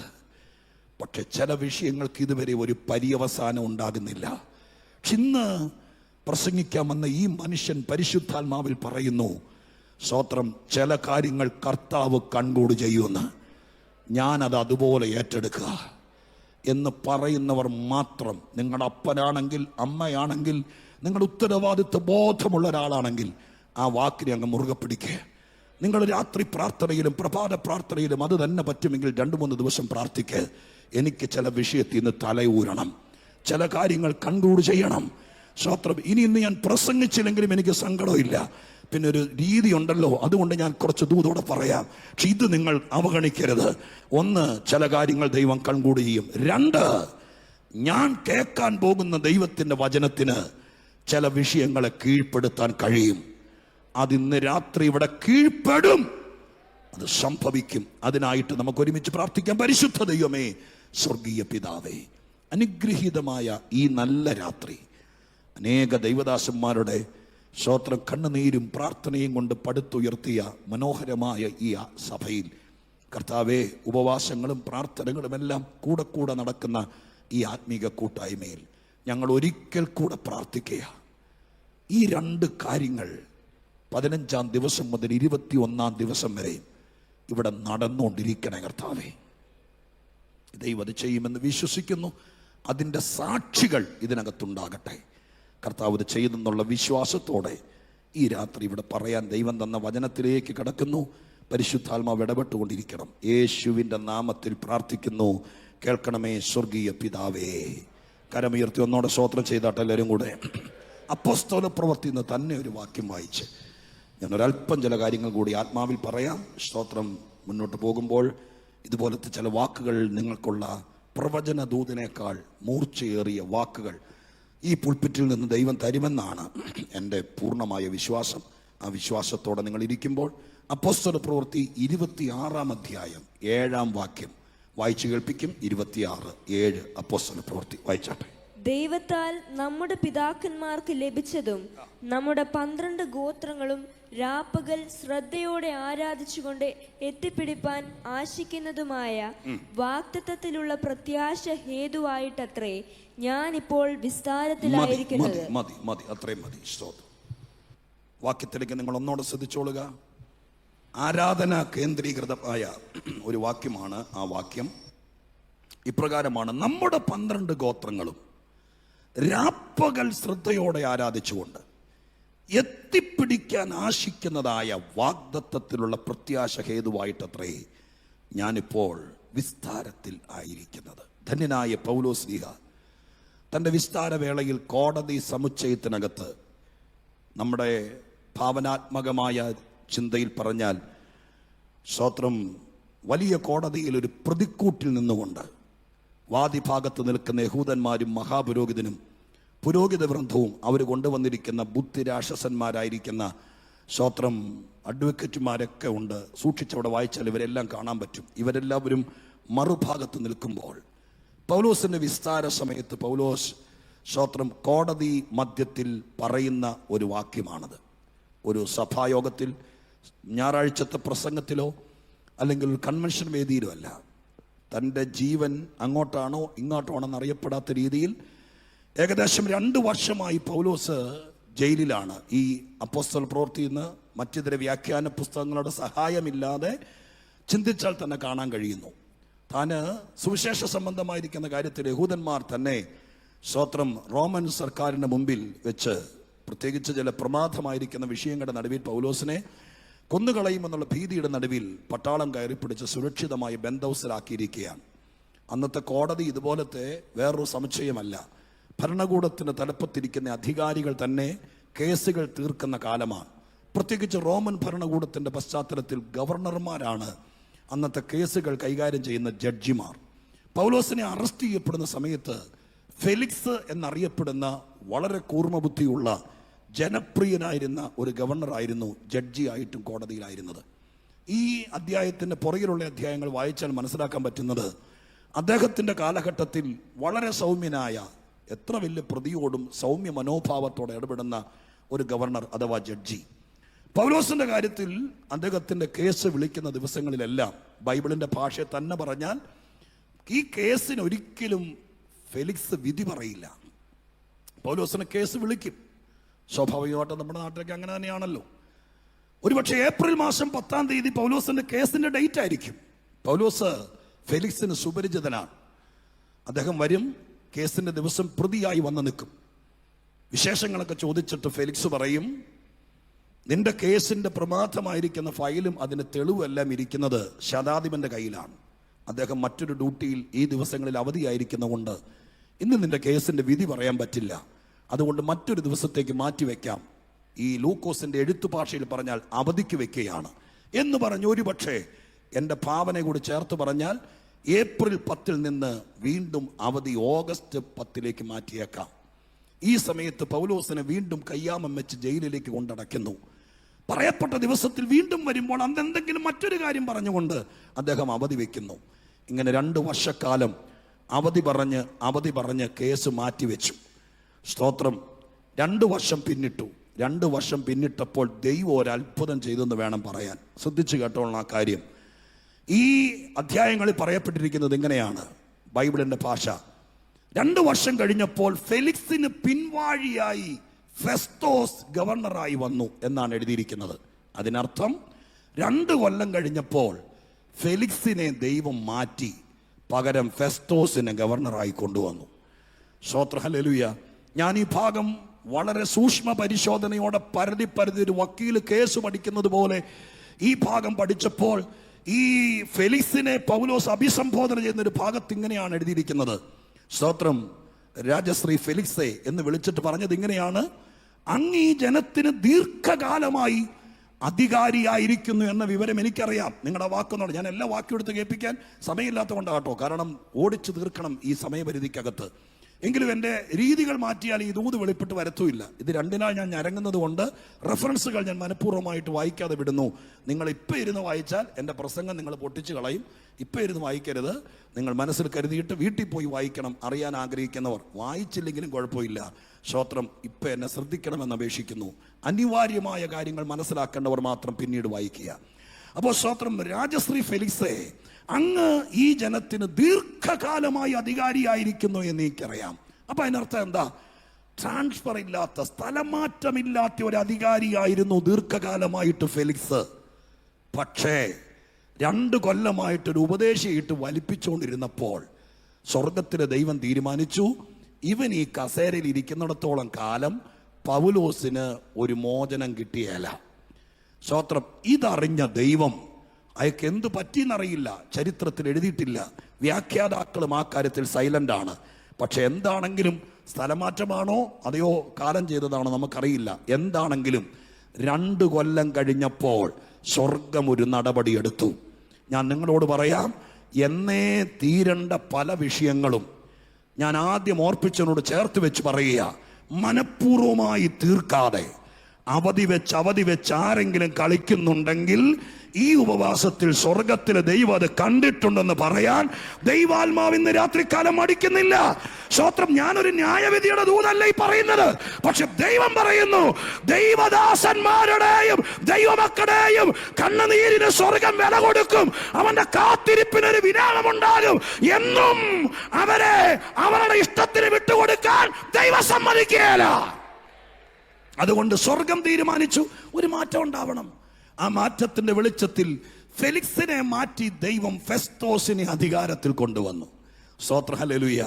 പക്ഷെ ചില വിഷയങ്ങൾക്ക് ഇതുവരെ ഒരു പര്യവസാനം ഉണ്ടാകുന്നില്ല. പക്ഷെ ഇന്ന് പ്രസംഗിക്കാമെന്ന ഈ മനുഷ്യൻ പരിശുദ്ധാത്മാവിൽ പറയുന്നു, സ്തോത്രം, ചില കാര്യങ്ങൾ കർത്താവ് കൺക്ലൂഡ് ചെയ്യുമെന്ന്. ഞാനത് അതുപോലെ ഏറ്റെടുക്കുക എന്ന് പറയുന്നവർ മാത്രം, നിങ്ങളുടെ അപ്പനാണെങ്കിൽ അമ്മയാണെങ്കിൽ നിങ്ങളുടെ ഉത്തരവാദിത്വ ബോധമുള്ള ഒരാളാണെങ്കിൽ ആ വാക്കിനെ അങ്ങ് മുറുകെ പിടിക്കുക. നിങ്ങൾ രാത്രി പ്രാർത്ഥനയിലും പ്രഭാത പ്രാർത്ഥനയിലും അത് തന്നെ പറ്റുമെങ്കിൽ 2-3 ദിവസം പ്രാർത്ഥിക്കുക. എനിക്ക് ചില വിഷയത്തിൽ നിന്ന് തലയൂരണം, ചില കാര്യങ്ങൾ കൺക്ലൂഡ് ചെയ്യണം. സ്തോത്രം, ഇന്ന് ഞാൻ പ്രസംഗിച്ചില്ലെങ്കിലും എനിക്ക് സങ്കടമില്ല. പിന്നെ ഒരു രീതി ഉണ്ടല്ലോ, അതുകൊണ്ട് ഞാൻ കുറച്ച് ദൂതോടെ പറയാം. പക്ഷെ ഇത് നിങ്ങൾ അവഗണിക്കരുത്. ഒന്ന്, ചില കാര്യങ്ങൾ ദൈവം കൺക്ലൂഡ് ചെയ്യും. 2, ഞാൻ കേൾക്കാൻ പോകുന്ന ദൈവത്തിൻ്റെ വചനത്തിന് ചില വിഷയങ്ങളെ കീഴ്പ്പെടുത്താൻ കഴിയും. അതിന്ന് രാത്രി ഇവിടെ കീഴ്പ്പെടും, അത് സംഭവിക്കും. അതിനായിട്ട് നമുക്ക് ഒരുമിച്ച് പ്രാർത്ഥിക്കാം. പരിശുദ്ധ ദൈവമേ, സ്വർഗീയ പിതാവേ, അനുഗ്രഹീതമായ ഈ നല്ല രാത്രി അനേക ദൈവദാസന്മാരുടെ സ്തോത്രം കണ്ണുനീരും പ്രാർത്ഥനയും കൊണ്ട് പടുത്തുയർത്തിയ മനോഹരമായ ഈ സഭയിൽ കർത്താവേ, ഉപവാസങ്ങളും പ്രാർത്ഥനകളുമെല്ലാം കൂടെ കൂടെ നടക്കുന്ന ഈ ആത്മീക കൂട്ടായ്മയിൽ ഞങ്ങൾ ഒരിക്കൽ കൂടെ പ്രാർത്ഥിക്കുക. ഈ 2 കാര്യങ്ങൾ 15-ാം ദിവസം മുതൽ 21-ാം ദിവസം വരെ ഇവിടെ നടന്നുകൊണ്ടിരിക്കണേ കർത്താവേ. ദൈവം അത് ചെയ്യുമെന്ന് വിശ്വസിക്കുന്നു. അതിൻ്റെ സാക്ഷികൾ ഇതിനകത്തുണ്ടാകട്ടെ. കർത്താവ് ഇത് ചെയ്യുന്നെന്നുള്ള വിശ്വാസത്തോടെ ഈ രാത്രി ഇവിടെ പറയാൻ ദൈവം തന്ന വചനത്തിലേക്ക് കടക്കുന്നു. പരിശുദ്ധാത്മാവ് ഇടപെട്ടുകൊണ്ടിരിക്കണം. യേശുവിൻ്റെ നാമത്തിൽ പ്രാർത്ഥിക്കുന്നു. കേൾക്കണമേ സ്വർഗീയ പിതാവേ. കരമുയർത്തി ഒന്നോടെ സ്തോത്രം ചെയ്താട്ടെ എല്ലാവരും കൂടെ. അപ്പോസ്തല പ്രവൃത്തിയിൽ നിന്ന് തന്നെ ഒരു വാക്യം വായിച്ച് ഞാനൊരല്പം ചില കാര്യങ്ങൾ കൂടി ആത്മാവിൽ പറയാം. സ്തോത്രം, മുന്നോട്ട് പോകുമ്പോൾ ഇതുപോലത്തെ ചില വാക്കുകൾ, നിങ്ങൾക്കുള്ള പ്രവചന ദൂതനേക്കാൾ മൂർച്ചയേറിയ വാക്കുകൾ ഈ പുൾപിറ്റിൽ നിന്ന് ദൈവം തരുമെന്നാണ് എൻ്റെ പൂർണ്ണമായ വിശ്വാസം. ആ വിശ്വാസത്തോടെ നിങ്ങൾ ഇരിക്കുമ്പോൾ അപ്പോസ്തല പ്രവൃത്തി 26-ാം അധ്യായം 7-ാം വാക്യം വായിച്ചു കേൾപ്പിക്കും. 26:7 അപ്പോസ്തല പ്രവൃത്തി വായിച്ചാട്ടെ. ദൈവത്താൽ നമ്മുടെ പിതാക്കന്മാർക്ക് ലഭിച്ചതും നമ്മുടെ 12 ഗോത്രങ്ങളും രാപ്പകൽ ശ്രദ്ധയോടെ ആരാധിച്ചുകൊണ്ട് എത്തിപ്പിടിപ്പാൻ ആശിക്കുന്നതുമായ വാഗ്ദത്തത്തിലുള്ള പ്രത്യാശ ഹേതുവായിട്ടത്രേ ഞാനിപ്പോൾ വിസ്താരത്തിലായിരിക്കുന്നത്. മതി, അത്രയും മതി. വാക്യത്തിലേക്ക് നിങ്ങൾ ഒന്നോടെ ശ്രദ്ധിച്ചോളുക. ആരാധന കേന്ദ്രീകൃതമായ ഒരു വാക്യമാണ്. ആ വാക്യം ഇപ്രകാരമാണ്: നമ്മുടെ 12 ഗോത്രങ്ങളും രാപ്പകൽ ശ്രദ്ധയോടെ ആരാധിച്ചുകൊണ്ട് എത്തിപ്പിടിക്കാൻ ആശിക്കുന്നതായ വാഗ്ദത്തത്തിലുള്ള പ്രത്യാശ ഹേതുവായിട്ടത്രേ ഞാനിപ്പോൾ വിസ്താരത്തിൽ ആയിരിക്കുന്നത്. ധന്യനായ പൗലോസ് ശ്ലീഹ തൻ്റെ വിസ്താരവേളയിൽ കോടതി സമുച്ചയത്തിനകത്ത്, നമ്മുടെ ഭാവനാത്മകമായ ചിന്തയിൽ പറഞ്ഞാൽ സ്തോത്രം, വലിയ കോടതിയിൽ ഒരു പ്രതിക്കൂട്ടിൽ നിന്നുകൊണ്ട് വാദിഭാഗത്ത് നിൽക്കുന്ന യഹൂദന്മാരും മഹാപുരോഹിതനും പുരോഹിത വൃന്ദവും അവർ കൊണ്ടുവന്നിരിക്കുന്ന ബുദ്ധിരാക്ഷസന്മാരായിരിക്കുന്ന സ്തോത്രം അഡ്വക്കേറ്റുമാരൊക്കെ ഉണ്ട്. സൂക്ഷിച്ചവിടെ വായിച്ചാൽ ഇവരെല്ലാം കാണാൻ പറ്റും. ഇവരെല്ലാവരും മറുഭാഗത്ത് നിൽക്കുമ്പോൾ പൗലോസിൻ്റെ വിസ്താര സമയത്ത് പൗലോസ് സ്തോത്രം കോടതി മധ്യത്തിൽ പറയുന്ന ഒരു വാക്യമാണത്. ഒരു സഭായോഗത്തിൽ, ഞായറാഴ്ചത്തെ പ്രസംഗത്തിലോ അല്ലെങ്കിൽ ഒരു കൺവെൻഷൻ വേദിയിലോ അല്ല. തൻ്റെ ജീവൻ അങ്ങോട്ടാണോ ഇങ്ങോട്ടോ ആണെന്ന് അറിയപ്പെടാത്ത രീതിയിൽ ഏകദേശം 2 വർഷമായി പൗലോസ് ജയിലിലാണ്. ഈ അപ്പോസ്തല പ്രവൃത്തിയിൽ നിന്ന് മറ്റിതര വ്യാഖ്യാന പുസ്തകങ്ങളുടെ സഹായമില്ലാതെ ചിന്തിച്ചാൽ തന്നെ കാണാൻ കഴിയുന്നു. താന് സുവിശേഷ സംബന്ധമായിരിക്കുന്ന കാര്യത്തിൽ യഹൂദന്മാർ തന്നെ സ്തോത്രം റോമൻ സർക്കാരിൻ്റെ മുമ്പിൽ വെച്ച്, പ്രത്യേകിച്ച് ചില പ്രമാദമായിരിക്കുന്ന വിഷയങ്ങളുടെ നടുവിൽ പൗലോസിനെ കൊന്നുകളയുമെന്നുള്ള ഭീതിയുടെ നടുവിൽ പട്ടാളം കയറി പിടിച്ച് സുരക്ഷിതമായി ബന്ധൗസിലാക്കിയിരിക്കുകയാണ്. അന്നത്തെ കോടതി ഇതുപോലത്തെ വേറൊരു സമുച്ചയമല്ല. ഭരണകൂടത്തിന് തലപ്പത്തിരിക്കുന്ന അധികാരികൾ തന്നെ കേസുകൾ തീർക്കുന്ന കാലമാണ്. പ്രത്യേകിച്ച് റോമൻ ഭരണകൂടത്തിൻ്റെ പശ്ചാത്തലത്തിൽ ഗവർണർമാരാണ് അന്നത്തെ കേസുകൾ കൈകാര്യം ചെയ്യുന്ന ജഡ്ജിമാർ. പൗലോസിനെ അറസ്റ്റ് ചെയ്യപ്പെടുന്ന സമയത്ത് ഫെലിക്സ് എന്നറിയപ്പെടുന്ന വളരെ കൂർമ്മബുദ്ധിയുള്ള ജനപ്രിയനായിരുന്ന ഒരു ഗവർണറായിരുന്നു ജഡ്ജിയായിട്ടും കോടതിയിലായിരുന്നത്. ഈ അധ്യായത്തിൻ്റെ പുറകിലുള്ള അധ്യായങ്ങൾ വായിച്ചാൽ മനസ്സിലാക്കാൻ പറ്റുന്നത് അദ്ദേഹത്തിൻ്റെ കാലഘട്ടത്തിൽ വളരെ സൗമ്യനായ, എത്ര വലിയ പ്രതിയോടും സൗമ്യ മനോഭാവത്തോടെ ഇടപെടുന്ന ഒരു ഗവർണർ അഥവാ ജഡ്ജി. പൗലോസിന്റെ കാര്യത്തിൽ അദ്ദേഹത്തിന്റെ കേസ് വിളിക്കുന്ന ദിവസങ്ങളിലെല്ലാം ബൈബിളിന്റെ ഭാഷയെ തന്നെ പറഞ്ഞാൽ ഈ കേസിന് ഒരിക്കലും ഫെലിക്സ് വിധി പറയില്ല. പൗലോസിനെ കേസ് വിളിക്കും. സ്വാഭാവികമായിട്ട് നമ്മുടെ നാട്ടിലൊക്കെ അങ്ങനെ തന്നെയാണല്ലോ. ഒരുപക്ഷെ ഏപ്രിൽ മാസം 10-ാം തീയതി പൗലോസിന്റെ കേസിന്റെ ഡേറ്റ് ആയിരിക്കും. പൗലോസ് ഫെലിക്സിന് സുപരിചിതനാണ്. അദ്ദേഹം വരും, കേസിന്റെ ദിവസം പ്രതിയായി വന്ന് നിൽക്കും. വിശേഷങ്ങളൊക്കെ ചോദിച്ചിട്ട് ഫെലിക്സ് പറയും, നിന്റെ കേസിന്റെ പ്രമാദമായിരിക്കുന്ന ഫയലും അതിന്റെ തെളിവെല്ലാം ഇരിക്കുന്നത് ശതാധിപന്റെ കയ്യിലാണ്. അദ്ദേഹം മറ്റൊരു ഡ്യൂട്ടിയിൽ ഈ ദിവസങ്ങളിൽ അവധിയായിരിക്കുന്നതുകൊണ്ട് ഇന്ന് നിന്റെ കേസിന്റെ വിധി പറയാൻ പറ്റില്ല. അതുകൊണ്ട് മറ്റൊരു ദിവസത്തേക്ക് മാറ്റിവെക്കാം. ഈ ലൂക്കോസിന്റെ എഴുത്തു ഭാഷയിൽ പറഞ്ഞാൽ അവധിക്ക് വെക്കുകയാണ് എന്ന് പറഞ്ഞ് ഒരുപക്ഷെ എൻ്റെ ഭാവന കൂടി ചേർത്ത് പറഞ്ഞാൽ ഏപ്രിൽ 10 നിന്ന് വീണ്ടും അവധി ഓഗസ്റ്റ് 10 മാറ്റിയേക്കാം. ഈ സമയത്ത് പൗലോസിനെ വീണ്ടും കയ്യാമം വെച്ച് ജയിലിലേക്ക് കൊണ്ടടയ്ക്കുന്നു. പറയപ്പെട്ട ദിവസത്തിൽ വീണ്ടും വരുമ്പോൾ അന്നെന്തെങ്കിലും മറ്റൊരു കാര്യം പറഞ്ഞുകൊണ്ട് അദ്ദേഹം അവധി വെക്കുന്നു. ഇങ്ങനെ 2 വർഷക്കാലം അവധി പറഞ്ഞ് കേസ് മാറ്റിവെച്ചു. സ്തോത്രം. 2 വർഷം പിന്നിട്ടു. 2 വർഷം പിന്നിട്ടപ്പോൾ ദൈവം ഒരു അത്ഭുതം ചെയ്തെന്ന് വേണം പറയാൻ. ശ്രദ്ധിച്ചു കേട്ടോളണം ആ കാര്യം. ഈ അധ്യായങ്ങളിൽ പറയപ്പെട്ടിരിക്കുന്നത് ഇങ്ങനെയാണ്, ബൈബിളിന്റെ ഭാഷ. 2 വർഷം കഴിഞ്ഞപ്പോൾ ഫെലിക്സിന് പിൻവാഴിയായി ഫെസ്തോസ് ഗവർണറായി വന്നു എന്നാണ് എഴുതിയിരിക്കുന്നത്. അതിനർത്ഥം 2 കൊല്ലം കഴിഞ്ഞപ്പോൾ ഫെലിക്സിനെ ദൈവം മാറ്റി പകരം ഫെസ്തോസിനെ ഗവർണറായി കൊണ്ടുവന്നു. സ്തോത്രം. ഹല്ലേലൂയ. ഞാൻ ഈ ഭാഗം വളരെ സൂക്ഷ്മ പരിശോധനയോടെ പരതി ഒരു വക്കീല് കേസ് പഠിക്കുന്നത് പോലെ ഈ ഭാഗം പഠിച്ചപ്പോൾ ഈ ഫെലിക്സിനെ പൗലോസ് അഭിസംബോധന ചെയ്യുന്ന ഒരു ഭാഗത്ത് ഇങ്ങനെയാണ് എഴുതിയിരിക്കുന്നത്. സ്തോത്രം. രാജശ്രീ ഫെലിക്സെ എന്ന് വിളിച്ചിട്ട് പറഞ്ഞത് ഇങ്ങനെയാണ്, അങ്ങ് ഈ ജനത്തിന് ദീർഘകാലമായി അധികാരിയായിരിക്കുന്നു എന്ന വിവരം എനിക്കറിയാം. നിങ്ങളുടെ വാക്കൊന്നുണ്ട്, ഞാൻ എല്ലാ വാക്കും എടുത്ത് കേൾപ്പിക്കാൻ സമയമില്ലാത്ത കൊണ്ടാണ് കേട്ടോ, കാരണം ഓടിച്ചു തീർക്കണം ഈ സമയപരിധിക്കകത്ത്. എങ്കിലും എൻ്റെ രീതികൾ മാറ്റിയാൽ ഈ ദൂത് വെളിപ്പെട്ട് വരത്തുമില്ല. ഇത് 2 നാൾ ഞാൻ ഞരങ്ങുന്നത് കൊണ്ട് റെഫറൻസുകൾ ഞാൻ മനഃപൂർവ്വമായിട്ട് വായിക്കാതെ വിടുന്നു. നിങ്ങൾ ഇപ്പം ഇരുന്ന് വായിച്ചാൽ എൻ്റെ പ്രസംഗം നിങ്ങൾ പൊട്ടിച്ചു കളയും. ഇപ്പം ഇരുന്ന് വായിക്കരുത്. നിങ്ങൾ മനസ്സിൽ കരുതിയിട്ട് വീട്ടിൽ പോയി വായിക്കണം. അറിയാൻ ആഗ്രഹിക്കുന്നവർ വായിച്ചില്ലെങ്കിലും കുഴപ്പമില്ല. സ്തോത്രം. ഇപ്പം എന്നെ ശ്രദ്ധിക്കണമെന്ന് അപേക്ഷിക്കുന്നു. അനിവാര്യമായ കാര്യങ്ങൾ മനസ്സിലാക്കേണ്ടവർ മാത്രം പിന്നീട് വായിക്കുക. അപ്പോൾ സ്തോത്രം. രാജശ്രീ ഫെലിക്സെ, അങ്ങ് ഈ ജനത്തിന് ദീർഘകാലമായി അധികാരിയായിരിക്കുന്നു എന്ന് എനിക്കറിയാം. അപ്പൊ അതിനർത്ഥം എന്താ? ട്രാൻസ്ഫർ ഇല്ലാത്ത, സ്ഥലമാറ്റമില്ലാത്ത ഒരു അധികാരിയായിരുന്നു ദീർഘകാലമായിട്ട് ഫെലിക്സ്. പക്ഷേ 2 കൊല്ലമായിട്ടൊരു ഉപദേശിയിട്ട് വലിപ്പിച്ചുകൊണ്ടിരുന്നപ്പോൾ സ്വർഗത്തിലെ ദൈവം തീരുമാനിച്ചു, ഇവൻ ഈ കസേരയിൽ ഇരിക്കുന്നിടത്തോളം കാലം പൗലോസിന് ഒരു മോചനം കിട്ടിയല്ല. സ്തോത്രം. ഇതറിഞ്ഞ ദൈവം, അയാൾക്ക് എന്ത് പറ്റിയെന്നറിയില്ല, ചരിത്രത്തിൽ എഴുതിയിട്ടില്ല, വ്യാഖ്യാതാക്കളും ആ കാര്യത്തിൽ സൈലന്റ് ആണ്. പക്ഷെ എന്താണെങ്കിലും സ്ഥലമാറ്റമാണോ അതെയോ കാലം ചെയ്തതാണോ നമുക്കറിയില്ല. എന്താണെങ്കിലും 2 കൊല്ലം കഴിഞ്ഞപ്പോൾ സ്വർഗം ഒരു നടപടിയെടുത്തു. ഞാൻ നിങ്ങളോട് പറയാം, എന്നേ തീരേണ്ട പല വിഷയങ്ങളും ഞാൻ ആദ്യം ഓർപ്പിച്ചതിനോട് ചേർത്ത് വെച്ച് പറയുക, മനഃപൂർവമായി തീർക്കാതെ അവധി വെച്ച് ആരെങ്കിലും കളിക്കുന്നുണ്ടെങ്കിൽ ഈ ഉപവാസത്തിൽ സ്വർഗത്തിലെ ദൈവം അത് കണ്ടിട്ടുണ്ടെന്ന് പറയാൻ ദൈവാത്മാവ് ഇന്ന് രാത്രികാലം മടിക്കുന്നില്ല. സ്തോത്രം. ഞാനൊരു ന്യായവിധിയുടെ ദൂതല്ല ഈ പറയുന്നത്. പക്ഷെ ദൈവം പറയുന്നു, ദൈവദാസന്മാരുടെയും ദൈവമക്കളുടെയും കണ്ണുനീരിന് സ്വർഗം വില കൊടുക്കും. അവന്റെ കാത്തിരിപ്പിനൊരു വിരാമമുണ്ടാകും. എന്നും അവരെ അവരുടെ ഇഷ്ടത്തിന് വിട്ടുകൊടുക്കാൻ ദൈവം സമ്മതിക്കുകയില്ല. അതുകൊണ്ട് സ്വർഗം തീരുമാനിച്ചു ഒരു മാറ്റം ഉണ്ടാവണം. ആ മാറ്റത്തിന്റെ വെളിച്ചത്തിൽ ഫെലിക്സിനെ മാറ്റി ദൈവം ഫെസ്തോസിനെ അധികാരത്തിൽ കൊണ്ടുവന്നു. സ്തോത്രം. ഹല്ലേലൂയ.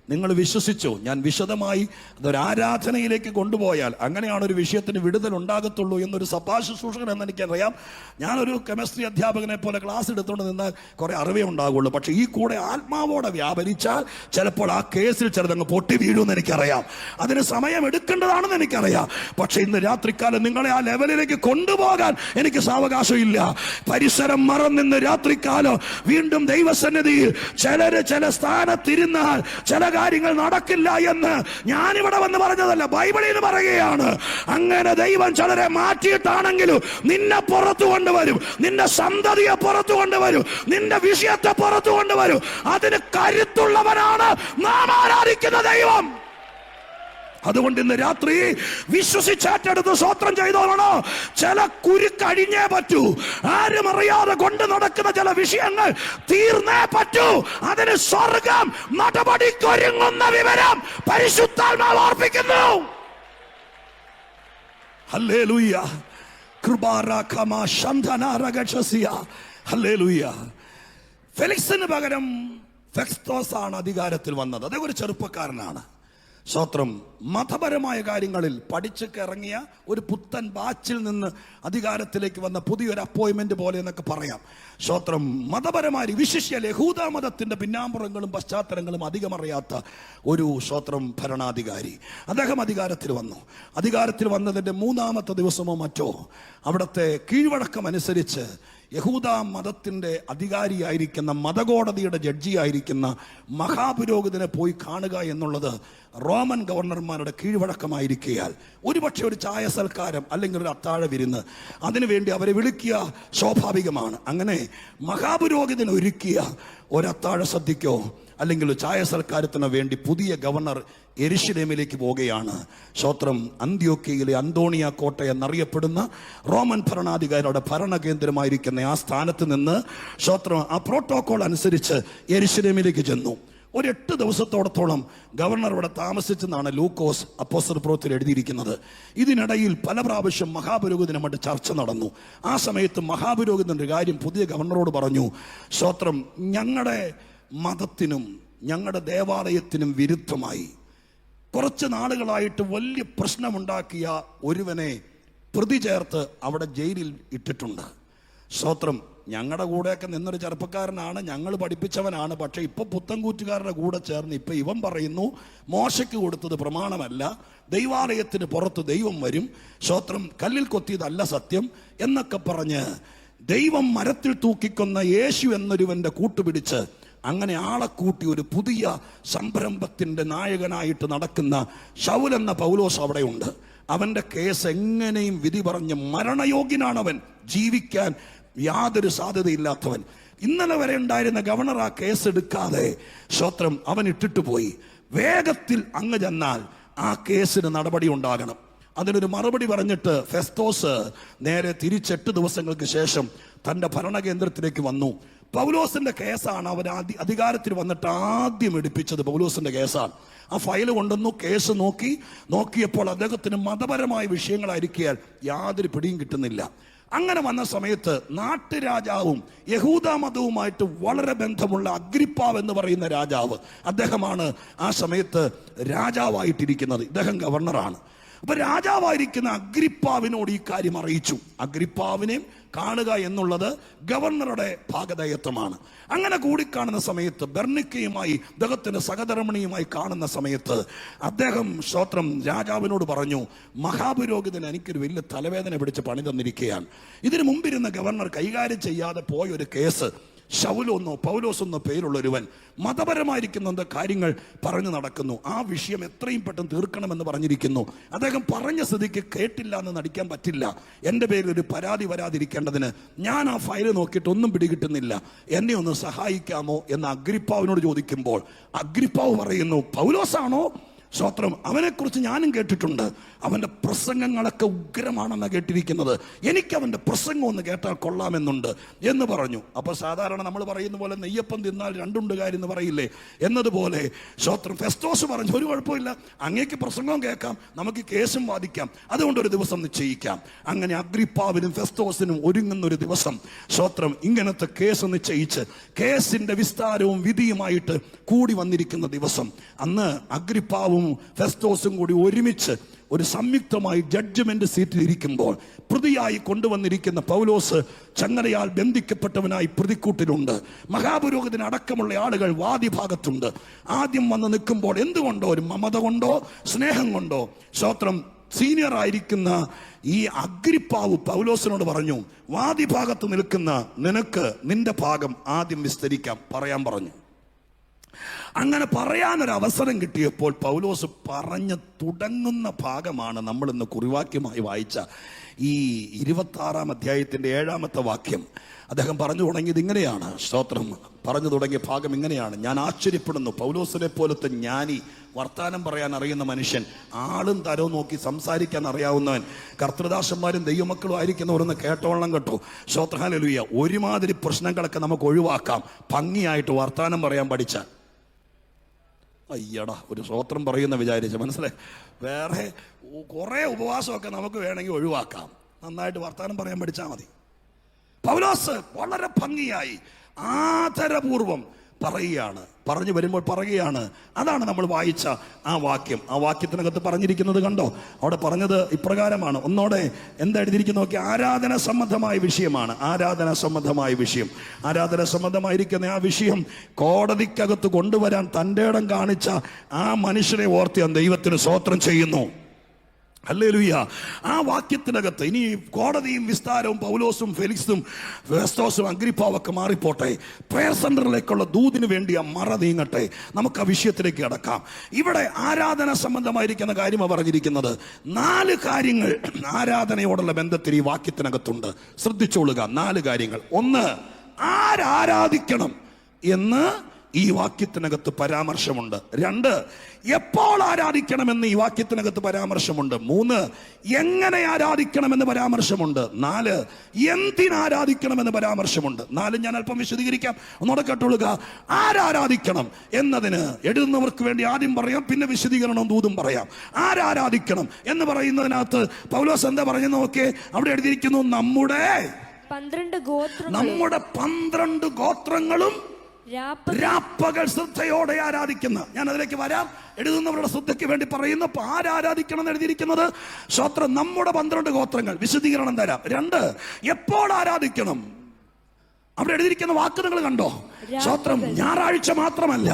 നിങ്ങൾ വിശ്വസിച്ചു. ഞാൻ വിശദമായി അതൊരു ആരാധനയിലേക്ക് കൊണ്ടുപോയാൽ അങ്ങനെയാണ് ഒരു വിഷയത്തിന് വിടുതൽ ഉണ്ടാകത്തുള്ളൂ എന്നൊരു സഭാ ശുശ്രൂഷകൻ എന്ന് എനിക്കറിയാം. ഞാനൊരു കെമിസ്ട്രി അധ്യാപകനെ പോലെ ക്ലാസ് എടുത്തുകൊണ്ട് നിന്നാൽ കുറെ അറിവേ ഉണ്ടാകുള്ളൂ. പക്ഷെ ഈ കൂടെ ആത്മാവോടെ വ്യാപരിച്ചാൽ ചിലപ്പോൾ ആ കേസിൽ ചിലതങ്ങ് പൊട്ടി വീഴുമെന്ന് എനിക്കറിയാം. അതിന് സമയം എടുക്കേണ്ടതാണെന്ന് എനിക്കറിയാം. പക്ഷെ ഇന്ന് രാത്രിക്കാലം നിങ്ങളെ ആ ലെവലിലേക്ക് കൊണ്ടുപോകാൻ എനിക്ക് സാവകാശം ഇല്ല. പരിസരം മറന്നിന്ന് രാത്രിക്കാലം വീണ്ടും ദൈവസന്നിധിയിൽ ചിലര് ചില സ്ഥാനത്തിരുന്നാൽ ചില കാര്യങ്ങൾ നടക്കില്ല എന്ന് ഞാനിവിടെ വന്ന് പറഞ്ഞതല്ല, ബൈബിളിൽ നിന്ന് പറയുകയാണ്. അങ്ങനെ ദൈവം ചിലരെ മാറ്റിയിട്ടാണെങ്കിലും നിന്നെ പുറത്തു കൊണ്ടുവരും, നിന്റെ സന്തതിയെ പുറത്തു കൊണ്ടുവരും, നിന്റെ വിഷയത്തെ പുറത്തു കൊണ്ടുവരും. അതിന് കരുത്തുള്ളവനാണ് നാം ആരാധിക്കുന്ന ദൈവം. അതുകൊണ്ട് ഇന്ന് രാത്രി വിശ്വസിച്ചേറ്റെടുത്ത് സ്വോത്രം ചെയ്തോളണോ. ചില കുരുക്കഴിഞ്ഞേ പറ്റൂ. ആരും അറിയാതെ കൊണ്ട് നടക്കുന്ന ചില വിഷയങ്ങൾ തീർന്നേ പറ്റൂ. അതിന് സ്വർഗം നടപടിക്കൊരുങ്ങുന്ന വിവരം പരിശുദ്ധാത്മാവ് ഓർപ്പിക്കുന്നു. ഹല്ലേലൂയ. കൃപാരാഖമ ശന്ധനാരഗശസിയ. ഹല്ലേലൂയ. ഫെലിക്സിന് പകരം ഫെസ്തോസ് ആണ് അധികാരത്തിൽ വന്നത്. അദ്ദേഹം ഒരു ചെറുപ്പക്കാരനാണ്. സ്തോത്രം. മതപരമായ കാര്യങ്ങളിൽ പഠിച്ചൊക്കെ ഇറങ്ങിയ ഒരു പുത്തൻ ബാച്ചിൽ നിന്ന് അധികാരത്തിലേക്ക് വന്ന പുതിയൊരു അപ്പോയിന്റ്മെന്റ് പോലെ എന്നൊക്കെ പറയാം. സ്തോത്രം. മതപരമായ വിശിഷ്യ യഹൂദ മതത്തിന്റെ പിന്നാമ്പുറങ്ങളും പശ്ചാത്തലങ്ങളും അധികം അറിയാത്ത ഒരു സ്തോത്രം ഭരണാധികാരി. അദ്ദേഹം അധികാരത്തിൽ വന്നു. അധികാരത്തിൽ വന്നതിന്റെ 3-ാമത്തെ ദിവസമോ മറ്റോ അവിടുത്തെ കീഴ്വഴക്കം അനുസരിച്ച് യഹൂദ മതത്തിന്റെ അധികാരിയായിരിക്കുന്ന മതകോടതിയുടെ ജഡ്ജിയായിരിക്കുന്ന മഹാപുരോഹിതനെ പോയി കാണുക എന്നുള്ളത് റോമൻ ഗവർണർമാരുടെ കീഴ്വഴക്കമായിരിക്കയാൽ ഒരുപക്ഷെ ഒരു ചായ സൽക്കാരം അല്ലെങ്കിൽ ഒരു അത്താഴ വിരുന്ന് അതിനുവേണ്ടി അവരെ വിളിക്കുക സ്വാഭാവികമാണ്. അങ്ങനെ മഹാപുരോഹിതൻ ഒരുക്കിയ ഒരു അത്താഴ സദ്യക്കോ അല്ലെങ്കിൽ ചായ സൽക്കാരത്തിനോ വേണ്ടി പുതിയ ഗവർണർ യെരുശലേമിലേക്ക് പോവുകയാണ്. സ്തോത്രം. അന്ത്യോക്യയിലെ അന്തോണിയ കോട്ട എന്നറിയപ്പെടുന്ന റോമൻ ഭരണാധികാരിയുടെ ഭരണകേന്ദ്രമായിരിക്കുന്ന ആ സ്ഥാനത്ത് നിന്ന് സ്തോത്രം ആ പ്രോട്ടോകോൾ അനുസരിച്ച് യെരുശലേമിലേക്ക് ചെന്നു. ഒരു 8 ദിവസത്തോളത്തോളം ഗവർണർ ഇവിടെ താമസിച്ചെന്നാണ് ലൂക്കോസ് അപ്പോസ്തല പ്രവൃത്തിയിൽ എഴുതിയിരിക്കുന്നത്. ഇതിനിടയിൽ പല പ്രാവശ്യം മഹാപുരോഹിതനുമായിട്ട് ചർച്ച നടന്നു. ആ സമയത്ത് മഹാപുരോഹിതന്റെ കാര്യം പുതിയ ഗവർണറോട് പറഞ്ഞു. സ്തോത്രം. ഞങ്ങളുടെ മതത്തിനും ഞങ്ങളുടെ ദേവാലയത്തിനും വിരുദ്ധമായി കുറച്ച് നാളുകളായിട്ട് വലിയ പ്രശ്നമുണ്ടാക്കിയ ഒരുവനെ പ്രതി ചേർത്ത് അവിടെ ജയിലിൽ ഇട്ടിട്ടുണ്ട്. സ്തോത്രം. ഞങ്ങളുടെ കൂടെയൊക്കെ നിന്നൊരു ചെറുപ്പക്കാരനാണ്, ഞങ്ങൾ പഠിപ്പിച്ചവനാണ്. പക്ഷെ ഇപ്പൊ പുത്തൻകൂറ്റുകാരുടെ കൂടെ ചേർന്ന് ഇപ്പൊ ഇവൻ പറയുന്നു മോശയ്ക്ക് കൊടുത്തത് പ്രമാണമല്ല, ദൈവാലയത്തിന് പുറത്ത് ദൈവം വരും, സ്തോത്രം, കല്ലിൽ കൊത്തിയതല്ല സത്യം എന്നൊക്കെ പറഞ്ഞ് ദൈവം മരത്തിൽ തൂക്കിക്കൊന്ന യേശു എന്നൊരുവന്റെ കൂട്ടുപിടിച്ച് അങ്ങനെ ആളെ കൂട്ടി ഒരു പുതിയ സംരംഭത്തിന്റെ നായകനായിട്ട് നടക്കുന്ന ശൗൽ എന്ന പൗലോസ് അവിടെ ഉണ്ട്. അവന്റെ കേസ് എങ്ങനെയും വിധി പറഞ്ഞ് മരണയോഗ്യനാണവൻ, ജീവിക്കാൻ യാതൊരു സാധ്യതയില്ലാത്തവൻ. ഇന്നലെ വരെ ഉണ്ടായിരുന്ന ഗവർണർ ആ കേസ് എടുക്കാതെ സ്തോത്രം അവൻ ഇട്ടിട്ട് പോയി. വേഗത്തിൽ അങ്ങ് ചെന്നാൽ ആ കേസിന് നടപടി ഉണ്ടാകണം. അതിനൊരു മറുപടി പറഞ്ഞിട്ട് ഫെസ്തോസ് നേരെ തിരിച്ച് 8 ദിവസങ്ങൾക്ക് ശേഷം തന്റെ ഭരണകേന്ദ്രത്തിലേക്ക് വന്നു. പൗലോസിന്റെ കേസാണ് അവൻ അധികാരത്തിൽ വന്നിട്ട് ആദ്യം എടുപ്പിച്ചത്. പൗലോസിന്റെ കേസാണ്. ആ ഫയൽ കൊണ്ടുവന്നു, കേസ് നോക്കിയപ്പോൾ അദ്ദേഹത്തിന് മതപരമായ വിഷയങ്ങളായിരിക്കാൻ യാതൊരു പിടിയും കിട്ടുന്നില്ല. അങ്ങനെ വന്ന സമയത്ത് നാട്ടുരാജാവും യഹൂദ മതവുമായിട്ട് വളരെ ബന്ധമുള്ള അഗ്രിപ്പാവ് എന്ന് പറയുന്ന രാജാവ്, അദ്ദേഹമാണ് ആ സമയത്ത് രാജാവായിട്ടിരിക്കുന്നത്. ഇദ്ദേഹം ഗവർണറാണ്. അപ്പൊ രാജാവായിരിക്കുന്ന അഗ്രിപ്പാവിനോട് ഈ കാര്യം അറിയിച്ചു. അഗ്രിപ്പാവിനെയും കാണുക എന്നുള്ളത് ഗവർണറുടെ ഭാഗദായത്വമാണ്. അങ്ങനെ കൂടിക്കാണുന്ന സമയത്ത് ബെർണിക്കയുമായി അദ്ദേഹത്തിന്റെ സഹധർമ്മിണിയുമായി കാണുന്ന സമയത്ത് അദ്ദേഹം സ്തോത്രം രാജാവിനോട് പറഞ്ഞു, മഹാപുരോഹിതൻ എനിക്കൊരു വലിയ തലവേദന പിടിച്ച് പണി തന്നിരിക്കുകയാണ്. ഇതിനു മുമ്പിരുന്ന ഗവർണർ കൈകാര്യം ചെയ്യാതെ പോയൊരു കേസ് ശൗലോന്നോ പൗലോസെന്നോ പേരുള്ളൊരുവൻ മതപരമായിരിക്കുന്ന കാര്യങ്ങൾ പറഞ്ഞു നടക്കുന്നു. ആ വിഷയം എത്രയും പെട്ടെന്ന് തീർക്കണമെന്ന് പറഞ്ഞിരിക്കുന്നു. അദ്ദേഹം പറഞ്ഞ സ്ഥിതിക്ക് കേട്ടില്ല എന്ന് നടിക്കാൻ പറ്റില്ല. എൻ്റെ പേരിൽ ഒരു പരാതി വരാതിരിക്കേണ്ടതിന് ഞാൻ ആ ഫയൽ നോക്കിയിട്ട് ഒന്നും പിടികിട്ടുന്നില്ല, എന്നെ ഒന്ന് സഹായിക്കാമോ എന്ന് അഗ്രിപ്പാവിനോട് ചോദിക്കുമ്പോൾ അഗ്രിപ്പാവ് പറയുന്നു, പൗലോസാണോ? സ്തോത്രം. അവനെക്കുറിച്ച് ഞാനും കേട്ടിട്ടുണ്ട്. അവൻ്റെ പ്രസംഗങ്ങളൊക്കെ ഉഗ്രമാണെന്നാണ് കേട്ടിരിക്കുന്നത്. എനിക്ക് അവൻ്റെ പ്രസംഗം ഒന്ന് കേട്ടാൽ കൊള്ളാമെന്നുണ്ട് എന്ന് പറഞ്ഞു. അപ്പോൾ സാധാരണ നമ്മൾ പറയുന്ന പോലെ നെയ്യപ്പം തിന്നാൽ രണ്ടുണ്ടുകാരി എന്ന് പറയില്ലേ, എന്നതുപോലെ സ്തോത്രം ഫെസ്തോസ് പറഞ്ഞു, ഒരു കുഴപ്പമില്ല, അങ്ങേക്ക് പ്രസംഗവും കേൾക്കാം, നമുക്ക് കേസും വാദിക്കാം, അതുകൊണ്ട് ഒരു ദിവസം നിശ്ചയിക്കാം. അങ്ങനെ അഗ്രിപ്പാവിനും ഫെസ്തോസിനും ഒരുങ്ങുന്നൊരു ദിവസം സ്തോത്രം ഇങ്ങനത്തെ കേസ് നിശ്ചയിച്ച് കേസിൻ്റെ വിസ്താരവും വിധിയുമായിട്ട് കൂടി വന്നിരിക്കുന്ന ദിവസം, അന്ന് അഗ്രിപ്പാവും ഫെസ്തോസും കൂടി ഒരുമിച്ച് ഒരു സംയുക്തമായി ജഡ്ജ്മെന്റ് സീറ്റിൽ ഇരിക്കുമ്പോൾ പ്രതിയായി കൊണ്ടുവന്നിരിക്കുന്ന പൗലോസ് ചങ്ങലയാൽ ബന്ധിക്കപ്പെട്ടവനായി പ്രതിക്കൂട്ടിലുണ്ട്. മഹാപുരോഹിതൻ അടക്കമുള്ള ആളുകൾ വാദിഭാഗത്തുണ്ട്. ആദ്യം വന്ന് നിൽക്കുമ്പോൾ എന്തുകൊണ്ടോ, ഒരു മമത കൊണ്ടോ സ്നേഹം കൊണ്ടോ സ്തോത്രം സീനിയർ ആയിരിക്കുന്ന ഈ അഗ്രിപ്പാവ് പൗലോസിനോട് പറഞ്ഞു, വാദിഭാഗത്ത് നിൽക്കുന്ന നിനക്ക് നിന്റെ ഭാഗം ആദ്യം വിസ്തരിക്കാം, പറയാൻ പറഞ്ഞു. അങ്ങനെ പറയാനൊരു അവസരം കിട്ടിയപ്പോൾ പൗലോസ് പറഞ്ഞ് തുടങ്ങുന്ന ഭാഗമാണ് നമ്മൾ ഇന്ന് കുറിവാക്യമായി വായിച്ച ഈ 26-ാം അധ്യായത്തിൻ്റെ 7-ാമത്തെ വാക്യം. അദ്ദേഹം പറഞ്ഞു തുടങ്ങിയത് ഇങ്ങനെയാണ്. സ്തോത്രം പറഞ്ഞു തുടങ്ങിയ ഭാഗം ഇങ്ങനെയാണ്: ഞാൻ ആശ്ചര്യപ്പെടുന്നു, പൗലോസിനെ പോലത്തെ ജ്ഞാനി, വർത്താനം പറയാൻ അറിയുന്ന മനുഷ്യൻ, ആളും തരവും നോക്കി സംസാരിക്കാൻ അറിയാവുന്നവൻ, കർത്തൃദാസന്മാരും ദൈവമക്കളും ആയിരിക്കുന്നവരൊന്ന് കേട്ടോളണം കേട്ടോ. സ്തോത്രം, ഹല്ലേലൂയ. ഒരുമാതിരി പ്രശ്നങ്ങളൊക്കെ നമുക്ക് ഒഴിവാക്കാം ഭംഗിയായിട്ട് വർത്താനം പറയാൻ പഠിച്ചാൽ. അയ്യടാ, ഒരു സ്തോത്രം പറയുന്ന വിചാരിച്ച മനസ്സിലായി. വേറെ കുറേ ഉപവാസമൊക്കെ നമുക്ക് വേണമെങ്കിൽ ഒഴിവാക്കാം, നന്നായിട്ട് വർത്താനം പറയാൻ പഠിച്ചാൽ മതി. പൗലോസ് വളരെ ഭംഗിയായി ആദരപൂർവം പറയുകയാണ്. പറഞ്ഞു വരുമ്പോൾ പറയുകയാണ്. അതാണ് നമ്മൾ വായിച്ച ആ വാക്യം. ആ വാക്യത്തിനകത്ത് പറഞ്ഞിരിക്കുന്നത് കണ്ടോ? അവിടെ പറഞ്ഞത് ഇപ്രകാരമാണ്. ഒന്നോടെ എന്താ എഴുതിയിരിക്കുന്നു നോക്കി. ആരാധന സംബന്ധമായ വിഷയമാണ്. ആരാധന സംബന്ധമായ വിഷയം. ആരാധന സംബന്ധമായിരിക്കുന്ന ആ വിഷയം കോടതിക്കകത്ത് കൊണ്ടുവരാൻ തൻ്റെ ഇടം കാണിച്ച ആ മനുഷ്യനെ ഓർത്ത് ഞാൻ ദൈവത്തിന് സ്തോത്രം ചെയ്യുന്നു. ഹല്ലേലൂയ. ആ വാക്യത്തിനകത്ത് ഇനി കോടതിയും വിസ്താരവും പൗലോസും ഫെലിക്സും ഫെസ്തോസും അഗ്രിപ്പാവൊക്കെ മാറിപ്പോട്ടെ. പ്രയർ സെന്ററിലേക്കുള്ള ദൂതിന് വേണ്ടി ആ മറ നീങ്ങട്ടെ. നമുക്ക് ആ വിഷയത്തിലേക്ക് കടക്കാം. ഇവിടെ ആരാധന സംബന്ധമായിരിക്കുന്ന കാര്യമാണ് പറഞ്ഞിരിക്കുന്നത്. 4 കാര്യങ്ങൾ ആരാധനയോടുള്ള ബന്ധത്തിൽ ഈ വാക്യത്തിനകത്തുണ്ട്. ശ്രദ്ധിച്ചോളുക. 4 കാര്യങ്ങൾ. 1, ആരാധിക്കണം എന്ന് ഈ വാക്യത്തിനകത്ത് പരാമർശമുണ്ട്. 2, എപ്പോൾ ആരാധിക്കണമെന്ന് ഈ വാക്യത്തിനകത്ത് പരാമർശമുണ്ട്. 3, എങ്ങനെ ആരാധിക്കണമെന്ന് പരാമർശമുണ്ട്. 4, എന്തിനാരാധിക്കണമെന്ന് പരാമർശമുണ്ട്. 4 ഞാൻ അല്പം വിശദീകരിക്കാം, ഒന്നോടെ കേട്ടോളുക. ആരാധിക്കണം എന്നതിന് എഴുതുന്നവർക്ക് വേണ്ടി ആദ്യം പറയാം, പിന്നെ വിശദീകരണവും ദൂതും പറയാം. ആരാധിക്കണം എന്ന് പറയുന്നതിനകത്ത് പൗലോസ് എന്താ പറയുന്നത് നോക്കിയേ. അവിടെ എഴുതിയിരിക്കുന്നു, നമ്മുടെ 12 ഗോത്രങ്ങളും രാപ്പകൽ ശ്രദ്ധയോടെ ആരാധിക്കുന്ന. ഞാൻ അതിലേക്ക് വരാം. എഴുതുന്നവരുടെ ശ്രദ്ധയ്ക്ക് വേണ്ടി പറയുന്നു. ആരാധിക്കണം എന്ന് എഴുതിയിരിക്കുന്നത് സ്തോത്രം നമ്മുടെ 12 ഗോത്രങ്ങൾ. വിശദീകരണം തരാം. 2, എപ്പോൾ ആരാധിക്കണം. അവിടെ എഴുതിയിരിക്കുന്ന വാക്കുകൾ കണ്ടോ? സ്തോത്രം ഞായറാഴ്ച മാത്രമല്ല,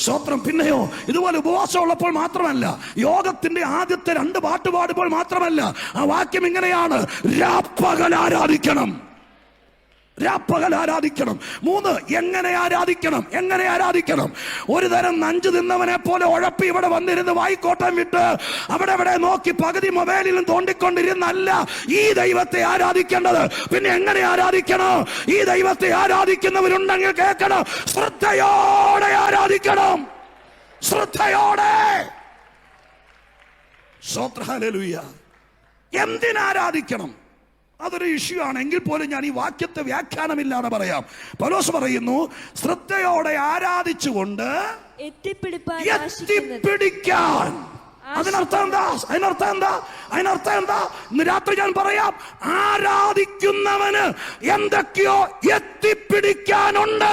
സ്തോത്രം പിന്നെയോ ഇതുപോലെ ഉപവാസം ഉള്ളപ്പോൾ മാത്രമല്ല, യോഗത്തിന്റെ ആദ്യത്തെ 2 പാട്ട് പാടുമ്പോൾ മാത്രമല്ല. ആ വാക്യം ഇങ്ങനെയാണ്: രാപ്പകൽ ആരാധിക്കണം. രാപ്പകൽ ആരാധിക്കണം. 3, എങ്ങനെ ആരാധിക്കണം. എങ്ങനെ ആരാധിക്കണം. ഒരു തരം നഞ്ചു തിന്നവനെ പോലെ ഉഴപ്പി ഇവിടെ വന്നിരുന്ന് വായിക്കോട്ടം വിട്ട് അവിടെ നോക്കി പകുതി മൊബൈലിലും തോണ്ടിക്കൊണ്ടിരുന്നല്ല ഈ ദൈവത്തെ ആരാധിക്കേണ്ടത്. പിന്നെ എങ്ങനെ ആരാധിക്കണം. ഈ ദൈവത്തെ ആരാധിക്കുന്നവരുണ്ടെങ്കിൽ കേൾക്കണം, ശ്രദ്ധയോടെ ആരാധിക്കണം. ശ്രദ്ധയോടെ. ഹല്ലേലൂയ. എന്തിനാരാധിക്കണം? അതൊരു ഇഷ്യൂ ആണെങ്കിൽ പോലും ഞാൻ ഈ വാക്യത്തെ വ്യാഖ്യാനമില്ലാതെ പറയാം. പൗലോസ് പറയുന്നു, ശ്രദ്ധയോടെ ആരാധിച്ചുകൊണ്ട് എത്തിപ്പിടിക്കാൻ. അതിനർത്ഥം എന്താ? ഇന്ന് രാത്രി ഞാൻ പറയാം, ആരാധിക്കുന്നവന് എന്തൊക്കെയോ എത്തിപ്പിടിക്കാനുണ്ട്.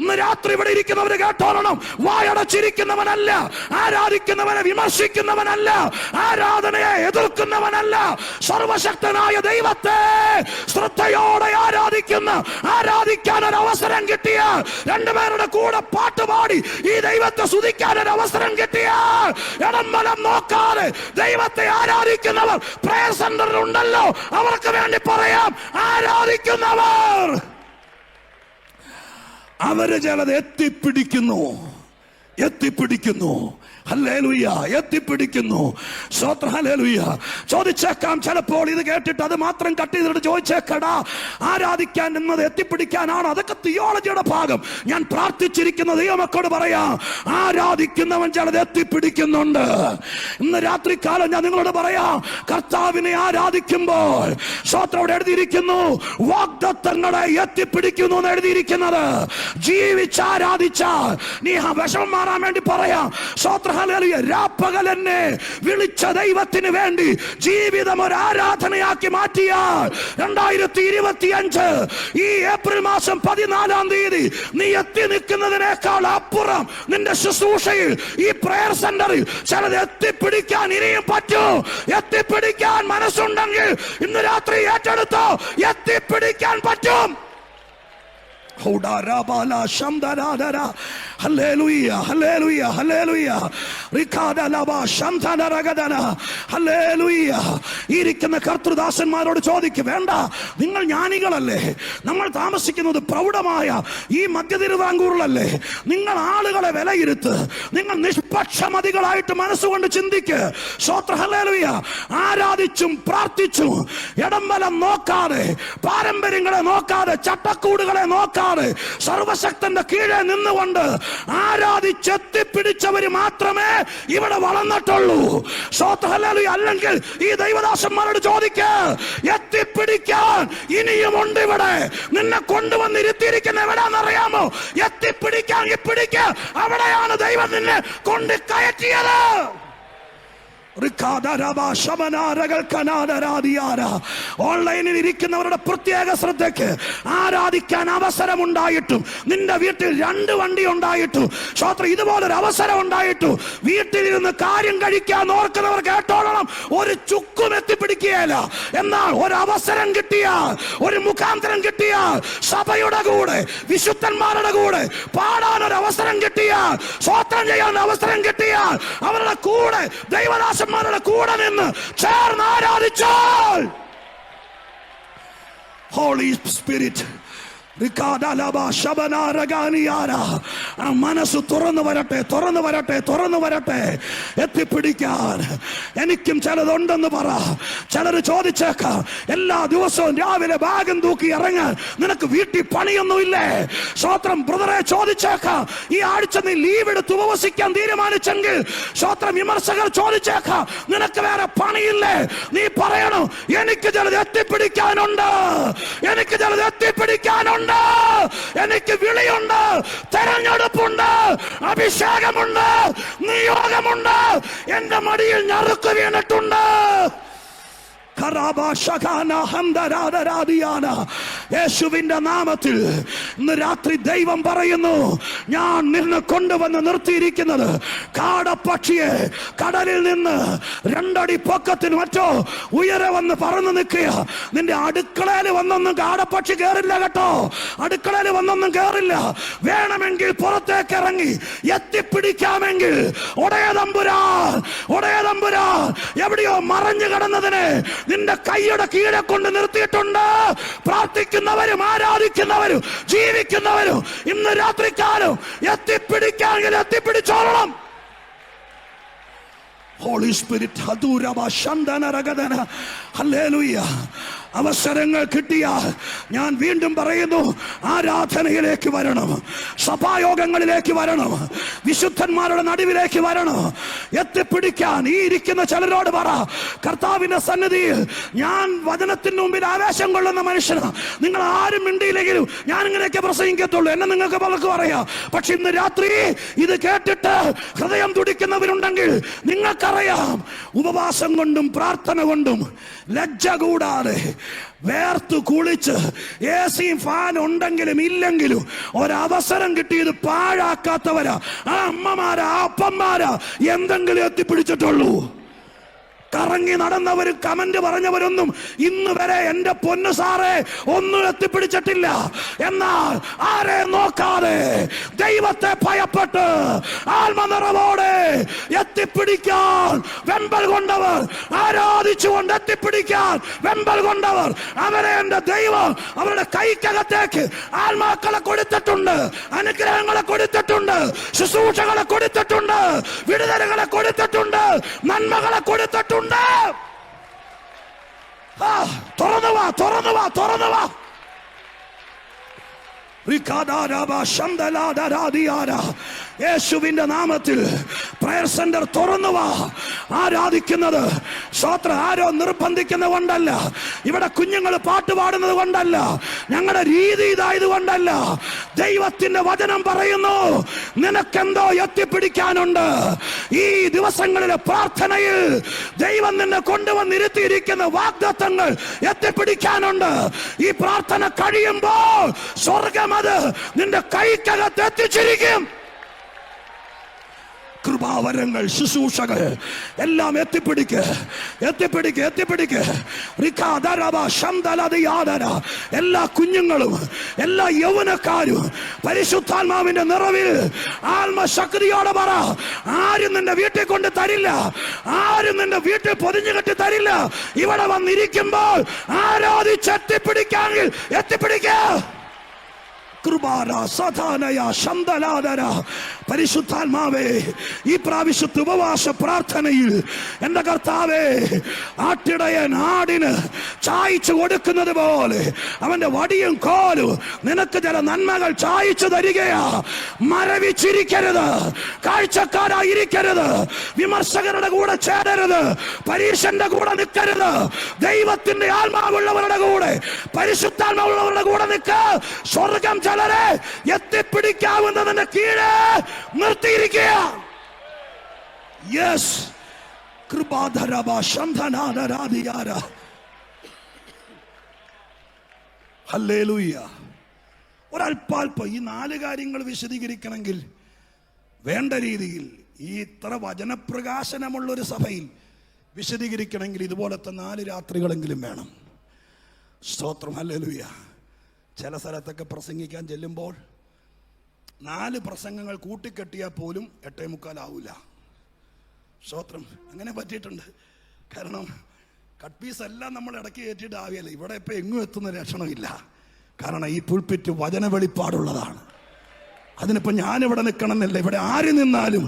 ഇന്ന് രാത്രി ഇവിടെ ഇരിക്കുന്നവര് കേട്ടോളണം. വായടച്ചിരിക്കുന്നവനല്ല, ആരാധിക്കുന്നവനെ വിമർശിക്കുന്നവനല്ല, ആരാധനയെ എതിർക്കുന്നവനല്ല. സർവശക്തനായ ദൈവത്തെ ശ്രദ്ധയോടെ ആരാധിക്കാൻ ഒരു അവസരം കിട്ടിയ, 2 പേരുടെ കൂടെ പാട്ടുപാടി ഈ ദൈവത്തെ സ്തുതിക്കാൻ ഒരു അവസരം കിട്ടിയ, നോക്കാതെ ദൈവത്തെ ആരാധിക്കുന്നവർ പ്രയർ സെന്ററിൽ ഉണ്ടല്ലോ. അവർക്ക് വേണ്ടി പറയാം, ആരാധിക്കുന്നവർ അവര് ചിലത് എത്തിപ്പിടിക്കുന്നു. ഹല്ലേലൂയ, എത്തിപ്പിടിക്കുന്നു. സ്തോത്രം, ഹല്ലേലൂയ. ചോദിച്ചേക്കാം ചിലപ്പോൾ ഇത് കേട്ടിട്ട് അത് മാത്രം കട്ട് ചെയ്തിട്ട് ചോദിച്ചേക്കടാ, ആരാധിക്കാൻ എന്നത് എത്തിപ്പിടിക്കാനാണ്? അതൊക്കെ തിയോളജിയുടെ ഭാഗം. ഞാൻ പ്രാർത്ഥിച്ചിരിക്കുന്ന ദൈവമക്കളോട് പറയാം, ആരാധിക്കുന്നവൻ ചിലത് എത്തിപ്പിടിക്കുന്നുണ്ട്. ഇന്ന് രാത്രികാലം ഞാൻ നിങ്ങളോട് പറയാം, കർത്താവിനെ ആരാധിക്കുമ്പോൾ സ്തോത്രം അവിടെ എഴുതിയിരിക്കുന്നു, വാഗ്ദത്തങ്ങളെ എത്തിപ്പിടിക്കുന്നു എന്ന് എഴുതിയിരിക്കുന്നത്. ജീവിച്ചാരാധിച്ചാൽ നീ വിഷമം മാറാൻ വേണ്ടി പറയാം. സ്തോത്രം, ഹല്ലേലൂയ. രാപ്പകൽ എന്നെ വിളിച്ച ദൈവത്തിന് വേണ്ടി ജീവിതം ഒരു ആരാധനയാക്കി മാറ്റിയാൽ 2025 ഈ ഏപ്രിൽ മാസം 14-ാം തീയതി നീ എത്തി നിൽക്കുന്നതിനേക്കാൾ അപ്പുറം നിന്റെ ശുശ്രൂഷയിൽ ഈ പ്രയർ സെന്ററിൽ ചിലത് എത്തിപ്പിടിക്കാൻ ഇനിയും പറ്റൂ. എത്തിപ്പിടിക്കാൻ മനസ്സുണ്ടെങ്കിൽ ഇന്ന് രാത്രി ഏറ്റെടുത്തോ, എത്തിപ്പിടിക്കാൻ പറ്റും. Hallelujah, hallelujah, hallelujah. ഹല്ലേലൂയ. ഇരിക്കുന്ന കർത്തൃദാസന്മാരോട് ചോദിക്കും, വേണ്ട, നിങ്ങൾ ജ്ഞാനികളല്ലേ, നമ്മൾ താമസിക്കുന്നത് പ്രൗഢമായ ഈ മധ്യ തിരുവിതാംകൂറിലല്ലേ, നിങ്ങൾ ആളുകളെ വിലയിരുത്ത്, നിങ്ങൾ നിഷ്പക്ഷമതികളായിട്ട് മനസ്സുകൊണ്ട് ചിന്തിക്ക്. സ്തോത്രം, ഹല്ലേലൂയ. ആരാധിച്ചും പ്രാർത്ഥിച്ചും ഇടംബലം നോക്കാതെ, പാരമ്പര്യങ്ങളെ നോക്കാതെ, ചട്ടക്കൂടുകളെ നോക്കാതെ, സർവശക്തന്റെ കീഴെ നിന്നുകൊണ്ട് ആരാധിച്ചെത്തിപ്പിടിച്ചവര് മാത്രമേ ഇവിടെ വളർന്നിട്ടുള്ളൂ. സ്തോത്രം, ഹല്ലേലൂയ. അല്ലെങ്കിൽ ഈ ദൈവദാസന്മാരോട് ചോദിക്ക്, എത്തിപ്പിടിക്കാൻ ഇനിയുമുണ്ട് ഇവിടെ. നിന്നെ കൊണ്ടുവന്നിരുത്തിയിരിക്കുന്ന എവിടെയാണെന്നറിയാമോ? എത്തിപ്പിടിക്കാൻ പിടിക്ക്, അവിടെയാണ് ദൈവം നിന്നെ കൊണ്ട് കയറ്റിയത്. ഓൺലൈനിൽ ഇരിക്കുന്നവരുടെ പ്രത്യേക ശ്രദ്ധയ്ക്ക്, ആരാധിക്കാൻ അവസരമുണ്ടായിട്ടും, നിന്റെ വീട്ടിൽ 2 വണ്ടി ഉണ്ടായിട്ടും, സ്തോത്രം, ഇതുപോലൊരു അവസരം ഉണ്ടായിട്ടും വീട്ടിലിരുന്ന് കാര്യം കഴിക്കാൻ ഓർക്കുന്നവർ കേട്ടോളണം, ഒരു ചുക്കും എത്തിപ്പിടിക്കുകയില്ല. എന്നാൽ ഒരു അവസരം കിട്ടിയാൽ, ഒരു മുഖാന്തരം കിട്ടിയാൽ, സഭയുടെ കൂടെ വിശുദ്ധന്മാരുടെ കൂടെ പാടാൻ ഒരു അവസരം കിട്ടിയാൽ, സ്തോത്രം ചെയ്യാൻ അവസരം കിട്ടിയാൽ, അവരുടെ കൂടെ ദൈവദാസ കൂടെ നിന്ന് ചേർന്ന് ആരാധിച്ചാൽ, ഹോളി സ്പിരിറ്റ് മനസ്സ് തുറന്നു വരട്ടെ, തുറന്നു വരട്ടെ, തുറന്നു വരട്ടെ. എത്തിപ്പിടിക്കാൻ എനിക്കും ചിലതുണ്ടെന്ന് പറ. ചിലർ ചോദിച്ചേക്കാം, എല്ലാ ദിവസവും രാവിലെ ബാഗും തൂക്കി ഇറങ്ങാൻ നിനക്ക് വീട്ടിൽ പണിയൊന്നുമില്ലേ? സ്തോത്രം, ബ്രദറെ ചോദിച്ചേക്കാം, ഈ ആഴ്ച നീ ലീവ് എടുത്ത് ഉപവസിക്കാൻ തീരുമാനിച്ചെങ്കിൽ, സ്തോത്രം, വിമർശകർ ചോദിച്ചേക്കാം, നിനക്ക് വേറെ പണിയില്ലേ? നീ പറയണം, എനിക്ക് ചിലത് എത്തിപ്പിടിക്കാനുണ്ട്, എനിക്ക് ചിലത് എത്തിപ്പിടിക്കാനുണ്ട്, എനിക്ക് വിളിയുണ്ട്, തെരഞ്ഞെടുപ്പുണ്ട്, അഭിഷേകമുണ്ട്, നിയോഗമുണ്ട്, എന്റെ മടിയിൽ ഞറുക്ക് വീണിട്ടുണ്ട്. യേശുവിന്റെ നാമത്തിൽ ഇന്ന് രാത്രി ദൈവം പറയുന്നു, ഞാൻ നിന്നെ കൊണ്ടുവന്ന് നിർത്തിയിരിക്കുന്നത് കാടപ്പക്ഷിയെ കടലിൽ നിന്ന് 2 അടി പൊക്കത്തിന് മറ്റോ ഉയരെ വന്ന് പറന്നു നിൽക്കുക. നിന്റെ അടുക്കളയിൽ വന്നൊന്നും കാടപ്പക്ഷി കേറില്ല കേട്ടോ, അടുക്കളയിൽ വന്നൊന്നും കേറില്ല. വേണമെങ്കിൽ പുറത്തേക്ക് ഇറങ്ങി എത്തിപ്പിടിക്കാമെങ്കിൽ ഒടയതമ്പുരാൻ എവിടെയോ മറഞ്ഞു കിടന്നതിനെ നിന്റെ കൈയുടെ കീഴെ കൊണ്ട് നിർത്തിയിട്ടുണ്ട്. പ്രാർത്ഥിക്കുന്നവരും ആരാധിക്കുന്നവരും ജീവിക്കുന്നവരും ഇന്ന് രാത്രിക്കാലം എത്തിപ്പിടിക്കാമെങ്കിൽ എത്തിപ്പിടിച്ചോളണം. Holy spirit, hallelujah. അവസരങ്ങൾ കിട്ടിയാൽ ഞാൻ വീണ്ടും പറയുന്നു, ആരാധനയിലേക്ക് വരണം, സഭായോഗങ്ങളിലേക്ക് വരണം, വിശുദ്ധന്മാരുടെ നടുവിലേക്ക് വരണം. എത്തിപ്പിടിക്കാൻ ഈ ഇരിക്കുന്ന ചിലരോട് പറ, കർത്താവിന്റെ സന്നിധിയിൽ ഞാൻ വചനത്തിന് മുമ്പിൽ ആവേശം കൊള്ളുന്ന മനുഷ്യനാണ്. നിങ്ങൾ ആരും മിണ്ടിയില്ലെങ്കിലും ഞാൻ ഇങ്ങനെയൊക്കെ പ്രസംഗിക്കത്തുള്ളൂ, എന്നെ നിങ്ങൾക്ക് പലർക്കും അറിയാം. പക്ഷെ ഇന്ന് രാത്രി ഇത് കേട്ടിട്ട് ഹൃദയം തുടിക്കുന്നവരുണ്ടെങ്കിൽ നിങ്ങൾക്കറിയാം, ഉപവാസം കൊണ്ടും പ്രാർത്ഥന കൊണ്ടും ലജ്ജ കൂടാതെ വേർത്തു കുളിച്ച് AC ഫാൻ ഉണ്ടെങ്കിലും ഇല്ലെങ്കിലും ഒരവസരം കിട്ടിയത് പാഴാക്കാത്തവരാ ആ അമ്മമാരാ, ആ അപ്പന്മാരാ എന്തെങ്കിലും എത്തിപ്പിടിച്ചിട്ടുള്ളൂ. കറങ്ങി നടന്നവരും കമന്റ് പറഞ്ഞവരൊന്നും ഇന്ന് വരെ എന്റെ പൊന്നു സാറേ ഒന്നും എത്തിപ്പിടിച്ചിട്ടില്ല. എന്നാൽ ആരെ നോക്കാതെ ദൈവത്തെ ഭയപ്പെട്ട് ആത്മനിറവോടെ എത്തിപ്പിടിക്കാൻ വെമ്പൽ കൊണ്ടവർ, ആരാധിച്ചുകൊണ്ട് എത്തിപ്പിടിക്കാൻ വെമ്പൽ കൊണ്ടവർ, അവരെ എന്റെ ദൈവം അവരുടെ കൈക്കകത്തേക്ക് ആത്മാക്കളെ കൊടുത്തിട്ടുണ്ട്, അനുഗ്രഹങ്ങളെ കൊടുത്തിട്ടുണ്ട്, ശുശ്രൂഷകളെ കൊടുത്തിട്ടുണ്ട്, വിടുതലുകളെ കൊടുത്തിട്ടുണ്ട്, നന്മകളെ കൊടുത്തിട്ടുണ്ട്. തുറന്നു വാ, തുറന്നു വാ, തുറന്നു വാ. യേശുവിന്റെ നാമത്തിൽ പ്രയർ സെന്റർ തുറന്നു വാ. ആരാധിക്കുന്നത് സ്തോത്രം ആരോ നിർബന്ധിക്കുന്നത് കൊണ്ടല്ല, ഇവിടെ കുഞ്ഞുങ്ങൾ പാട്ട് പാടുന്നത് കൊണ്ടല്ല, ഞങ്ങളുടെ രീതി ഇതായത് കൊണ്ടല്ല. ദൈവത്തിന്റെ വചനം പറയുന്നു, നിനക്കെന്തോ എത്തിപ്പിടിക്കാനുണ്ട്. ഈ ദിവസങ്ങളിലെ പ്രാർത്ഥനയിൽ ദൈവം നിന്നെ കൊണ്ടുവന്നിരുത്തിയിരിക്കുന്ന വാഗ്ദത്തങ്ങൾ എത്തിപ്പിടിക്കാനുണ്ട്. ഈ പ്രാർത്ഥന കഴിയുമ്പോൾ സ്വർഗം അത് നിന്റെ കൈക്കകത്ത് എത്തിച്ചിരിക്കും. കൃപാവരങ്ങൾ, ശുശ്രൂഷകൾ എല്ലാം എത്തിപ്പിടിക്ക്, എത്തിപ്പിടിക്ക്, എത്തിപ്പിടിക്ക്. എല്ലാ കുഞ്ഞുങ്ങളും എല്ലാ യൗവനക്കാരും പരിശുദ്ധാത്മാവിന്റെ നിറവിൽ ആത്മശക്തിയോടെ പറ, ആരും നിന്റെ വീട്ടിൽ കൊണ്ട് തരില്ല, ആരും നിന്റെ വീട്ടിൽ പൊതിഞ്ഞു കെട്ടി തരില്ല. ഇവിടെ വന്നിരിക്കുമ്പോൾ ആരാധിച്ച് എത്തിപ്പിടിക്കാമെങ്കിൽ എത്തിപ്പിടിക്കുക. പരിശുദ്ധാത്മാവേ, ഈ പ്രാവശ്യത്തെ ഉപവാസ പ്രാർത്ഥനയിൽ എന്റെ കർത്താവേ, ആട്ടിടയൻ ആടിന് ചായച്ചു കൊടുക്കുന്നത് പോലെ അവന്റെ വടിയും കോലും നിനക്ക് ചില നന്മകൾ ചായച്ചു തരികയാ. മരവിച്ചിരിക്കരുത്, കാഴ്ചക്കാരായിരിക്കരുത്, വിമർശകരുടെ കൂടെ ചേരരുത്, പരീക്ഷന്റെ കൂടെ നിൽക്കരുത്. ദൈവത്തിന്റെ ആത്മാവുള്ളവരുടെ കൂടെ, പരിശുദ്ധാത്മാവുള്ളവരുടെ കൂടെ നിൽക്ക്. സ്വർഗം ചിലരെ എത്തിപ്പിടിക്കാവുന്നതിന്റെ കീഴെ നിർത്തിയിരിക്കുക. യെസ്, കൃപാധരബ ശംധനാദരാദിയാര. ഹല്ലേലൂയ. ഒരല്പാൽപ്പം ഈ 4 കാര്യങ്ങൾ വിശദീകരിക്കണമെങ്കിൽ വേണ്ട രീതിയിൽ ഈ ഇത്ര വചനപ്രകാശനമുള്ളൊരു സഭയിൽ വിശദീകരിക്കണമെങ്കിൽ ഇതുപോലത്തെ 4 രാത്രികളെങ്കിലും വേണം. സ്തോത്രം. ഹല്ലേലൂയ. ചില സ്ഥലത്തൊക്കെ പ്രസംഗിക്കാൻ ചെല്ലുമ്പോൾ 4 പ്രസംഗങ്ങൾ കൂട്ടിക്കെട്ടിയാൽ പോലും 8:45 ആവില്ല. സ്തോത്രം. അങ്ങനെ പറ്റിയിട്ടുണ്ട്. കാരണം കട്ട് പീസ് എല്ലാം നമ്മൾ ഇടയ്ക്ക് കയറ്റിയിട്ട് ആവിയല്ല. ഇവിടെ ഇപ്പം എങ്ങും എത്തുന്ന ലക്ഷണമില്ല. കാരണം ഈ പുൽപ്പിറ്റ് വചന വെളിപ്പാടുള്ളതാണ്. അതിനിപ്പോൾ ഞാനിവിടെ നിൽക്കണമെന്നില്ല, ഇവിടെ ആര് നിന്നാലും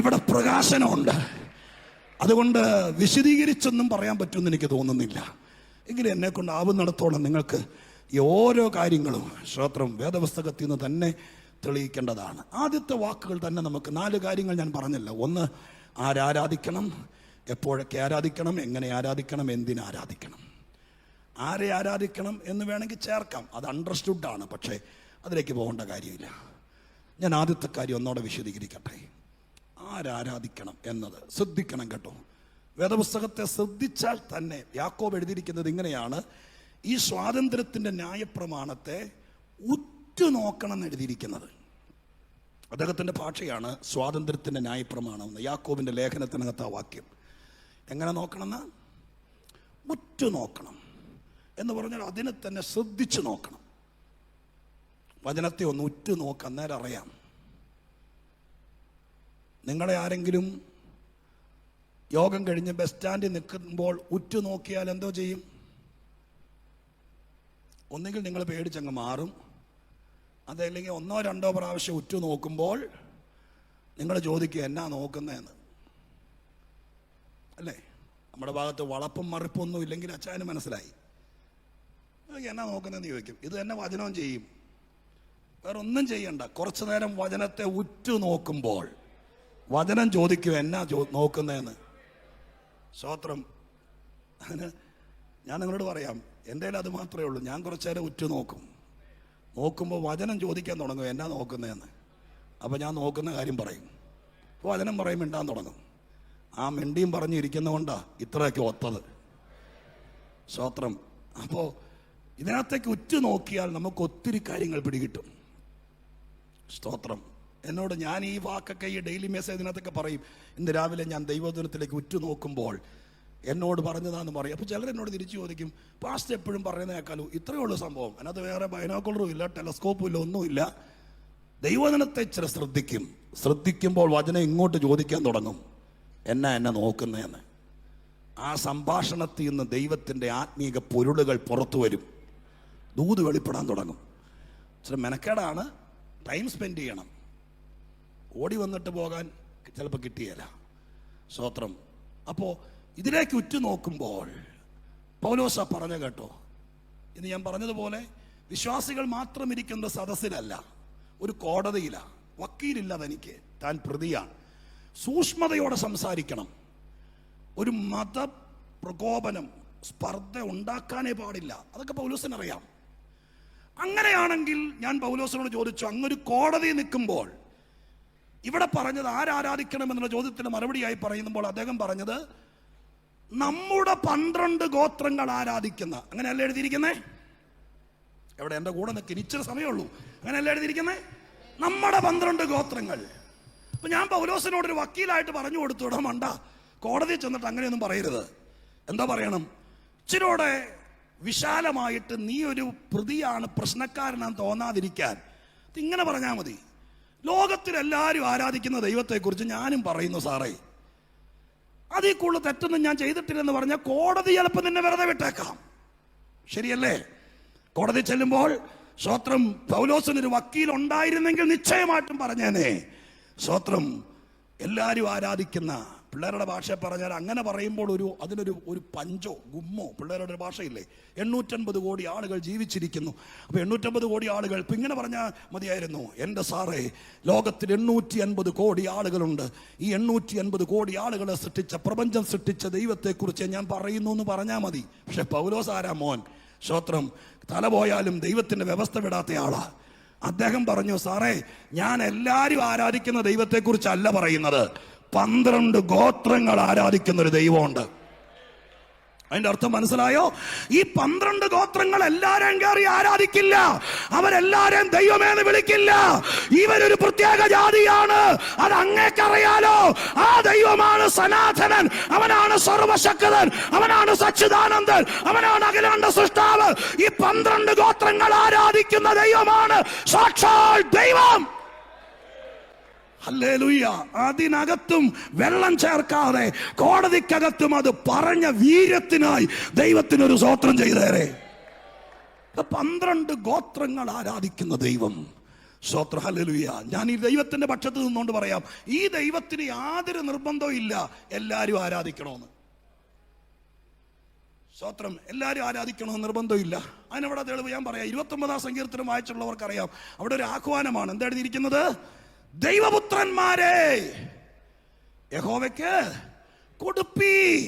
ഇവിടെ പ്രകാശനമുണ്ട്. അതുകൊണ്ട് വിശദീകരിച്ചൊന്നും പറയാൻ പറ്റുമെന്ന് എനിക്ക് തോന്നുന്നില്ല. എങ്കിലും എന്നെ കൊണ്ട് ആവുന്നിടത്തോളം നിങ്ങൾക്ക് ഈ ഓരോ കാര്യങ്ങളും സ്തോത്രം വേദപുസ്തകത്തിൽ നിന്ന് തന്നെ തെളിയിക്കേണ്ടതാണ്. ആദ്യത്തെ വാക്കുകൾ തന്നെ നമുക്ക് 4 കാര്യങ്ങൾ ഞാൻ പറഞ്ഞല്ലോ. ഒന്ന്, ആരാധിക്കണം, എപ്പോഴൊക്കെ ആരാധിക്കണം, എങ്ങനെ ആരാധിക്കണം, എന്തിനാരാധിക്കണം. ആരെ ആരാധിക്കണം എന്ന് വേണമെങ്കിൽ ചേർക്കാം, അത് അണ്ടർസ്റ്റുഡാണ്. പക്ഷേ അതിലേക്ക് പോകേണ്ട കാര്യമില്ല. ഞാൻ ആദ്യത്തെ കാര്യം ഒന്നോടെ വിശദീകരിക്കട്ടെ. ആരാധിക്കണം എന്നത് ശ്രദ്ധിക്കണം കേട്ടോ. വേദപുസ്തകത്തെ ശ്രദ്ധിച്ചാൽ തന്നെ യാക്കോബ് എഴുതിയിരിക്കുന്നത് ഇങ്ങനെയാണ്: ഈ സ്വാതന്ത്ര്യത്തിന്റെ ന്യായപ്രമാണത്തെ ഉറ്റുനോക്കണം എന്ന് എഴുതിയിരിക്കുന്നത്. അദ്ദേഹത്തിന്റെ ഭാഷയാണ് സ്വാതന്ത്ര്യത്തിന്റെ ന്യായപ്രമാണം എന്ന്. യാക്കോബിന്റെ ലേഖനത്തിനകത്ത് ആ വാക്യം എങ്ങനെ നോക്കണമെന്ന്, ഉറ്റുനോക്കണം എന്ന് പറഞ്ഞാൽ അതിനെ തന്നെ ശ്രദ്ധിച്ചു നോക്കണം. വചനത്തെ ഒന്ന് ഉറ്റുനോക്കാം, അന്നേരം അറിയാം. നിങ്ങളെ ആരെങ്കിലും യോഗം കഴിഞ്ഞ് ബസ് സ്റ്റാൻഡിൽ നിൽക്കുമ്പോൾ ഉറ്റുനോക്കിയാൽ എന്തോ ചെയ്യും? ഒന്നുകിൽ നിങ്ങൾ പേടിച്ചങ്ങ് മാറും, അതല്ലെങ്കിൽ 1-2 പ്രാവശ്യം ഉറ്റു നോക്കുമ്പോൾ നിങ്ങൾ ചോദിക്കുക എന്നാ നോക്കുന്നതെന്ന്. അല്ലേ? നമ്മുടെ ഭാഗത്ത് വളപ്പും മറിപ്പൊന്നും ഇല്ലെങ്കിൽ അച്ചായന് മനസ്സിലായി. എന്നാ നോക്കുന്നതെന്ന് ചോദിക്കും. ഇത് തന്നെ വചനവും ചെയ്യും, വേറെ ഒന്നും ചെയ്യണ്ട. കുറച്ചു നേരം വചനത്തെ ഉറ്റു നോക്കുമ്പോൾ വചനം ചോദിക്കും എന്നാ നോക്കുന്നതെന്ന്. സ്തോത്രം. അതിന് ഞാൻ നിങ്ങളോട് പറയാം, എൻ്റെ കയ്യിൽ അത് മാത്രമേ ഉള്ളൂ. ഞാൻ കുറച്ചു നേരം ഉറ്റു നോക്കുമ്പോൾ വചനം ചോദിക്കാൻ തുടങ്ങും എന്നാ നോക്കുന്നതെന്ന്. അപ്പോൾ ഞാൻ നോക്കുന്ന കാര്യം പറയും. അപ്പോൾ വചനം പറയും മിണ്ടാൻ തുടങ്ങും. ആ മിണ്ടിയും പറഞ്ഞിരിക്കുന്നതുകൊണ്ടാണ് ഇത്രയൊക്കെ ഒത്തത്. സ്തോത്രം. അപ്പോൾ ഇതിനകത്തേക്ക് ഉറ്റു നോക്കിയാൽ നമുക്ക് ഒത്തിരി കാര്യങ്ങൾ പിടികിട്ടും. സ്തോത്രം. എന്നോട് ഞാൻ ഈ വാക്കൊക്കെ ഈ ഡെയിലി മെസ്സേജ് ഇതിനകത്തൊക്കെ പറയും. ഇന്ന് രാവിലെ ഞാൻ ദൈവദിനത്തിലേക്ക് ഉറ്റു നോക്കുമ്പോൾ എന്നോട് പറഞ്ഞതാന്ന് പറയും. അപ്പോൾ ചിലരെന്നോട് തിരിച്ചു ചോദിക്കും, പാസ്റ്റർ എപ്പോഴും പറയുന്നേക്കാളും ഇത്രയേ ഉള്ളൂ സംഭവം, അതിനകത്ത് വേറെ ബൈനോക്കുലറും ഇല്ല, ടെലസ്കോപ്പും ഇല്ല, ഒന്നുമില്ല. ദൈവവചനത്തെ ഇച്ചിരി ശ്രദ്ധിക്കുമ്പോൾ വചനം ഇങ്ങോട്ട് ചോദിക്കാൻ തുടങ്ങും, എന്നെ നോക്കുന്നതെന്ന്. ആ സംഭാഷണത്തിൽ നിന്ന് ദൈവത്തിൻ്റെ ആത്മീക പൊരുളുകൾ പുറത്തു വരും, ദൂത് വെളിപ്പെടാൻ തുടങ്ങും. ചില മെനക്കേടാണ്, ടൈം സ്പെൻഡ് ചെയ്യണം. ഓടി വന്നിട്ട് പോകാൻ ചിലപ്പോൾ കിട്ടിയല്ല. സ്തോത്രം. അപ്പോൾ ഇതിലേക്ക് ഉറ്റുനോക്കുമ്പോൾ പൗലോസ പറഞ്ഞ കേട്ടോ, ഇന്ന് ഞാൻ പറഞ്ഞതുപോലെ വിശ്വാസികൾ മാത്രം ഇരിക്കുന്ന സദസ്സിലല്ല, ഒരു കോടതിയിലാണ്, വക്കീലില്ല തനിക്ക്, താൻ പ്രതിയാണ്. സൂക്ഷ്മതയോടെ സംസാരിക്കണം. ഒരു മത പ്രകോപനം, സ്പർദ്ധ ഉണ്ടാക്കാനേ പാടില്ല. അതൊക്കെ പൗലോസിനറിയാം. അങ്ങനെയാണെങ്കിൽ ഞാൻ പൗലോസിനോട് ചോദിച്ചു, അങ്ങൊരു കോടതി നിൽക്കുമ്പോൾ ഇവിടെ പറഞ്ഞത് ആരാധിക്കണം എന്നുള്ള ചോദ്യത്തിന് മറുപടിയായി പറയുമ്പോൾ അദ്ദേഹം പറഞ്ഞത് നമ്മുടെ 12 ഗോത്രങ്ങൾ ആരാധിക്കുന്ന, അങ്ങനെയല്ല എഴുതിയിരിക്കുന്നേ? എവിടെ എൻ്റെ കൂടെ നിൽക്കും, ഇച്ചിരി സമയമുള്ളൂ. അങ്ങനെയല്ല എഴുതിയിരിക്കുന്നേ? നമ്മുടെ 12 ഗോത്രങ്ങൾ. അപ്പൊ ഞാൻ പൗലോസിനോടൊരു വക്കീലായിട്ട് പറഞ്ഞു കൊടുത്തു, ഇടാ മണ്ട, കോടതിയിൽ ചെന്നിട്ട് അങ്ങനെയൊന്നും പറയരുത്. എന്താ പറയണം? ഇച്ചിരിയോടെ വിശാലമായിട്ട്, നീ ഒരു പ്രതിയാണ്, പ്രശ്നക്കാരനാന്ന് തോന്നാതിരിക്കാൻ ഇങ്ങനെ പറഞ്ഞാൽ മതി. ലോകത്തിലെല്ലാവരും ആരാധിക്കുന്ന ദൈവത്തെക്കുറിച്ച് ഞാനും പറയുന്നു സാറേ, അതിൽ കൂടുതൽ തെറ്റൊന്നും ഞാൻ ചെയ്തിട്ടില്ലെന്ന് പറഞ്ഞാൽ കോടതി ചിലപ്പോൾ നിന്നെ വെറുതെ വിട്ടേക്കാം. ശരിയല്ലേ? കോടതി ചെല്ലുമ്പോൾ സ്തോത്രം, പൗലോസിനൊരു വക്കീൽ ഉണ്ടായിരുന്നെങ്കിൽ നിശ്ചയമായിട്ടും പറഞ്ഞേനെ. സ്തോത്രം, എല്ലാവരും ആരാധിക്കുന്ന, പിള്ളേരുടെ ഭാഷ പറഞ്ഞാൽ അങ്ങനെ പറയുമ്പോൾ അതിനൊരു പഞ്ചോ ഗുമ്മോ, പിള്ളേരുടെ ഭാഷയില്ലേ, 850 കോടി ആളുകൾ ജീവിച്ചിരിക്കുന്നു. അപ്പോൾ 850 കോടി ആളുകൾ, ഇപ്പം ഇങ്ങനെ പറഞ്ഞാൽ മതിയായിരുന്നു, എൻ്റെ സാറേ ലോകത്തിൽ 850 കോടി ആളുകളുണ്ട്. ഈ 850 കോടി ആളുകളെ സൃഷ്ടിച്ച, പ്രപഞ്ചം സൃഷ്ടിച്ച ദൈവത്തെക്കുറിച്ച് ഞാൻ പറയുന്നു എന്ന് പറഞ്ഞാൽ മതി. പക്ഷെ പൗലോസ് ആരാ മോൻ? സ്തോത്രം, തല പോയാലും ദൈവത്തിൻ്റെ വ്യവസ്ഥ വിടാത്ത ആളാ. അദ്ദേഹം പറഞ്ഞു, സാറേ ഞാൻ എല്ലാവരും ആരാധിക്കുന്ന ദൈവത്തെക്കുറിച്ചല്ല പറയുന്നത്, 12 ഗോത്രങ്ങൾ ആരാധിക്കുന്ന ഒരു ദൈവമുണ്ട്. അതിന്റെ അർത്ഥം മനസ്സിലായോ? ഈ 12 ഗോത്രങ്ങൾ എല്ലാരെയും കയറി ആരാധിക്കില്ല, അവരെല്ലാരെയും ദൈവമേന്ന് വിളിക്കില്ല. ഇവരൊരു പ്രത്യേക ജാതിയാണ്, അത് അങ്ങേക്കറിയാലോ. ആ ദൈവമാണ് സനാതനൻ, അവനാണ് സർവശക്തൻ, അവനാണ് സച്ചിദാനന്ദൻ, അവനാണ് അഖിലാണ്ട സൃഷ്ടാവ്. ഈ 12 ഗോത്രങ്ങൾ ആരാധിക്കുന്ന ദൈവമാണ് സാക്ഷാൽ ദൈവം. ഹല്ലേലൂയ. അതിനകത്തും വെള്ളം ചേർക്കാതെ, കോടതിക്കകത്തും അത് പറഞ്ഞ വീര്യത്തിനായി ദൈവത്തിനൊരു സ്തോത്രം ചെയ്തേരെ. 12 ഗോത്രങ്ങൾ ആരാധിക്കുന്ന ദൈവം. സ്തോത്രം. ഹല്ലേലൂയ. ഞാൻ ഈ ദൈവത്തിന്റെ പക്ഷത്ത് നിന്നുകൊണ്ട് പറയാം, ഈ ദൈവത്തിന് യാതൊരു നിർബന്ധവും ഇല്ല എല്ലാവരും ആരാധിക്കണമെന്ന്. സ്തോത്രം. എല്ലാവരും ആരാധിക്കണമെന്ന് നിർബന്ധമില്ല. അതിനവിടെ തെളിവ് ഞാൻ പറയാം. 29-ാം സങ്കീർത്തനം വായിച്ചുള്ളവർക്കറിയാം, അവിടെ ഒരു ആഹ്വാനമാണ്. എന്താ എഴുതിയിരിക്കുന്നത്? ദൈവപുത്രന്മാരെ യഹോവയ്ക്ക് കൊടുപ്പീൻ.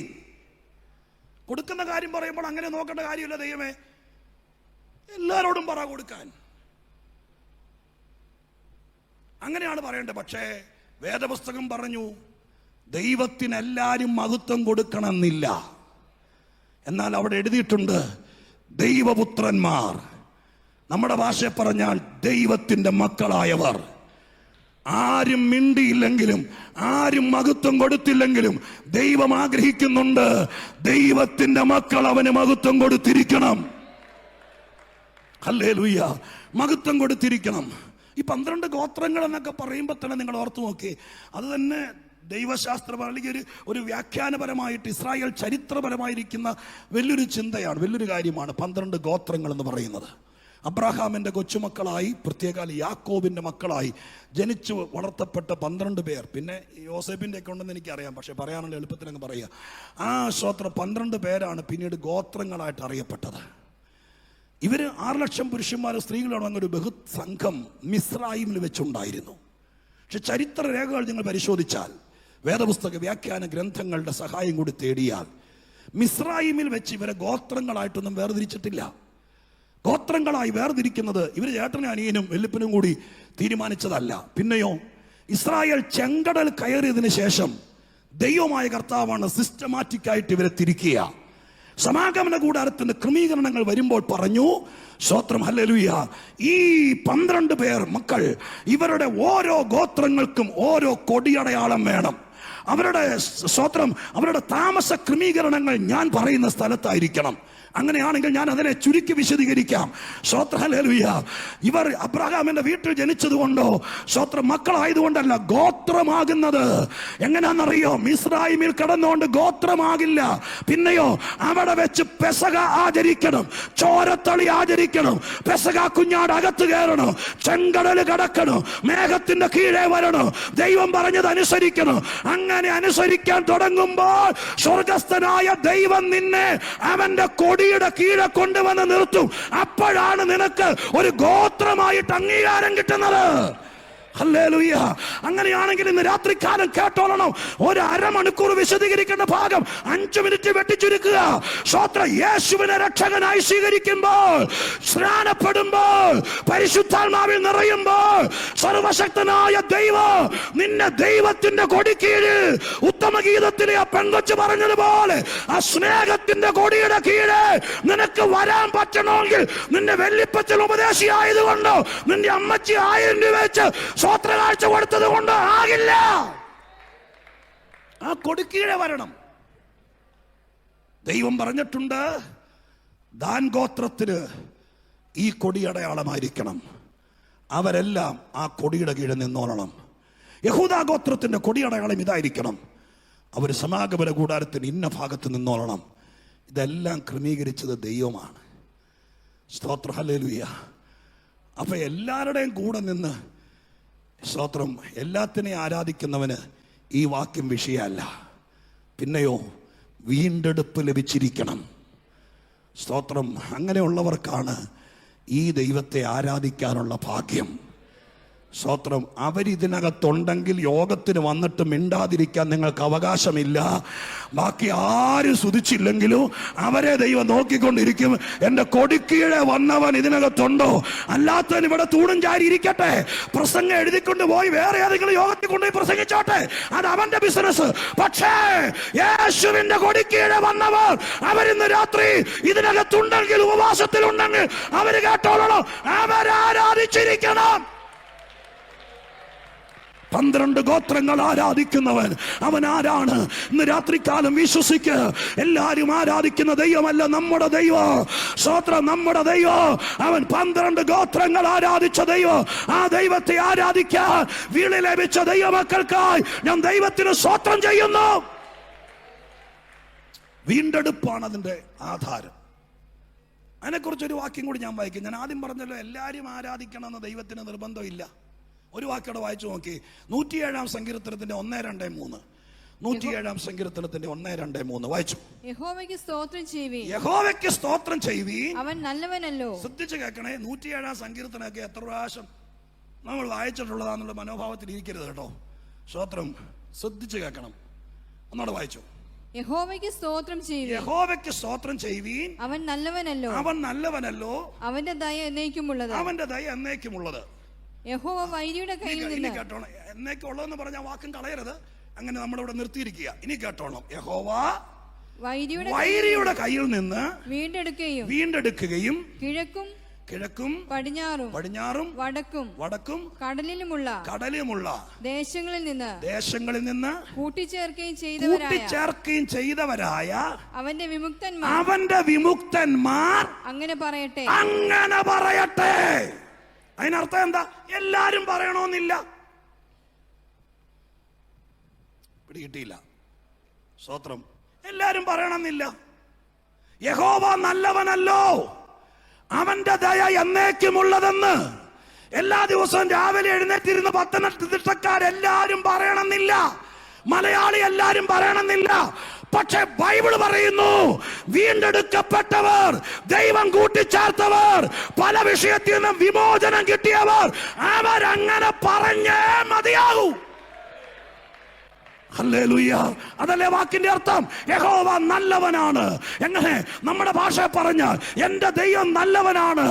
കൊടുക്കുന്ന കാര്യം പറയുമ്പോൾ അങ്ങനെ നോക്കേണ്ട കാര്യമില്ല. ദൈവമേ എല്ലാരോടും പറ കൊടുക്കാൻ, അങ്ങനെയാണ് പറയേണ്ടത്. പക്ഷേ വേദപുസ്തകം പറഞ്ഞു ദൈവത്തിന് എല്ലാവരും മഹത്വം കൊടുക്കണമെന്നില്ല. എന്നാൽ അവിടെ എഴുതിയിട്ടുണ്ട് ദൈവപുത്രന്മാർ, നമ്മുടെ ഭാഷ പറഞ്ഞാൽ ദൈവത്തിന്റെ മക്കളായവർ. ആരും മിണ്ടിയില്ലെങ്കിലും, ആരും മഹത്വം കൊടുത്തില്ലെങ്കിലും ദൈവം ആഗ്രഹിക്കുന്നുണ്ട് ദൈവത്തിന്റെ മക്കൾ അവന് മഹത്വം കൊടുത്തിരിക്കണം. ഹല്ലേലൂയ. മഹത്വം കൊടുത്തിരിക്കണം. ഈ 12 ഗോത്രങ്ങൾ എന്നൊക്കെ പറയുമ്പോൾ തന്നെ നിങ്ങൾ ഓർത്തു നോക്കി, അത് തന്നെ ദൈവശാസ്ത്രം അല്ലെങ്കിൽ ഒരു വ്യാഖ്യാനപരമായിട്ട് ഇസ്രായേൽ ചരിത്രപരമായിരിക്കുന്ന വലിയൊരു ചിന്തയാണ്, വലിയൊരു കാര്യമാണ് 12 ഗോത്രങ്ങൾ എന്ന് പറയുന്നത്. അബ്രഹാമിൻ്റെ കൊച്ചുമക്കളായി, പ്രത്യേക യാക്കോബിൻ്റെ മക്കളായി ജനിച്ചു വളർത്തപ്പെട്ട 12 പേർ. പിന്നെ യോസേഫിൻ്റെ ഒക്കെ ഉണ്ടെന്ന് എനിക്കറിയാം, പക്ഷെ പറയാനുള്ള എളുപ്പത്തിൽ അങ്ങ് പറയുക. ആ സ്തോത്രം 12 പേരാണ് പിന്നീട് ഗോത്രങ്ങളായിട്ട് അറിയപ്പെട്ടത്. ഇവർ 6 ലക്ഷം പുരുഷന്മാരും സ്ത്രീകളോട് ഒരു ബഹുത് സംഘം മിസ്രയീമിൽ വെച്ചുണ്ടായിരുന്നു. പക്ഷെ ചരിത്ര രേഖകൾ നിങ്ങൾ പരിശോധിച്ചാൽ, വേദപുസ്തക വ്യാഖ്യാന ഗ്രന്ഥങ്ങളുടെ സഹായം കൂടി തേടിയാൽ, മിസ്രയീമിൽ വെച്ച് ഇവരെ ഗോത്രങ്ങളായിട്ടൊന്നും വേർതിരിച്ചിട്ടില്ല. ഗോത്രങ്ങളായി വേർതിരിക്കുന്നത് ഇവർ ചേട്ടനും അനിയനും വെല്ലുപ്പനും കൂടി തീരുമാനിച്ചതല്ല. പിന്നെയോ ഇസ്രായേൽ ചെങ്കടൽ കയറിയതിനു ശേഷം ദൈവമായ കർത്താവാണ് സിസ്റ്റമാറ്റിക്കായിട്ട് ഇവരെ തിരിക്കുക. സമാഗമന കൂടാരത്തിന്റെ ക്രമീകരണങ്ങൾ വരുമ്പോൾ പറഞ്ഞു, സ്തോത്രം, ഹല്ലേലൂയ, ഈ 12 പേർ മക്കൾ, ഇവരുടെ ഓരോ ഗോത്രങ്ങൾക്കും ഓരോ കൊടിയടയാളം വേണം. അവരുടെ സ്വത്രം, അവരുടെ താമസ ക്രമീകരണങ്ങൾ ഞാൻ പറയുന്ന സ്ഥലത്തായിരിക്കണം. അങ്ങനെയാണെങ്കിൽ ഞാൻ അതിനെ ചുരുക്കി വിശദീകരിക്കാം. സ്വോത്ര ഹല്ലേലൂയ. ഇവർ അബ്രഹാമിന്റെ വീട്ടിൽ ജനിച്ചതുകൊണ്ടോ സ്വോത്രം മക്കളായതുകൊണ്ടല്ല. ഗോത്രമാകുന്നത് എങ്ങനെയാണെന്നറിയോ? മിസ്രൈമിൽ കടന്നുകൊണ്ട് ഗോത്രമാകില്ല. പിന്നെയോ അവിടെ വെച്ച് പെസക ആചരിക്കണം, ചോരത്തളി ആചരിക്കണം, പെസക കുഞ്ഞാട് അകത്ത് കയറണം, ചെങ്കടൽ കടക്കണം, മേഘത്തിന്റെ കീഴെ വരണം, ദൈവം പറഞ്ഞത് അനുസരിക്കണം. അങ്ങനെ അനുസരിക്കാൻ തുടങ്ങുമ്പോൾ സ്വർഗസ്ഥനായ ദൈവം നിന്നെ അവന്റെ കൊടിയുടെ കീഴെ കൊണ്ടുവന്ന് നിർത്തും. അപ്പോഴാണ് നിനക്ക് ഒരു ഗോത്രമായിട്ട് അംഗീകാരം കിട്ടുന്നത്. ഹല്ലേലൂയ. അങ്ങനെയാണെങ്കിൽ ഇന്ന് രാത്രികാലം കേട്ടോളണം. ഒരു അരമണിക്കൂർ വിശദീകരിക്കേണ്ട ഭാഗം 5 മിനിറ്റ് വെട്ടിച്ചുരുക്കുക. സ്വോത്ര യേശുവിനെ രക്ഷകനായി സ്വീകരിക്കുമ്പോൾ, സ്നാനപ്പെടുമ്പോൾ, പരിശുദ്ധാത്മാവിൽ നിറയുമ്പോൾ, സർവശക്തനായ ദൈവം നിന്നെ ദൈവത്തിന്റെ കൊടിക്കീഴിൽ, ഉത്തമഗീതത്തിലെ ആ പെൺകൊച്ചു പറഞ്ഞതുപോലെ ആ സ്നേഹത്തിന്റെ കൊടിയുടെ കീഴെ നിനക്ക് വരാൻ പറ്റണമെങ്കിൽ നിന്റെ വെല്ലിപ്പച്ചൻ ഉപദേശിയായതുകൊണ്ടോ നിന്റെ അമ്മച്ചി 1000 രൂപ വെച്ച് സ്വോത്ര കാഴ്ച കൊടുത്തത് കൊണ്ട് ആകില്ല. ആ കൊടിക്കീഴെ വരണം. ദൈവം പറഞ്ഞിട്ടുണ്ട്, ദാൻ ഗോത്രത്തിന് ഈ കൊടി അടയാളമായിരിക്കണം. അവരെല്ലാം ആ കൊടിയുടെ കീഴിൽ നിന്നോളണം. യഹൂദാ ഗോത്രത്തിന്റെ കൊടി അടയാളം ഇതായിരിക്കണം. അവർ സമാഗമന കൂടാരത്തിന് ഇന്ന ഭാഗത്ത് നിന്നോളണം. ഇതെല്ലാം ക്രമീകരിച്ചത് ദൈവമാണ്. സ്തോത്ര ഹല്ലേലൂയ. അപ്പൊ എല്ലാവരുടെയും കൂടെ നിന്ന് സ്തോത്രം, എല്ലാത്തിനെയും ആരാധിക്കുന്നവന് ഈ വാക്യം വിഷയമല്ല. പിന്നെയോ വീണ്ടെടുപ്പ് ലഭിച്ചിരിക്കണം. സ്തോത്രം. അങ്ങനെയുള്ളവർക്കാണ് ഈ ദൈവത്തെ ആരാധിക്കാനുള്ള ഭാഗ്യം. സ്തോത്രം. അവരിതിനകത്തുണ്ടെങ്കിൽ യോഗത്തിന് വന്നിട്ട് മിണ്ടാതിരിക്കാൻ നിങ്ങൾക്ക് അവകാശമില്ല. ബാക്കി ആരും സ്തുതിച്ചില്ലെങ്കിലും അവരെ ദൈവം നോക്കിക്കൊണ്ടിരിക്കും. എന്റെ കൊടിക്കീഴെ വന്നവൻ ഇതിനകത്തുണ്ടോ? അല്ലാത്തവൻ ഇവിടെ തൂണും ചാരി ഇരിക്കട്ടെ, പ്രസംഗം എഴുതിക്കൊണ്ട് പോയി വേറെ ഏതെങ്കിലും യോഗത്തിൽ കൊണ്ടുപോയി പ്രസംഗിച്ചോട്ടെ, അത് അവന്റെ ബിസിനസ്. പക്ഷേ യേശുവിന്റെ കൊടിക്കീഴെ വന്നവർ അവരിന്ന് രാത്രി ഇതിനകത്തുണ്ടെങ്കിൽ, ഉപവാസത്തിലുണ്ടെങ്കിൽ അവര് കേട്ടോളണം, അവരാരാധിച്ചിരിക്കണം. 12 ഗോത്രങ്ങൾ ആരാധിക്കുന്നവൻ അവൻ ആരാണ്? ഇന്ന് രാത്രികാലം വിശ്വസിക്ക്. എല്ലാരും ആരാധിക്കുന്ന ദൈവമല്ല നമ്മുടെ ദൈവം. സ്തോത്രം. നമ്മുടെ ദൈവം അവൻ 12 ഗോത്രങ്ങൾ ആരാധിച്ച ദൈവം. ആ ദൈവത്തെ ആരാധിക്കാൻ വിളി ലഭിച്ച ദൈവമക്കൾക്കായി ഞാൻ ദൈവത്തിന് സ്തോത്രം ചെയ്യുന്നു. വീണ്ടെടുപ്പാണ് അതിന്റെ ആധാരം. അതിനെക്കുറിച്ചൊരു വാക്യം കൂടി ഞാൻ വായിക്കും. ഞാൻ ആദ്യം പറഞ്ഞല്ലോ, എല്ലാവരും ആരാധിക്കണമെന്ന് ദൈവത്തിന് നിർബന്ധമില്ല. ഒരു വാക്കോടെ വായിച്ചു നോക്കി. 107-ാം സങ്കീർത്തനത്തിന്റെ 1, 2, 3. 107-ാം സങ്കീർത്തനത്തിന്റെ 1, 2, 3 വായിച്ചു. യഹോവയ്ക്ക് സ്തോത്രം ചെയ്യുവീൻ, യഹോവയ്ക്ക് സ്തോത്രം ചെയ്യുവീൻ, അവൻ നല്ലവനല്ലോ. ശ്രദ്ധിച്ച് കേൾക്കണേ. 107-ാം സങ്കീർത്തനമൊക്കെ എത്ര പ്രാവശ്യം നമ്മൾ വായിച്ചിട്ടുള്ളതാന്നുള്ള മനോഭാവത്തിൽ ഇരിക്കരുത് കേട്ടോ. സ്തോത്രം. ശ്രദ്ധിച്ച് കേൾക്കണം. ഒന്നോടെ വായിച്ചു. യഹോവയ്ക്ക് സ്തോത്രം ചെയ്യുവീൻ, യഹോവയ്ക്ക് സ്തോത്രം ചെയ്യുവീൻ, അവൻ നല്ലവനല്ലോ. അവൻ നല്ലവനല്ലോ, അവന്റെ ദയ എന്നേക്കുമുള്ളത്. അവന്റെ ദയ എന്നേക്കുമുള്ളത്. യഹോവ വൈരിയുടെ കയ്യിൽ നിന്ന്. കേട്ടോണം. എന്നേക്കുള്ളതെന്ന് പറഞ്ഞ വാക്കും കളയരുത്. അങ്ങനെ നമ്മളിവിടെ നിർത്തിയിരിക്കുക. ഇനി കേട്ടോണം. യഹോവ വൈരിയുടെ കയ്യിൽ നിന്ന് വീണ്ടെടുക്കുകയും കിഴക്കും പടിഞ്ഞാറും വടക്കും കടലിലുമുള്ള ദേശങ്ങളിൽ നിന്ന് കൂട്ടിച്ചേർക്കുകയും ചെയ്തവരായ അവന്റെ വിമുക്തന്മാർ അങ്ങനെ പറയട്ടെ. അതിനർത്ഥം എന്താ? എല്ലാരും പറയണമെന്നില്ല. പിടികിട്ടിയില്ല. സ്തോത്രം. എല്ലാരും പറയണമെന്നില്ല. യഹോവ നല്ലവനല്ലോ, അവന്റെ ദയ എന്നേക്കുമുള്ളതെന്ന് എല്ലാ ദിവസവും രാവിലെ എഴുന്നേറ്റിരുന്ന് പത്തനംതിട്ടക്കാരെല്ലാരും പറയണമെന്നില്ല. മലയാളി എല്ലാരും പറയണമെന്നില്ല. പക്ഷെ ബൈബിൾ പറയുന്നു, വീണ്ടെടുക്കപ്പെട്ടവർ, ദൈവം കൂട്ടിച്ചേർത്തവർ, പല വിഷയത്തിൽ നിന്നും വിമോചനം കിട്ടിയവർ, അവരങ്ങനെ പറഞ്ഞേ മതിയാകൂ. ഹല്ലേലൂയ. അതല്ലേ വാക്കിന്റെ അർത്ഥം? യഹോവ നല്ലവനാണ്. എങ്ങനെ? നമ്മുടെ ഭാഷ പറഞ്ഞാൽ എന്റെ ദൈവം നല്ലവനാണ്.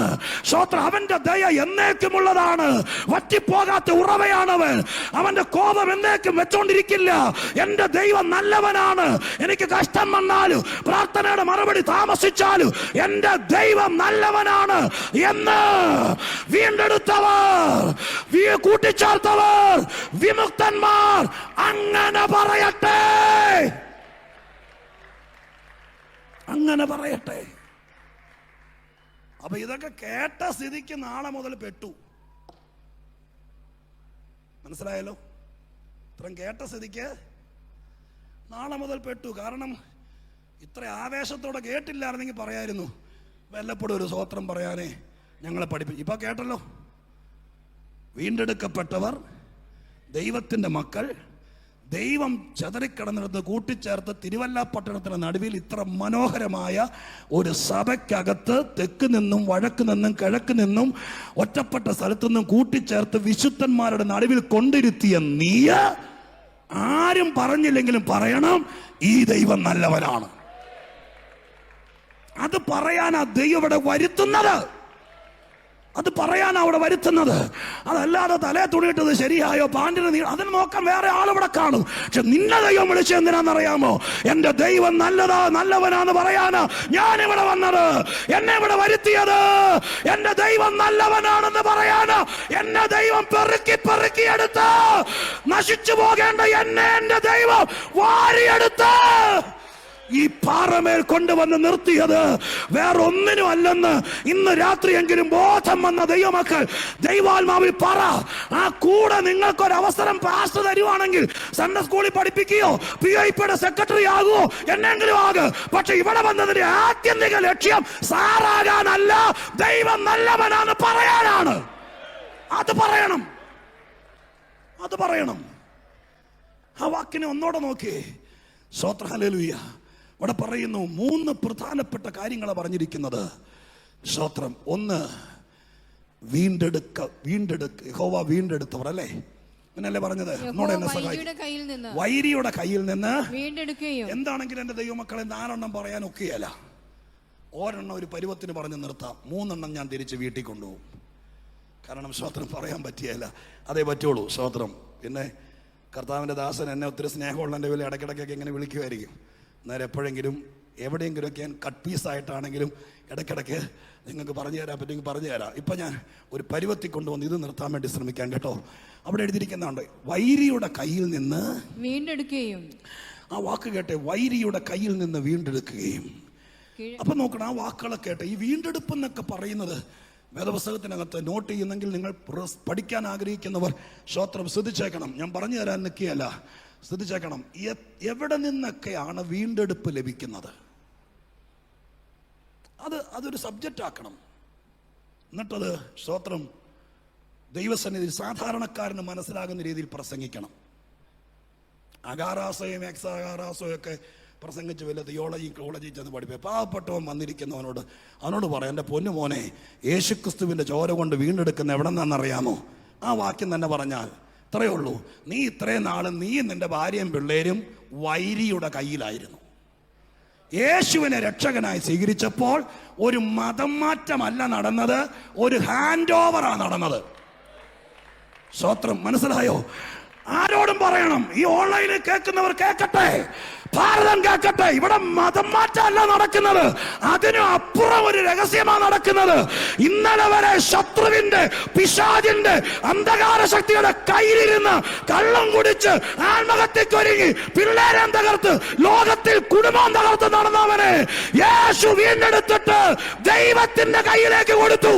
സ്തോത്രം. അവന്റെ ദയ എന്നേക്കുമുള്ളതാണ്. വറ്റിപ്പോകാത്ത ഉറവയാണവൻ. അവന്റെ കോപം എന്നേക്കും വെച്ചോണ്ടിരിക്കില്ല. എന്റെ ദൈവം നല്ലവനാണ്. എനിക്ക് കഷ്ടം വന്നാലും പ്രാർത്ഥനയുടെ മറുപടി താമസിച്ചാലും എന്റെ ദൈവം നല്ലവനാണ് എന്ന് വീണ്ടെടുത്തവർ, കൂട്ടിച്ചേർത്തവർ, വിമുക്തന്മാർ അങ്ങനെ പറയട്ടെ, അങ്ങനെ പറയട്ടെ. അപ്പൊ ഇതൊക്കെ കേട്ട സ്ഥിതിക്ക് നാളെ മുതൽ പെട്ടു. മനസ്സിലായല്ലോ? ഇത്രയും കേട്ട സ്ഥിതിക്ക് നാളെ മുതൽ പെട്ടു. കാരണം ഇത്ര ആവേശത്തോടെ കേട്ടില്ലായിരുന്നെങ്കിൽ പറയായിരുന്നു, വല്ലപ്പോഴും ഒരു സ്തോത്രം പറയാനേ ഞങ്ങളെ പഠിപ്പിച്ചു. ഇപ്പൊ കേട്ടല്ലോ, വീണ്ടെടുക്കപ്പെട്ടവർ, ദൈവത്തിന്റെ മക്കൾ, ദൈവം ചെതറിക്കിടന്നിടത്ത് കൂട്ടിച്ചേർത്ത് തിരുവല്ല പട്ടണത്തിന് നടുവിൽ ഇത്ര മനോഹരമായ ഒരു സഭയ്ക്കകത്ത് തെക്ക് നിന്നും വടക്ക് നിന്നും കിഴക്ക് നിന്നും ഒറ്റപ്പെട്ട സ്ഥലത്തു നിന്നും കൂട്ടിച്ചേർത്ത് വിശുദ്ധന്മാരുടെ നടുവിൽ കൊണ്ടിരുത്തിയ നീ ആരും പറഞ്ഞില്ലെങ്കിലും പറയണം, ഈ ദൈവം നല്ലവനാണ്. അത് പറയാനാ ദൈവം ഇവിടെ വരുത്തുന്നത്. അത് പറയാൻ അവിടെ വരുത്തുന്നത്. അതല്ലാതെ തലേ തുണിയിട്ടത് ശരിയായോ, പാൻറിന് അതിന് നോക്കാൻ വേറെ ആളിവിടെ കാണും. പക്ഷെ നിന്നെ ദൈവം വിളിച്ചത് എന്തിനാണെന്നറിയാമോ? എന്റെ ദൈവം നല്ലവനാന്ന് പറയാനാ ഞാനിവിടെ വന്നത്. എന്നെ ഇവിടെ വരുത്തിയത് എന്റെ ദൈവം നല്ലവനാണെന്ന് പറയാനാ. എന്നെ ദൈവം പെറുക്കിയെടുത്ത് നശിച്ചു പോകേണ്ട എന്നെ എന്റെ ദൈവം വാരിയെടുത്ത് ഈ പാറമേൽ കൊണ്ടുവന്ന് നിർത്തിയത് വേറൊന്നിനും അല്ലെന്ന് ഇന്ന് രാത്രിയെങ്കിലും ബോധം വന്ന ദൈവമക്കൾ ദൈവാത്മാവിൽ പറ. ആ കൂടെ നിങ്ങൾക്കൊരവസരം പാസ്റ്റർ തരുവാണെങ്കിൽ സൺഡേ സ്കൂളിൽ പഠിപ്പിക്കുകയോ PIPയുടെ സെക്രട്ടറി ആകുമോ എന്നെങ്കിലും ആകെ. പക്ഷെ ഇവിടെ വന്നതിന്റെ ആത്യന്തിക ലക്ഷ്യം സാറാകാനല്ല, ദൈവം നല്ലവനാന്ന് പറയാനാണ്. അത് പറയണം. ആ വാക്കിനെ ഒന്നോടെ നോക്കി. സ്തോത്രം, ഹല്ലേലൂയ. ഇവിടെ പറയുന്നു 3 പ്രധാനപ്പെട്ട കാര്യങ്ങളാണ് പറഞ്ഞിരിക്കുന്നത്. സ്തോത്രം. ഒന്ന്, യഹോവ വീണ്ടെടുത്തവർ, അല്ലേ? എന്നല്ലേ പറഞ്ഞത്? വൈരിയുടെ കയ്യിൽ നിന്ന് വീണ്ടെടുക്കുകയും. എന്താണെങ്കിലും എന്റെ ദൈവമക്കളെ 4 എണ്ണം പറയാൻ ഒക്കെയല്ല. ഒരെണ്ണം ഒരു പരുവത്തിന് പറഞ്ഞ് നിർത്താം, 3 എണ്ണം ഞാൻ തിരിച്ച് വീട്ടിൽ കൊണ്ടുപോകും. കാരണം സ്തോത്രം പറയാൻ പറ്റിയല്ല, അതേ പറ്റുള്ളൂ. സ്തോത്രം. പിന്നെ കർത്താവിന്റെ ദാസൻ എന്നെ ഒത്തിരി സ്നേഹമുള്ള എൻ്റെ വില ഇടയ്ക്കിടയ്ക്കൊക്കെ ഇങ്ങനെ വിളിക്കുമായിരിക്കും. അന്നേരം എപ്പോഴെങ്കിലും എവിടെയെങ്കിലുമൊക്കെ ഞാൻ കട്ട് പീസായിട്ടാണെങ്കിലും ഇടയ്ക്കിടയ്ക്ക് നിങ്ങൾക്ക് പറഞ്ഞു തരാൻ പറ്റുമെങ്കിൽ പറഞ്ഞു തരാം. ഇപ്പം ഞാൻ ഒരു പരുവത്തിൽ കൊണ്ടുവന്ന് ഇത് നിർത്താൻ വേണ്ടി ശ്രമിക്കാം കേട്ടോ. അവിടെ എഴുതിയിരിക്കുന്നുണ്ട്, വൈരിയുടെ കയ്യിൽ നിന്ന് വീണ്ടെടുക്കുകയും. ആ വാക്ക് കേട്ടെ, വൈരിയുടെ കയ്യിൽ നിന്ന് വീണ്ടെടുക്കുകയും. അപ്പൊ നോക്കണം, ആ വാക്കുകളൊക്കെ കേട്ടെ. ഈ വീണ്ടെടുപ്പ് എന്നൊക്കെ പറയുന്നത് വേദപുസ്തകത്തിനകത്ത് നോട്ട് ചെയ്യുന്നെങ്കിൽ നിങ്ങൾ പഠിക്കാൻ ആഗ്രഹിക്കുന്നവർ സ്തോത്രം ശ്രദ്ധിച്ചേക്കണം. ഞാൻ പറഞ്ഞു തരാൻ നിൽക്കുകയല്ല, ശ്രദ്ധിച്ചേക്കണം. എവിടെ നിന്നൊക്കെയാണ് വീണ്ടെടുപ്പ് ലഭിക്കുന്നത്? അതൊരു സബ്ജക്റ്റ് ആക്കണം. എന്നിട്ടത് സ്തോത്രം ദൈവസന്നിധിയിൽ സാധാരണക്കാരന് മനസ്സിലാകുന്ന രീതിയിൽ പ്രസംഗിക്കണം. അഗാറാസയും എക്സാഗാറാസയും ഒക്കെ പ്രസംഗിച്ച് വല്ല തിയോളജി ചെന്ന് പഠിപ്പേ. പാവപ്പെട്ടവൻ വന്നിരിക്കുന്നവനോട് അവനോട് പറയാം, എൻ്റെ പൊന്നു മോനെ, യേശുക്രിസ്തുവിൻ്റെ ചോര കൊണ്ട് വീണ്ടെടുക്കുന്ന എവിടെ നിന്നാണെന്നറിയാമോ? ആ വാക്യം തന്നെ പറഞ്ഞാൽ ഇത്രയേ ഉള്ളൂ. നീ ഇത്രയും നാളും നീയും നിന്റെ ഭാര്യയും പിള്ളേരും വൈരിയുടെ കയ്യിലായിരുന്നു. യേശുവിനെ രക്ഷകനായി സ്വീകരിച്ചപ്പോൾ ഒരു മതം മാറ്റമല്ല നടന്നത്, ഒരു ഹാൻഡ് ഓവറാണ് നടന്നത്. സ്തോത്രം, മനസ്സിലായോ? ആരോടും പറയണം, ഈ ഓൺലൈനിൽ കേൾക്കുന്നവർ കേൾക്കട്ടെ, ഭാരതം കേൾക്കട്ടെ. ഇവിടെ മതം മാറ്റമല്ല നടക്കുന്നത്, അതിനും അപ്പുറം ഒരു രഹസ്യമാണ് നടക്കുന്നത്. ഇന്നലെ വരെ ശത്രുവിന്റെ, പിശാചിന്റെ, അന്ധകാര ശക്തിയുടെ കയ്യിലിരുന്ന് കള്ളം കുടിച്ച് ആത്മഹത്യക്കൊരുങ്ങി പിള്ളേരെ തകർത്ത് ലോകത്തിൽ കുടുംബം തകർത്ത് നടന്നവനെ യേശു വീണ്ടെടുത്തിട്ട് ദൈവത്തിന്റെ കയ്യിലേക്ക് കൊടുത്തു.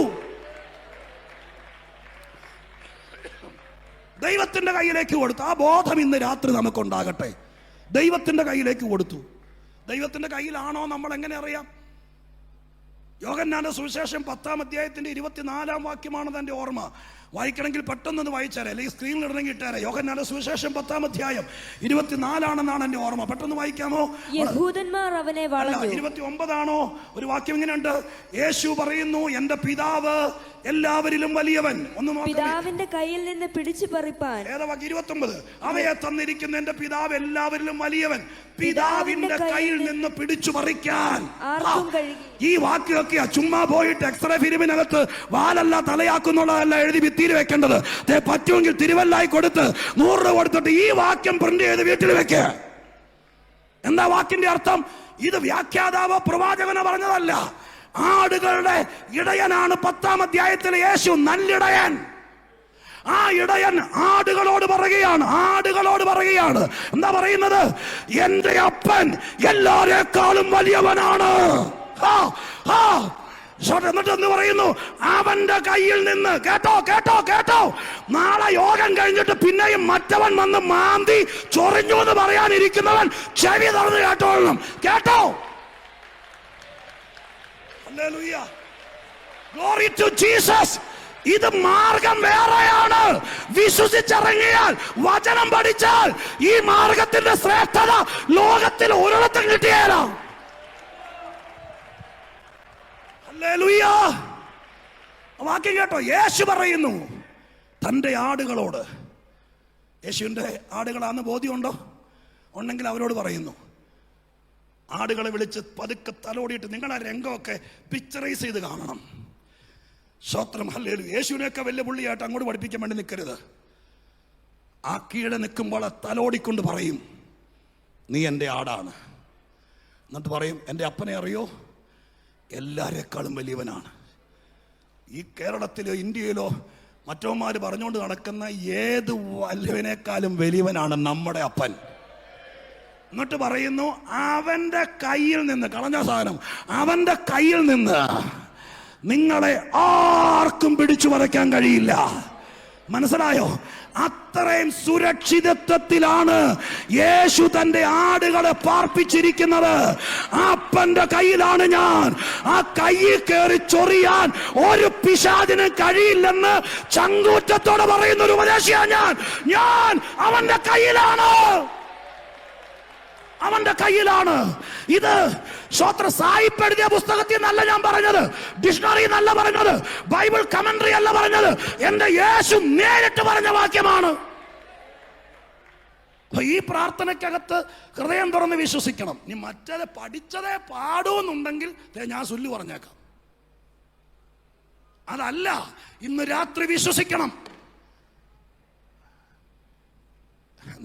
ദൈവത്തിന്റെ കയ്യിലേക്ക് കൊടുത്തു. ആ ബോധം ഇന്ന് രാത്രി നമുക്കുണ്ടാകട്ടെ. ദൈവത്തിന്റെ കയ്യിലേക്ക് കൊടുത്തു. ദൈവത്തിന്റെ കയ്യിലാണോ നമ്മൾ എങ്ങനെ അറിയാം? യോഹന്നാന്റെ സുവിശേഷം 10-ാം അധ്യായത്തിന്റെ 24-ാം വാക്യമാണ് എന്റെ ഓർമ്മ. വായിക്കണമെങ്കിൽ പെട്ടെന്ന് വായിച്ചാലേ, അല്ലെങ്കിൽ സ്ക്രീനിൽ ഇടണമെങ്കിൽ ഇട്ടാരേ. യോഹന്നാന്റെ സുവിശേഷം 10-ാം അധ്യായം 24 എന്റെ ഓർമ്മ. പെട്ടെന്ന് വായിക്കാമോ? യഹൂദന്മാർ അവനെ വളഞ്ഞു. 29 ആണോ? ഒരു വാക്യം ഇങ്ങനെയുണ്ട്, യേശു പറയുന്നു, എന്റെ പിതാവ് എല്ലാവരിലും വലിയവൻ. പിതാവിന്റെ കയ്യിൽ നിന്ന് പിടിച്ചു പറിപ്പാൻ. ഏതാ വാക്യം? 29. അവയെ തന്നിരിക്കുന്ന എന്റെ പിതാവ് എല്ലാവരിലും വലിയവൻ, പിതാവിന്റെ കയ്യിൽ നിന്ന് പിടിച്ചു പറിക്കാൻ ഈ വാക്യമൊക്കെയാ. ചുമ്മാ പോയിട്ട് എക്സ്റേ ഫിലിമിനകത്ത് വാലല്ല തലയാക്കുന്നുള്ളതല്ല എഴുതി ഭിത്തിയിൽ വെക്കേണ്ടത്. പറ്റുമെങ്കിൽ തിരുവല്ലായി കൊടുത്ത് 100 രൂപ കൊടുത്തിട്ട് ഈ വാക്യം പ്രിന്റ് ചെയ്ത് വീട്ടിൽ വെക്കുക. എന്താ വാക്കിന്റെ അർത്ഥം? ഇത് വ്യാഖ്യാതാവോ പ്രവാചകനോ പറഞ്ഞതല്ല. ആടുകളുടെ ഇടയനാണ് 10-ാം അധ്യായത്തിലെ യേശു, നല്ലിടയൻ. ആ ഇടയൻ ആടുകളോട് പറയുകയാണ് എന്താ പറയുന്നത്? എന്റെ അപ്പൻ എല്ലാരെക്കാളും വലിയവനാണ്. എന്നിട്ട് എന്ന് പറയുന്നു, അവന്റെ കയ്യിൽ നിന്ന് കേട്ടോ നാളെ യോഗം കഴിഞ്ഞിട്ട് പിന്നെയും മറ്റവൻ വന്ന് മാന്തി ചൊറിഞ്ഞു എന്ന് പറയാനിരിക്കുന്നവൻ ചെവി തുറന്ന് കേട്ടോളണം. കേട്ടോ? Hallelujah, glory to Jesus. ഇത് മാർഗം വേറെയാണ്. വിശ്വസിച്ചിറങ്ങിയാൽ, വചനം പഠിച്ചാൽ ഈ മാർഗത്തിന്റെ ശ്രേഷ്ഠത ലോകത്തിൽ ഒരിടത്തും കിട്ടിയാല. ഹല്ലേലൂയ. വാക്യം കേട്ടോ? യേശു പറയുന്നു തന്റെ ആടുകളോട്. യേശുവിന്റെ ആടുകളാന്ന് ബോധ്യമുണ്ടോ? ഉണ്ടെങ്കിൽ അവരോട് പറയുന്നു. ആടുകളെ വിളിച്ച് പതുക്കെ തലോടിയിട്ട് നിങ്ങൾ ആ രംഗമൊക്കെ പിക്ചറൈസ് ചെയ്ത് കാണണം. സ്തോത്രം, ഹല്ലേലൂയ. യേശുവിനെയൊക്കെ വലിയ പുള്ളിയായിട്ട് അങ്ങോട്ട് പഠിപ്പിക്കാൻ വേണ്ടി നിൽക്കരുത്. ആ കീഴെ നിൽക്കുമ്പോൾ തലോടിക്കൊണ്ട് പറയും, നീ എൻ്റെ ആടാണ്. എന്നിട്ട് പറയും, എൻ്റെ അപ്പനെ അറിയോ? എല്ലാരെക്കാളും വലിയവനാണ്. ഈ കേരളത്തിലോ ഇന്ത്യയിലോ മറ്റോമാർ പറഞ്ഞുകൊണ്ട് നടക്കുന്ന ഏത് വല്ലവനേക്കാളും വലിയവനാണ് നമ്മുടെ അപ്പൻ. എന്നിട്ട് പറയുന്നു, അവന്റെ കയ്യിൽ നിന്ന്, കളഞ്ഞ സാധനം, അവന്റെ കയ്യിൽ നിന്ന് നിങ്ങളെ ആർക്കും പിടിച്ചു പറിക്കാൻ കഴിയില്ല. മനസ്സിലായോ? അത്രയും സുരക്ഷിതത്വത്തിലാണ് യേശു തന്റെ ആടുകളെ പാർപ്പിച്ചിരിക്കുന്നത്. ആ അപ്പന്റെ കയ്യിലാണ് ഞാൻ. ആ കയ്യിൽ കയറി ചൊറിയാൻ ഒരു പിശാചിന് കഴിയില്ലെന്ന് ചങ്കൂറ്റത്തോടെ പറയുന്ന ഒരു ഉപദേശിയാണ് ഞാൻ. അവന്റെ കയ്യിലാണ്, അവന്റെ കയ്യിലാണ്. ഇത് ശ്രോത്ര സായിപ്പ് എഴുതിയ പുസ്തകത്തിൽ നല്ല ഞാൻ പറഞ്ഞത്, ഡിക്ഷണറി നല്ല പറഞ്ഞത്, ബൈബിൾ കമന്ററി അല്ല പറഞ്ഞത്, എന്റെ യേശു നേരിട്ട് പറഞ്ഞ വാക്യമാണ്. ഈ പ്രാർത്ഥനയ്ക്കകത്ത് ഹൃദയം തുറന്ന് വിശ്വസിക്കണം. നീ മറ്റേത് പഠിച്ചതേ പാടൂന്നുണ്ടെങ്കിൽ ഞാൻ ചൊല്ലു പറഞ്ഞേക്കാം. അതല്ല, ഇന്ന് രാത്രി വിശ്വസിക്കണം.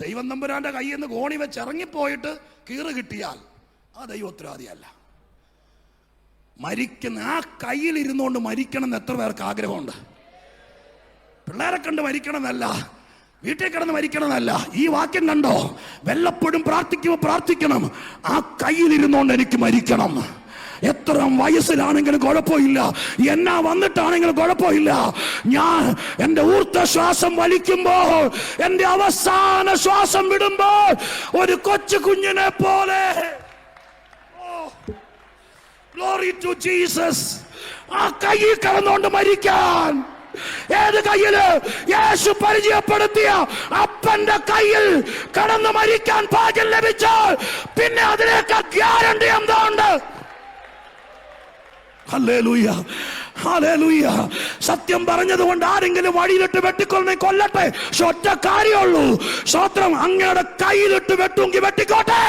ദൈവം തമ്പുരാന്റെ കയ്യിൽ നിന്ന് കോണി വെച്ച് ഇറങ്ങിപ്പോയിട്ട് കീറ് കിട്ടിയാൽ ആ ദൈവ ഉത്തരവാദിയല്ല. മരിക്കുന്ന ആ കയ്യിൽ ഇരുന്നുകൊണ്ട് മരിക്കണം എന്ന് എത്ര പേർക്ക് ആഗ്രഹമുണ്ട്? പിള്ളേരെ കണ്ട് മരിക്കണം എന്നല്ല, വീട്ടിൽ കിടന്ന് മരിക്കണം എന്നല്ല. ഈ വാക്യം കണ്ടോ? വല്ലപ്പോഴും പ്രാർത്ഥിക്കണം, ആ കയ്യിൽ ഇരുന്നുകൊണ്ട് എനിക്ക് മരിക്കണം. എത്ര വയസ്സിലാണെങ്കിലും കുഴപ്പമില്ല, എന്നാ വന്നിട്ടാണെങ്കിലും കുഴപ്പമില്ല. ഞാൻ എന്റെ ഊർത്ത ശ്വാസം വലിക്കുമ്പോൾ, എന്റെ അവസാന ശ്വാസം വിടുമ്പോൾ ഒരു കൊച്ചു കുഞ്ഞിനെ പോലെ, ഗ്ലോറി ടു ജീസസ്, ആ കയ്യിൽ കടന്നുകൊണ്ട് മരിക്കാൻ. ഏത് കയ്യില്? യേശു പരിചയപ്പെടുത്തിയ അപ്പന്റെ കയ്യിൽ കടന്നു മരിക്കാൻ ഭാഗ്യം ലഭിച്ചാൽ പിന്നെ അതിനേക്കാൾ ഗ്യാരണ്ടി എന്താ ഉണ്ട്? Hallelujah, hallelujah. സത്യം പറഞ്ഞതുകൊണ്ട് ആരെങ്കിലും വഴിയിലിട്ട് വെട്ടിക്കൊള്ളണേ കൊല്ലട്ടെ, പക്ഷെ ഒറ്റ കാര്യമുള്ളൂ, സ്തോത്രം, അങ്ങയുടെ കയ്യിലിട്ട് വെട്ടുമെങ്കിൽ വെട്ടിക്കോട്ടെ.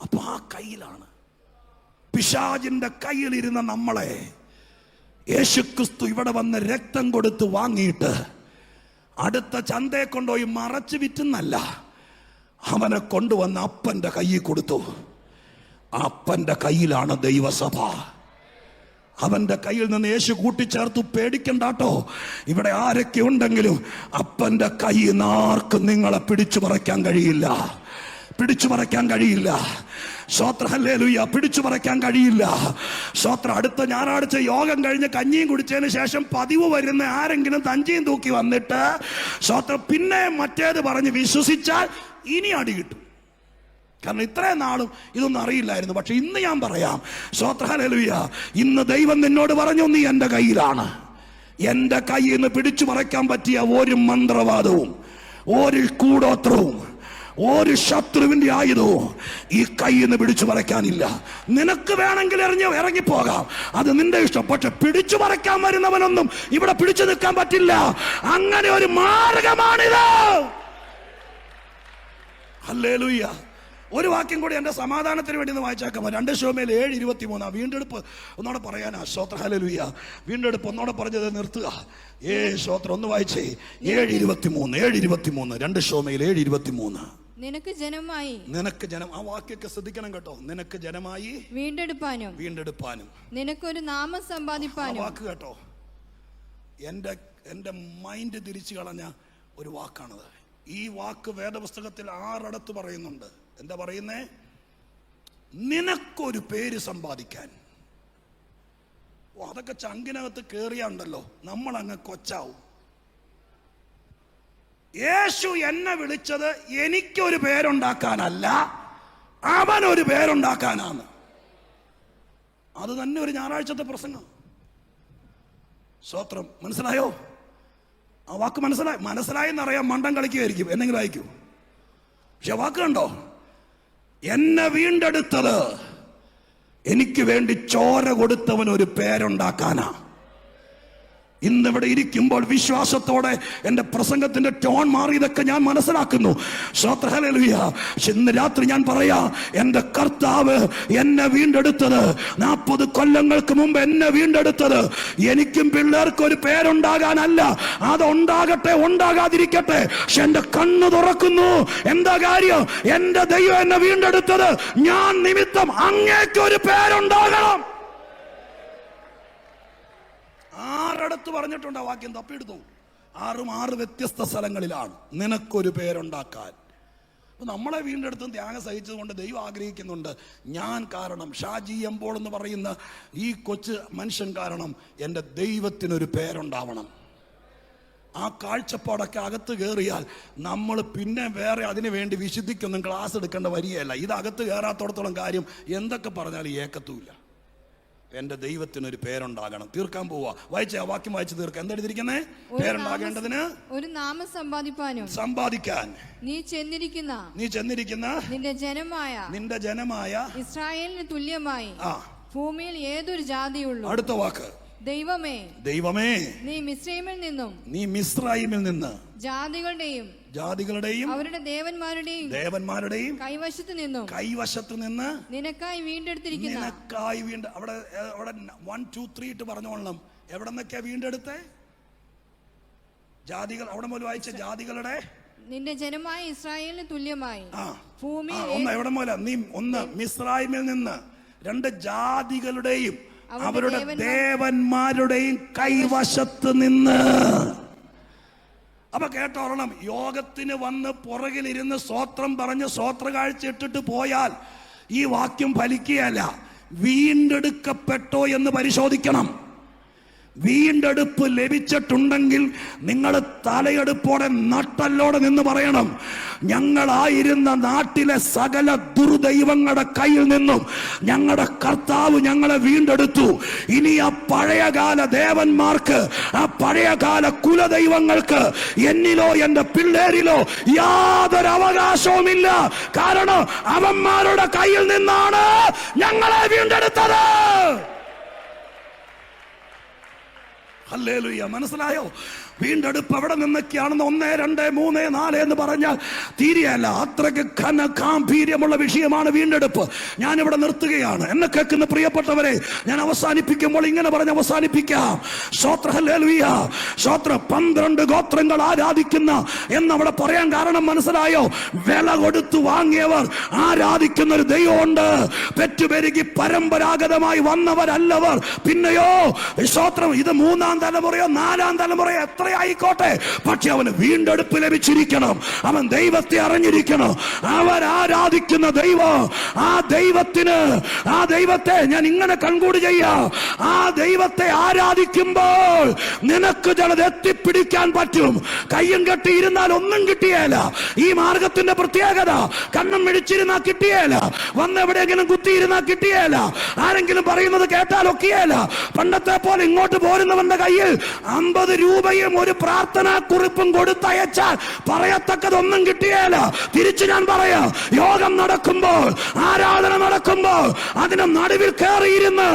അപ്പൊ ആ കയ്യിലാണ്. പിശാചിന്റെ കയ്യിലിരുന്ന നമ്മളെ യേശുക്രിസ്തു ഇവിടെ വന്ന് രക്തം കൊടുത്ത് വാങ്ങിയിട്ട് അടുത്ത ചന്തയെ കൊണ്ടുപോയി മറച്ചു വിറ്റുന്നല്ല, അവനെ കൊണ്ടുവന്ന് അപ്പന്റെ കയ്യിൽ കൊടുത്തു. അപ്പന്റെ കയ്യിലാണ് ദൈവസഭ. അവന്റെ കയ്യിൽ നിന്ന് യേശു കൂട്ടിച്ചേർത്തു. പേടിക്കണ്ടാട്ടോ, ഇവിടെ ആരൊക്കെ ഉണ്ടെങ്കിലും അപ്പന്റെ കയ്യിൽ നിന്ന് ആർക്കും നിങ്ങളെ പിടിച്ചു പറിക്കാൻ കഴിയില്ല, പിടിച്ചു പറിക്കാൻ കഴിയില്ല. സ്തോത്ര, ഹല്ലേലൂയ, പിടിച്ചു പറിക്കാൻ കഴിയില്ല. സ്തോത്ര. അടുത്ത ഞായറാഴ്ച യോഗം കഴിഞ്ഞ് കഞ്ഞിയും കുടിച്ചതിന് ശേഷം പതിവ് വരുന്ന ആരെങ്കിലും തഞ്ചിയും തൂക്കി വന്നിട്ട് സ്തോത്ര പിന്നെ മറ്റേത് പറഞ്ഞ് വിശ്വസിച്ചാൽ ഇനി അടി കിട്ടും. കാരണം ഇത്രയും നാളും ഇതൊന്നും അറിയില്ലായിരുന്നു. പക്ഷെ ഇന്ന് ഞാൻ പറയാം, സ്തോത്ര, ഹല്ലേലൂയ, ഇന്ന് ദൈവം നിന്നോട് പറഞ്ഞു, നീ എൻ്റെ കയ്യിലാണ്. എൻ്റെ കയ്യിൽ നിന്ന് പിടിച്ചു പറിക്കാൻ പറ്റിയ ഒരു മന്ത്രവാദവും ഒരു കൂടോത്രവും ഒരു ശത്രുവിന്റെ ആയുധവും ഈ കയ്യിൽ നിന്ന് പിടിച്ചു പറിക്കാനില്ല. നിനക്ക് വേണമെങ്കിൽ ഇറങ്ങിപ്പോകാം, അത് നിന്റെ ഇഷ്ടം. പക്ഷെ പിടിച്ചു പറിക്കാൻ വരുന്നവനൊന്നും ഇവിടെ പിടിച്ചു നിൽക്കാൻ പറ്റില്ല. അങ്ങനെ ഒരു മാർഗമാണിത്. ഹല്ലേലൂയ. ഒരു വാക്യം കൂടി എന്റെ സമാധാനത്തിന് വേണ്ടി ഒന്ന് വായിച്ചേക്കാം. 2 ശമൂവേൽ 7:23. വീണ്ടെടുപ്പ് ഒന്നോടെ പറയാനാ. സ്തോത്ര, ഹല്ലേലൂയ. വീണ്ടെടുപ്പ് ഒന്നോടെ പറഞ്ഞത് നിർത്തുക. സ്തോത്രം, ഒന്ന് വായിച്ചേ. 7:23. 2 ശമൂവേൽ 7:23. നിനക്ക് ജനമായി, നിനക്ക് ജനം. ആ വാക്യൊക്കെ ശ്രദ്ധിക്കണം കേട്ടോ. നിനക്ക് ജനമായി, വീണ്ടെടുപ്പാനും വീണ്ടെടുപ്പാനും, നിനക്കൊരു നാമം സമ്പാദിപ്പാനും. വാക്ക് കേട്ടോ. എൻ്റെ മൈൻഡ് തിരിച്ചു കളഞ്ഞ ഒരു വാക്കാണത്. ഈ വാക്ക് വേദപുസ്തകത്തിൽ 6 പറയുന്നുണ്ട്. എന്താ പറയുന്നേ? നിനക്കൊരു പേര് സമ്പാദിക്കാൻ. അതൊക്കെ ചങ്കിനകത്ത് കേറിയാണ്ടല്ലോ നമ്മളങ്ങ് കൊച്ചാവും. യേശു എന്നെ വിളിച്ചത് എനിക്കൊരു പേരുണ്ടാക്കാനല്ല, അവനൊരു പേരുണ്ടാക്കാനാണ്. അത് തന്നെ ഒരു ഞായറാഴ്ചത്തെ പ്രസംഗം. സ്തോത്രം. മനസ്സിലായോ? ആ വാക്ക് മനസ്സിലായെന്നറിയാം. മണ്ടം കളിക്കുകയായിരിക്കും, എന്തെങ്കിലും അയക്കൂ. പക്ഷെ വാക്ക് കണ്ടോ? എന്നെ വീണ്ടെടുത്തത് എനിക്ക് വേണ്ടി ചോര കൊടുത്തവൻ ഒരു പേരുണ്ടാക്കാനാ. ഇന്നിവിടെ ഇരിക്കുമ്പോൾ വിശ്വാസത്തോടെ എൻ്റെ പ്രസംഗത്തിന്റെ ടോൺ മാറിയതൊക്കെ ഞാൻ മനസ്സിലാക്കുന്നു. ഹല്ലേലൂയ. ഇന്ന് രാത്രി ഞാൻ പറയാ, എൻ്റെ കർത്താവ് എന്നെ വീണ്ടെടുത്തത് 40 കൊല്ലങ്ങൾക്ക് മുമ്പ് എന്നെ വീണ്ടെടുത്തത് എനിക്കും പിള്ളേർക്കും ഒരു പേരുണ്ടാകാനല്ല. അതുണ്ടാകട്ടെ, ഉണ്ടാകാതിരിക്കട്ടെ. പക്ഷെ എൻ്റെ കണ്ണ് തുറക്കുന്നു. എന്താ കാര്യം? എൻ്റെ ദൈവം എന്നെ വീണ്ടെടുത്തത് ഞാൻ നിമിത്തം അങ്ങേക്കൊരു പേരുണ്ടാകണം. 6 പറഞ്ഞിട്ടുണ്ട്. ആ വാക്യം തപ്പിയെടുത്തു. 6 വ്യത്യസ്ത സ്ഥലങ്ങളിലാണ് നിനക്കൊരു പേരുണ്ടാക്കാൻ. നമ്മളെ വീണ്ടെടുത്തും ത്യാഗം സഹിച്ചതുകൊണ്ട് ദൈവം ആഗ്രഹിക്കുന്നുണ്ട്. ഞാൻ കാരണം, ഷാജി എമ്പോൾ എന്ന് പറയുന്ന ഈ കൊച്ചു മനുഷ്യൻ കാരണം എൻ്റെ ദൈവത്തിനൊരു പേരുണ്ടാവണം. ആ കാഴ്ചപ്പാടൊക്കെ അകത്ത് കയറിയാൽ നമ്മൾ പിന്നെ വേറെ അതിനു വേണ്ടി വിശുദ്ധിക്കൊന്നും ക്ലാസ് എടുക്കേണ്ട വരികയല്ല. ഇത് അകത്ത് കയറാത്തോടത്തോളം കാര്യം എന്തൊക്കെ പറഞ്ഞാലും ഏക്കത്തുമില്ല. എൻ്റെ ദൈവത്തിനൊരു പേരുണ്ടാകണം. തീർക്കാൻ പോവാ. വായിച്ച ആ വാക്യം വായിച്ചു തീർക്കാം. എന്താ എഴുതിയിരിക്കുന്നേ? പേരുണ്ടാകേണ്ടതിന് ഒരു നാമം സമ്പാദിക്കാൻ നീ ചെന്നിരിക്കുന്ന നിന്റെ ജനമായ ഇസ്രായേലിന് തുല്യമായി ഭൂമിയിൽ ഏതൊരു ജാതിയുള്ളൂ. അടുത്ത വാക്ക്, ദൈവമേ നീ മിസ്രയീമിൽ നിന്ന് ജാതികളുടെയും അവരുടെ ദേവന്മാരുടെയും കൈവശത്ത് നിന്ന് നിനക്കായി വീണ്ടെടുത്തിരിക്കുന്ന അവിടെ 1 2 3 ഇട്ട് പറഞ്ഞോളണം. എവിടെ നിന്നൊക്കെയാ വീണ്ടെടുത്തേ? ജാതികൾ. അവിടെ മുതൽ വായിച്ച ജാതികളുടെ നിന്റെ ജനമായ ഇസ്രായേലിന് തുല്യമായി ഭൂമിയിൽ. എവിടെ മുതല? നീ 1 മിസ്രയീമിൽ നിന്ന്, 2 ജാതികളുടെയും അവരുടെ ദേവന്മാരുടെയും കൈവശത്ത് നിന്ന്. അപ്പൊ കേട്ടോളണം. യോഗത്തിന് വന്ന് പുറകിലിരുന്ന് സ്തോത്രം പറഞ്ഞ് സ്തോത്ര കാഴ്ച ഇട്ടിട്ട് പോയാൽ ഈ വാക്യം ഫലിക്കുകയല്ല. വീണ്ടെടുക്കപ്പെട്ടോ എന്ന് പരിശോധിക്കണം. വീണ്ടെടുപ്പ് ലഭിച്ചിട്ടുണ്ടെങ്കിൽ നിങ്ങൾ തലയെടുപ്പോടെ നട്ടല്ലോടെ നിന്ന് പറയണം, ഞങ്ങളായിരുന്ന നാട്ടിലെ സകല ദുർദൈവങ്ങളുടെ കയ്യിൽ നിന്നും ഞങ്ങളുടെ കർത്താവ് ഞങ്ങളെ വീണ്ടെടുത്തു. ഇനി ആ പഴയകാല ദേവന്മാർക്ക്, ആ പഴയകാല കുലദൈവങ്ങൾക്ക് എന്നിലോ എന്റെ പിള്ളേരിലോ യാതൊരു അവകാശവുമില്ല. കാരണം അവന്മാരുടെ കയ്യിൽ നിന്നാണ് ഞങ്ങളെ വീണ്ടെടുത്തത്. ഹല്ലേലൂയ. മനസ്സിലായോ? വീണ്ടെടുപ്പ് എവിടെ നിന്നൊക്കെയാണെന്ന് 1 2 3 4 എന്ന് പറഞ്ഞാൽ തീരെയല്ല. അത്രയ്ക്ക് ഘനഗാംഭീര്യമുള്ള വിഷയമാണ് വീണ്ടെടുപ്പ്. ഞാനിവിടെ നിർത്തുകയാണ്. എന്നെ കേൾക്കുന്ന പ്രിയപ്പെട്ടവരെ, ഞാൻ അവസാനിപ്പിക്കുമ്പോൾ ഇങ്ങനെ പറഞ്ഞ് അവസാനിപ്പിക്കാം. സ്തോത്രം. ഹല്ലേലൂയ. സ്തോത്രം. 12 ഗോത്രങ്ങൾ ആരാധിക്കുന്ന എന്നവിടെ പറയാൻ കാരണം മനസ്സിലായോ? വില കൊടുത്തു വാങ്ങിയവർ ആരാധിക്കുന്ന ഒരു ദൈവമുണ്ട്. പെറ്റുപെരുകി പരമ്പരാഗതമായി വന്നവരല്ലവർ. പിന്നെയോ സ്തോത്രം, ഇത് 3ാം തലമുറയോ 4ാം തലമുറയോ എത്ര ആയിക്കോട്ടെ, പക്ഷെ അവന് വീണ്ടെടുപ്പ് ലഭിച്ചിരിക്കണം. അവൻ ദൈവത്തെ അറിഞ്ഞിരിക്കണം. അവർ ആരാധിക്കുന്ന ദൈവം, ആ ദൈവത്തെ ഞാൻ ഇങ്ങനെ കൺകൂടി ചെയ്യാം. ആ ദൈവത്തെ ആരാധിക്കുമ്പോൾ നിനക്ക് ചിലത് എത്തിപ്പിടിക്കാൻ പറ്റും. കയ്യും കെട്ടിയിരുന്നാൽ ഒന്നും കിട്ടിയല്ല. ഈ മാർഗത്തിന്റെ പ്രത്യേകത, കണ്ണും മിഴിച്ചിരുന്നാൽ കിട്ടിയല്ല, വന്നെവിടെയെങ്കിലും കുത്തിയിരുന്നാൽ കിട്ടിയല്ല, ആരെങ്കിലും പറയുന്നത് കേട്ടാൽ ഒക്കെയല്ല. പണ്ടത്തെ പോലെ ഇങ്ങോട്ട് പോരുന്നവന്റെ കയ്യിൽ 50 രൂപയും ഒരു പ്രാർത്ഥനാ കുറിപ്പും കൊടുത്തയച്ചാൽ പറയത്തക്കതൊന്നും കിട്ടിയല്ല. തിരിച്ചു ഞാൻ പറയാം, യോഗം നടക്കുമ്പോൾ, ആരാധന നടക്കുമ്പോൾ അതിന് നടുവിൽ കയറിയിരുന്ന്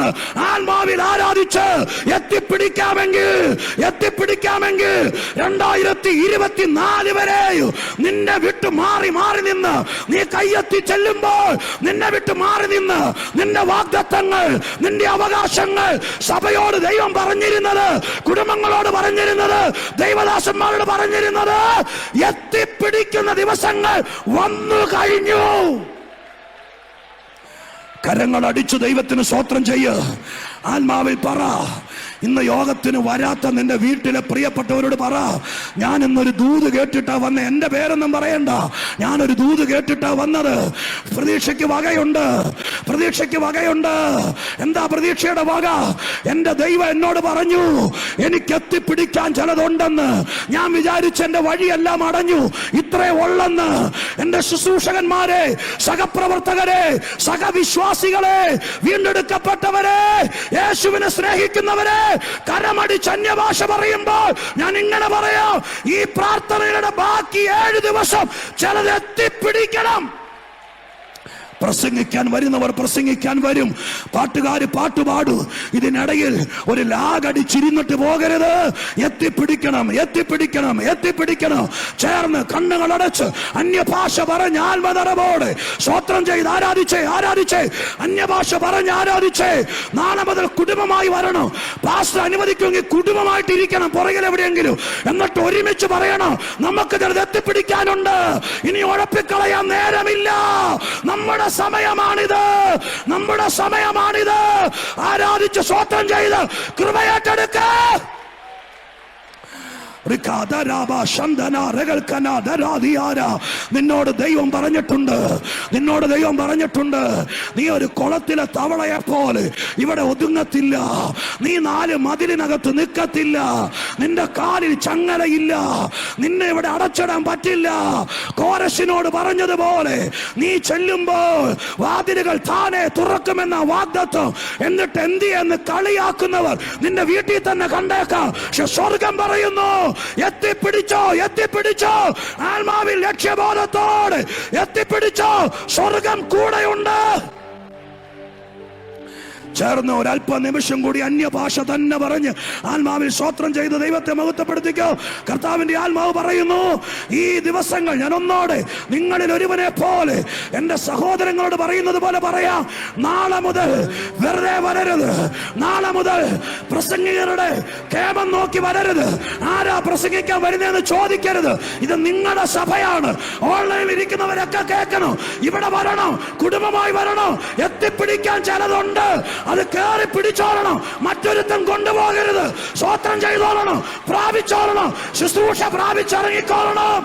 ആത്മാവിൽ ആരാധിച്ച് എത്തിപ്പിടിക്കാമെങ്കിൽ 2024 വരെ നിന്നെ വിട്ടു മാറി നിന്ന്, നീ കയ്യെത്തി ചെല്ലുമ്പോൾ നിന്നെ വിട്ടു മാറി നിന്ന് നിന്റെ വാഗ്ദത്തങ്ങൾ, നിന്റെ അവകാശങ്ങൾ സഭയോട് ദൈവം പറഞ്ഞിരുന്നത്, കുടുംബങ്ങളോട് പറഞ്ഞിരുന്നത്, ദൈവദാസന്മാരോട് പറഞ്ഞിരുന്നത് എത്തിപ്പിടിക്കുന്ന ദിവസങ്ങൾ വന്നു കഴിഞ്ഞു. കരങ്ങൾ അടിച്ചു ദൈവത്തിന് സ്തോത്രം ചെയ്യ്. ആത്മാവിൽ പറ, ഇന്ന് യോഗത്തിന് വരാത്ത നിന്റെ വീട്ടിലെ പ്രിയപ്പെട്ടവരോട് പറ, ഞാൻ ഇന്നൊരു ദൂത് കേട്ടിട്ടാ വന്ന. എന്റെ പേരൊന്നും പറയണ്ട, ഞാനൊരു ദൂത് കേട്ടിട്ടാ വന്നത്. പ്രതീക്ഷയ്ക്ക് വകയുണ്ട്, പ്രതീക്ഷയ്ക്ക് വകയുണ്ട്. എന്താ പ്രതീക്ഷയുടെ വക? എന്റെ ദൈവം എന്നോട് പറഞ്ഞു എനിക്ക് എത്തിപ്പിടിക്കാൻ ചിലതുണ്ടെന്ന്. ഞാൻ വിചാരിച്ച എന്റെ വഴിയെല്ലാം അടഞ്ഞു, ഇത്രേ ഉള്ളെന്ന്. എന്റെ ശുശ്രൂഷകന്മാരെ, സഹപ്രവർത്തകരെ, സഹവിശ്വാസികളെ, വീണ്ടെടുക്കപ്പെട്ടവരെ, യേശുവിനെ സ്നേഹിക്കുന്നവരെ, കരമടിച്ച് അന്യഭാഷ പറയുമ്പോൾ ഞാൻ ഇങ്ങനെ പറയാം, ഈ പ്രാർത്ഥനയുടെ ബാക്കി 7 ദിവസം ചിലത് എത്തിപ്പിടിക്കണം. പ്രസംഗിക്കാൻ വരുന്നവർ പ്രസംഗിക്കാൻ വരും, പാട്ടുകാര് പാട്ടുപാടും. ഇതിനിടയിൽ ഒരു ലാഗടിച്ചിരുന്നിട്ട് പോകരുത്. എത്തിപ്പിടിക്കണം, എത്തിപ്പിടിക്കണം, എത്തിപ്പിടിക്കണം. ചേർന്ന് കണ്ണുകൾ അടച്ച് അന്യഭാഷ പറഞ്ഞ് ആത്മനിറവോടെ സ്വോത്രം ചെയ്ത് ആരാധിച്ചേ, ആരാധിച്ചേ, അന്യഭാഷ പറഞ്ഞ് ആരാധിച്ചേ. നാളെ മുതൽ കുടുംബമായി വരണം. പാസ്റ്റർ അനുവദിക്കുമെങ്കിൽ കുടുംബമായിട്ടിരിക്കണം പുറകിൽ എവിടെയെങ്കിലും. എന്നിട്ട് ഒരുമിച്ച് പറയണം, നമുക്ക് ചിലത് എത്തിപ്പിടിക്കാനുണ്ട്. ഇനി ഉഴപ്പിക്കളയാൻ നേരമില്ല. നമ്മുടെ സമയമാണിത്, നമ്മുടെ സമയമാണിത്. ആരാധിച്ച് സ്വോത്രം ചെയ്ത് കൃപയേറ്റെടുക്ക. നിന്നോട് ദൈവം പറഞ്ഞിട്ടുണ്ട്, നിന്നോട് ദൈവം പറഞ്ഞിട്ടുണ്ട്, നീ ഒരു കുളത്തിലെ തവളയെ പോലെ ഇവിടെ ഒതുങ്ങത്തില്ല. നീ 4 മതിലിനകത്ത് നിൽക്കത്തില്ല. നിന്റെ കാലിൽ ചങ്ങലയില്ല. നിന്നെ ഇവിടെ അടച്ചിടാൻ പറ്റില്ല. കോരശിനോട് പറഞ്ഞതുപോലെ നീ ചെല്ലുമ്പോൾ വാതിലുകൾ താനെ തുറക്കുമെന്ന വാഗ്ദത്തം. എന്നിട്ട് എന്തിയെന്ന് കളിയാക്കുന്നവർ നിന്റെ വീട്ടിൽ തന്നെ കണ്ടേക്കാം. പക്ഷെ സ്വർഗം പറയുന്നു, എത്തിപ്പിടിച്ചോ, എത്തിപ്പിടിച്ചോ. ആത്മാവിൽ ലക്ഷ്യബോധത്തോടെ എത്തിപ്പിടിച്ചോ. സ്വർഗം കൂടെയുണ്ട്. ചേർന്ന് ഒരല്പ നിമിഷം കൂടി അന്യഭാഷ തന്നെ പറഞ്ഞ് ആത്മാവിൽ സ്വോത്രം ചെയ്ത് ദൈവത്തെ മഹത്വപ്പെടുത്തിക്കോ. കർത്താവിന്റെ ആത്മാവ് പറയുന്നു, ഈ ദിവസങ്ങൾ ഞാൻ ഒന്നോടെ നിങ്ങളിൽ ഒരുവനെ പോലെ എന്റെ സഹോദരങ്ങളോട് പറയുന്നത് പോലെ പറയാം. നാളെ മുതൽ വെറുതെ വരരുത്. നാളെ മുതൽ പ്രസംഗികരുടെ കേമം നോക്കി വരരുത്. ആരാ പ്രസംഗിക്കാൻ വരുന്നതെന്ന് ചോദിക്കരുത്. ഇത് നിങ്ങളുടെ സഭയാണ്. ഓൺലൈനിൽ ഇരിക്കുന്നവരൊക്കെ കേൾക്കണം. ഇവിടെ വരണം, കുടുംബമായി വരണം. എത്തിപ്പിടിക്കാൻ ചിലതുണ്ട്, അത് കയറി പിടിച്ചോളണം. മറ്റൊരുത്തം കൊണ്ടുപോകരുത്. സ്വോത്രം ചെയ്തോളണം, പ്രാപിച്ചോളണം, ശുശ്രൂഷ പ്രാപിച്ചിറങ്ങിക്കോളണം.